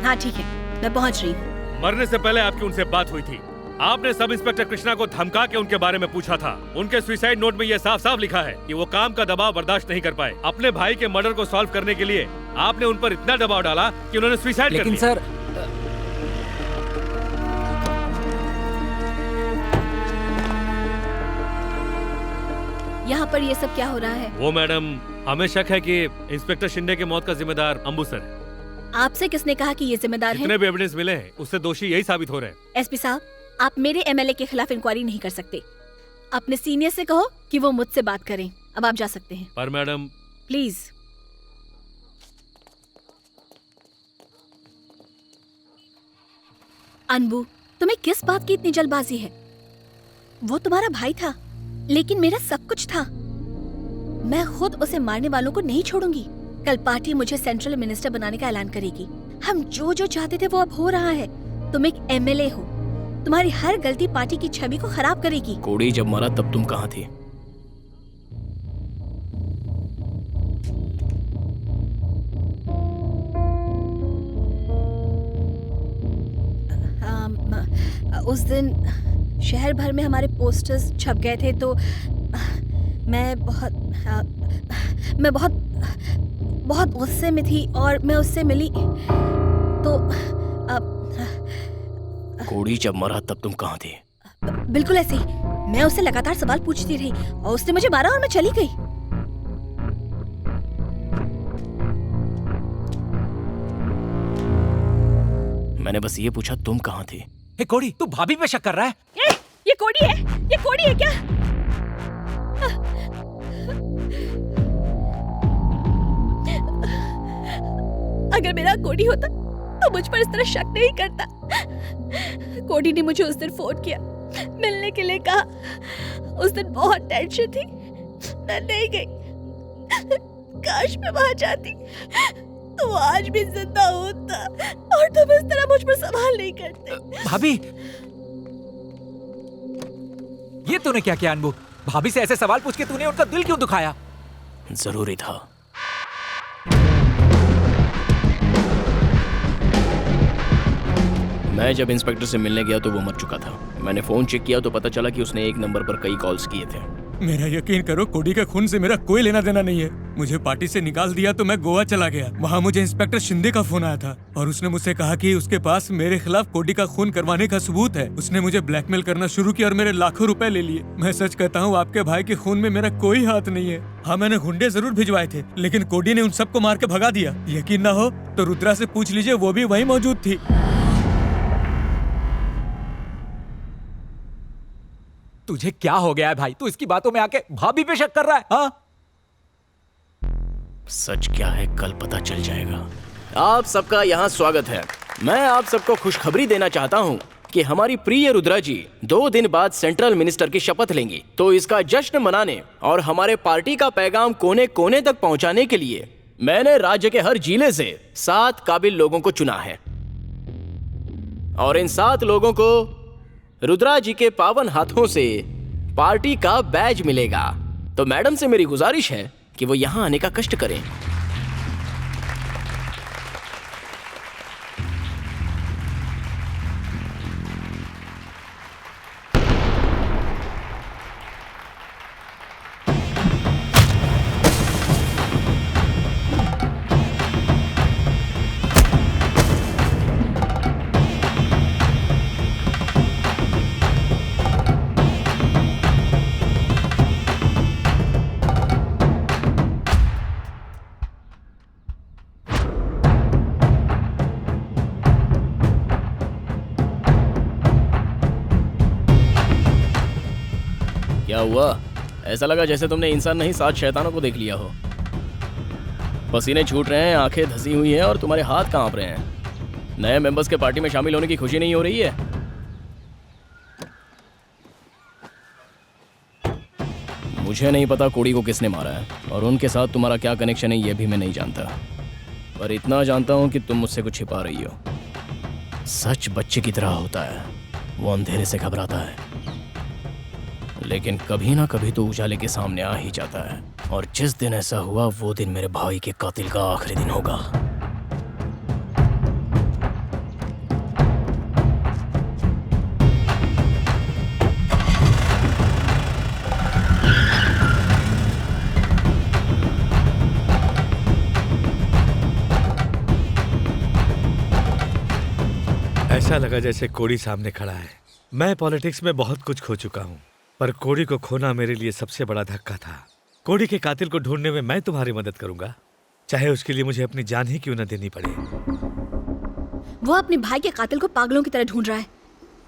हाँ ठीक है, मैं पहुंच रही हूँ। मरने से पहले आपकी उनसे बात हुई थी। आपने सब इंस्पेक्टर कृष्णा को धमका के उनके बारे में पूछा था। उनके सुसाइड नोट में यह साफ साफ लिखा है कि वो काम का दबाव बर्दाश्त नहीं कर पाए। अपने भाई के मर्डर को सॉल्व करने के लिए आपने उन पर इतना दबाव डाला कि उन्होंने सुसाइड कर लिया। लेकिन सर, यहाँ पर ये सब क्या हो रहा है? वो मैडम, हमें शक है कि इंस्पेक्टर शिंदे की मौत का जिम्मेदार अंबू सर है। आपसे किसने कहा कि ये जिम्मेदार है? जितने भी एविडेंस मिले हैं उससे दोषी यही साबित हो रहे हैं। एसपी साहब, आप मेरे एमएलए के खिलाफ इंक्वायरी नहीं कर सकते। अपने सीनियर से कहो कि वो मुझसे बात करें। अब आप जा सकते हैं। पर मैडम प्लीज। अनबू, तुम्हें किस बात की इतनी जल्दबाजी है? वो तुम्हारा भाई था, लेकिन मेरा सब कुछ था। मैं खुद उसे मारने वालों को नहीं छोड़ूंगी। कल पार्टी मुझे सेंट्रल मिनिस्टर बनाने का ऐलान करेगी। हम जो जो चाहते थे वो अब हो रहा है। तुम एक एमएलए हो, तुम्हारी हर गलती पार्टी की छवि को खराब करेगी। कोड़ी जब मरा तब तुम कहाँ थी? उस दिन शहर भर में हमारे पोस्टर्स छप गए थे, तो मैं बहुत गुस्से में थी और मैं उससे मिली तो कोड़ी जब मरा तब तुम कहाँ थी? बिल्कुल ऐसे ही। मैं उससे लगातार सवाल पूछती रही और उसने मुझे मारा और मैं चली गई। मैंने बस ये पूछा तुम कहाँ थी। हे कोड़ी, तू भाभी पे शक कर रहा है? ये कोड़ी है? ये कोड़ी है क्या? अगर मेरा कोडी होता तो मुझ पर इस तरह शक नहीं करता। कोडी ने मुझे उस दिन फोन किया, मिलने के लिए कहा। उस दिन बहुत टेंशन थी, मैं नहीं गई। काश मैं वहां जाती तो आज भी जिंदा होता और तुम इस तरह मुझ पर सवाल नहीं करते। भाभी, ये तूने क्या किया अनबू? भाभी से ऐसे सवाल पूछ के तूने उनका दिल क्यों दुखाया? जरूरी था। मैं जब इंस्पेक्टर से मिलने गया तो वो मर चुका था। मैंने फोन चेक किया तो पता चला कि उसने एक नंबर पर कई कॉल्स किए थे। मेरा यकीन करो, कोडी के खून से मेरा कोई लेना देना नहीं है। मुझे पार्टी से निकाल दिया तो मैं गोवा चला गया। वहाँ मुझे इंस्पेक्टर शिंदे का फोन आया था और उसने मुझसे कहा कि उसके पास मेरे खिलाफ कोडी का खून करवाने का सबूत है। उसने मुझे ब्लैकमेल करना शुरू किया और मेरे लाखों रुपए ले लिए। मैं सच कहता हूँ, आपके भाई के खून में मेरा कोई हाथ नहीं है। हाँ, मैंने गुंडे जरूर भिजवाए थे, लेकिन कोडी ने उन सबको मार के भगा दिया। यकीन ना हो तो रुद्रा से पूछ लीजिए, वो भी वहीं मौजूद थी। तुझे क्या हो गया है भाई? तू इसकी बातों में आके भाभी पे शक कर रहा है? हाँ? सच क्या है कल पता चल जाएगा। आप सबका यहाँ स्वागत है। मैं आप सबको खुशखबरी देना चाहता हूँ कि हमारी प्रिय रुद्रा जी 2 दिन बाद सेंट्रल मिनिस्टर की शपथ लेंगी। तो इसका जश्न मनाने और हमारे पार्टी का पैगाम कोने कोने तक पहुँचाने के लिए मैंने राज्य के हर जिले से 7 काबिल लोगों को चुना है और इन 7 लोगों को रुद्रा जी के पावन हाथों से पार्टी का बैज मिलेगा। तो मैडम से मेरी गुजारिश है कि वो यहाँ आने का कष्ट करें। क्या हुआ? ऐसा लगा जैसे तुमने इंसान नहीं 7 शैतानों को देख लिया हो। पसीने छूट रहे हैं, आंखें धसी हुई हैं और तुम्हारे हाथ कांप रहे हैं। नए मेंबर्स के पार्टी में शामिल होने की खुशी नहीं हो रही है? मुझे नहीं पता कोड़ी को किसने मारा है और उनके साथ तुम्हारा क्या कनेक्शन है ये भी मैं नहीं जानता, पर इतना जानता हूं कि तुम मुझसे कुछ छिपा रही हो। सच बच्चे की तरह होता है, वो अंधेरे से घबराता है लेकिन कभी ना कभी तो उजाले के सामने आ ही जाता है। और जिस दिन ऐसा हुआ वो दिन मेरे भाई के कातिल का आखिरी दिन होगा। ऐसा लगा जैसे कोड़ी सामने खड़ा है। मैं पॉलिटिक्स में बहुत कुछ खो चुका हूँ, पर कोड़ी को खोना मेरे लिए सबसे बड़ा धक्का था। कोड़ी के कातिल को ढूंढने में मैं तुम्हारी मदद करूंगा, चाहे उसके लिए मुझे अपनी जान ही क्यों न देनी पड़े। वो अपने भाई के कातिल को पागलों की तरह ढूंढ रहा है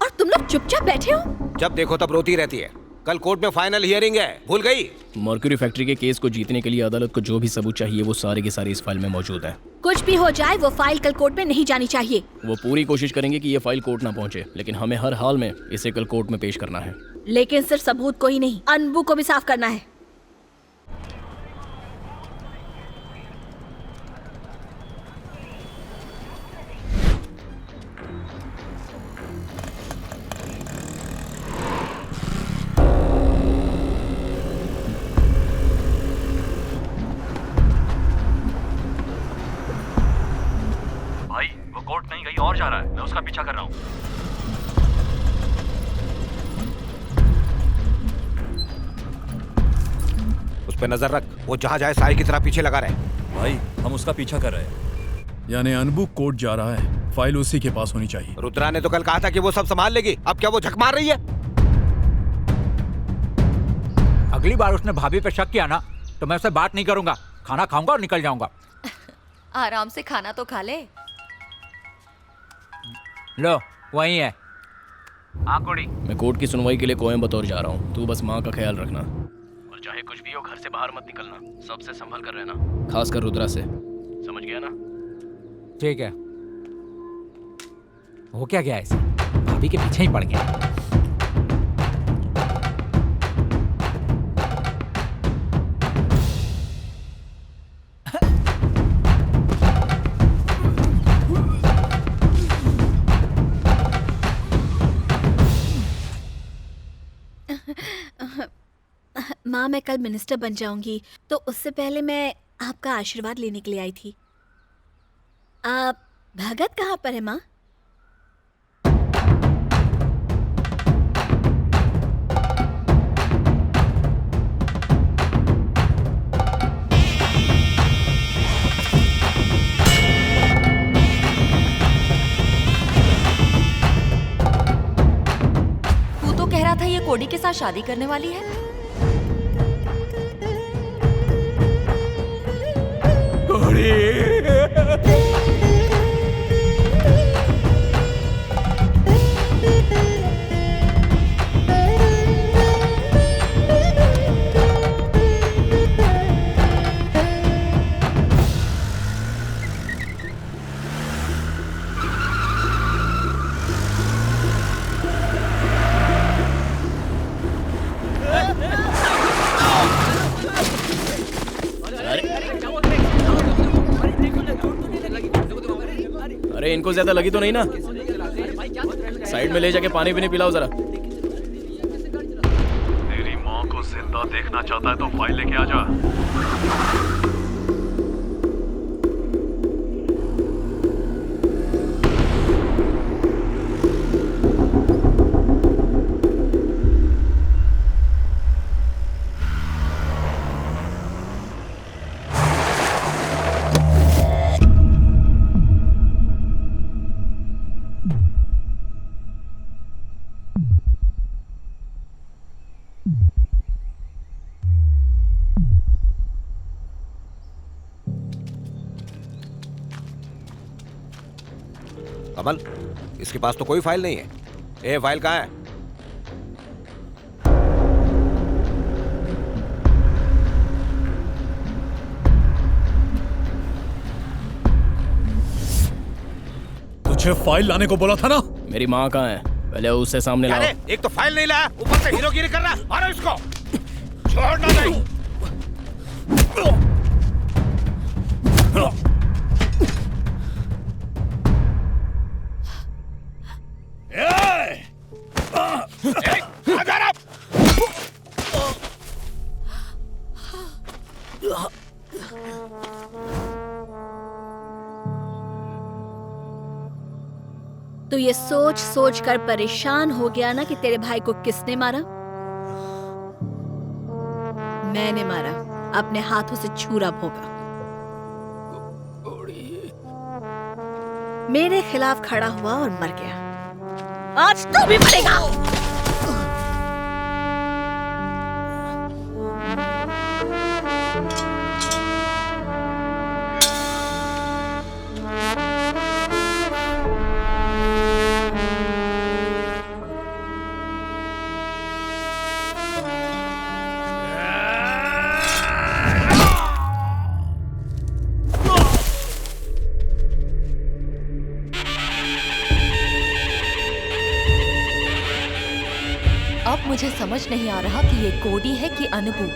और तुम लोग चुपचाप बैठे हो। जब देखो तब रोती रहती है। कल कोर्ट में फाइनल हियरिंग है, भूल गई? मर्क्यूरी फैक्ट्री के केस को जीतने के लिए अदालत को जो भी सबूत चाहिए वो सारे के सारे इस फाइल में मौजूद है। कुछ भी हो जाए वो फाइल कल कोर्ट में नहीं जानी चाहिए। वो पूरी कोशिश करेंगे कि ये फाइल कोर्ट ना पहुंचे, लेकिन हमें हर हाल में इसे कल कोर्ट में पेश करना है। लेकिन सिर्फ सबूत को ही नहीं, अनबू को भी साफ करना है। भाई वो कोर्ट नहीं कहीं और जा रहा है, मैं उसका पीछा कर रहा हूँ। उस पे नजर रख, वो जहाँ जाए साई की तरह पीछे लगा रहे। भाई हम उसका पीछा कर रहे हैं। यानी अनबू कोर्ट जा रहा है, फाइल उसी के पास होनी चाहिए। रुद्रा ने तो कल कहा था कि वो सब संभाल लेगी, अब क्या वो झक मार रही है? अगली बार उसने भाभी पे शक किया ना तो मैं उससे बात नहीं करूंगा, खाना खाऊंगा और निकल जाऊंगा। आराम से खाना तो खा ले। लो वही है। हाँ कोड़ी, मैं कोर्ट की सुनवाई के लिए कोयम्बतौर जा रहा हूँ। तू बस माँ का ख्याल रखना और चाहे कुछ भी हो घर से बाहर मत निकलना, सबसे संभल कर रहना, खासकर रुद्रा से। समझ गया ना? ठीक है। हो क्या गया ऐसे? भाभी के पीछे ही पड़ गया। माँ मैं कल मिनिस्टर बन जाऊंगी, तो उससे पहले मैं आपका आशीर्वाद लेने के लिए आई थी। आप भगत कहाँ पर है माँ? तू तो कह रहा था ये कोडी के साथ शादी करने वाली है। अरे इनको ज्यादा लगी तो नहीं ना? साइड में ले जाके पानी भी नहीं पिलाओ जरा। तेरी माँ को जिंदा देखना चाहता है तो फाइल लेके आ जा। कमल, इसके पास तो कोई फाइल नहीं है। ये फाइल कहाँ है? तुझे फाइल लाने को बोला था ना? मेरी माँ कहाँ है? पहले उससे सामने लाओ। एक तो फाइल नहीं लाया, ऊपर से हीरोगिरी कर रहा। मारो इसको, छोड़ना नहीं। तू ये सोच सोच कर परेशान हो गया ना कि तेरे भाई को किसने मारा? मैंने मारा, अपने हाथों से छुरा भोगा। मेरे खिलाफ खड़ा हुआ और मर गया। आज तू भी मरेगा। अब मुझे समझ नहीं आ रहा कि ये कोडी है कि अनबू।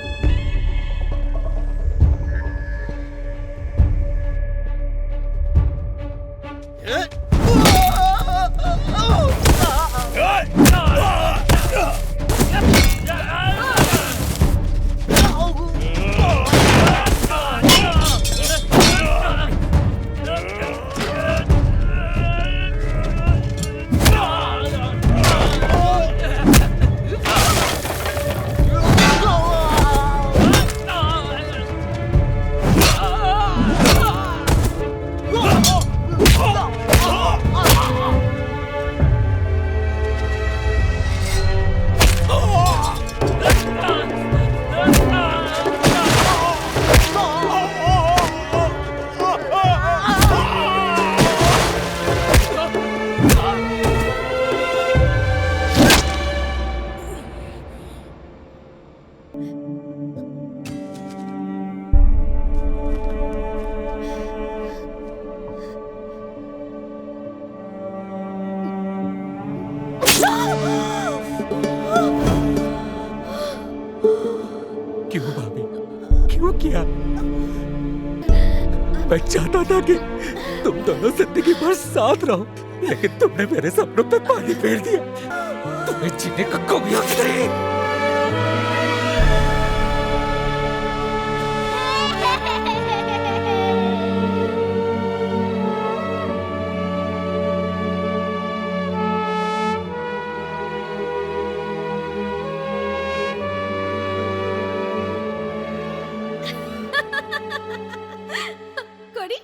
क्यों भाभी, क्यों किया? मैं चाहता था कि तुम दोनों जिंदगी भर साथ रहो, लेकिन तुमने मेरे सपनों पे पानी फेर दिया। तुम्हें जीने का कोई हक नहीं। कोडी,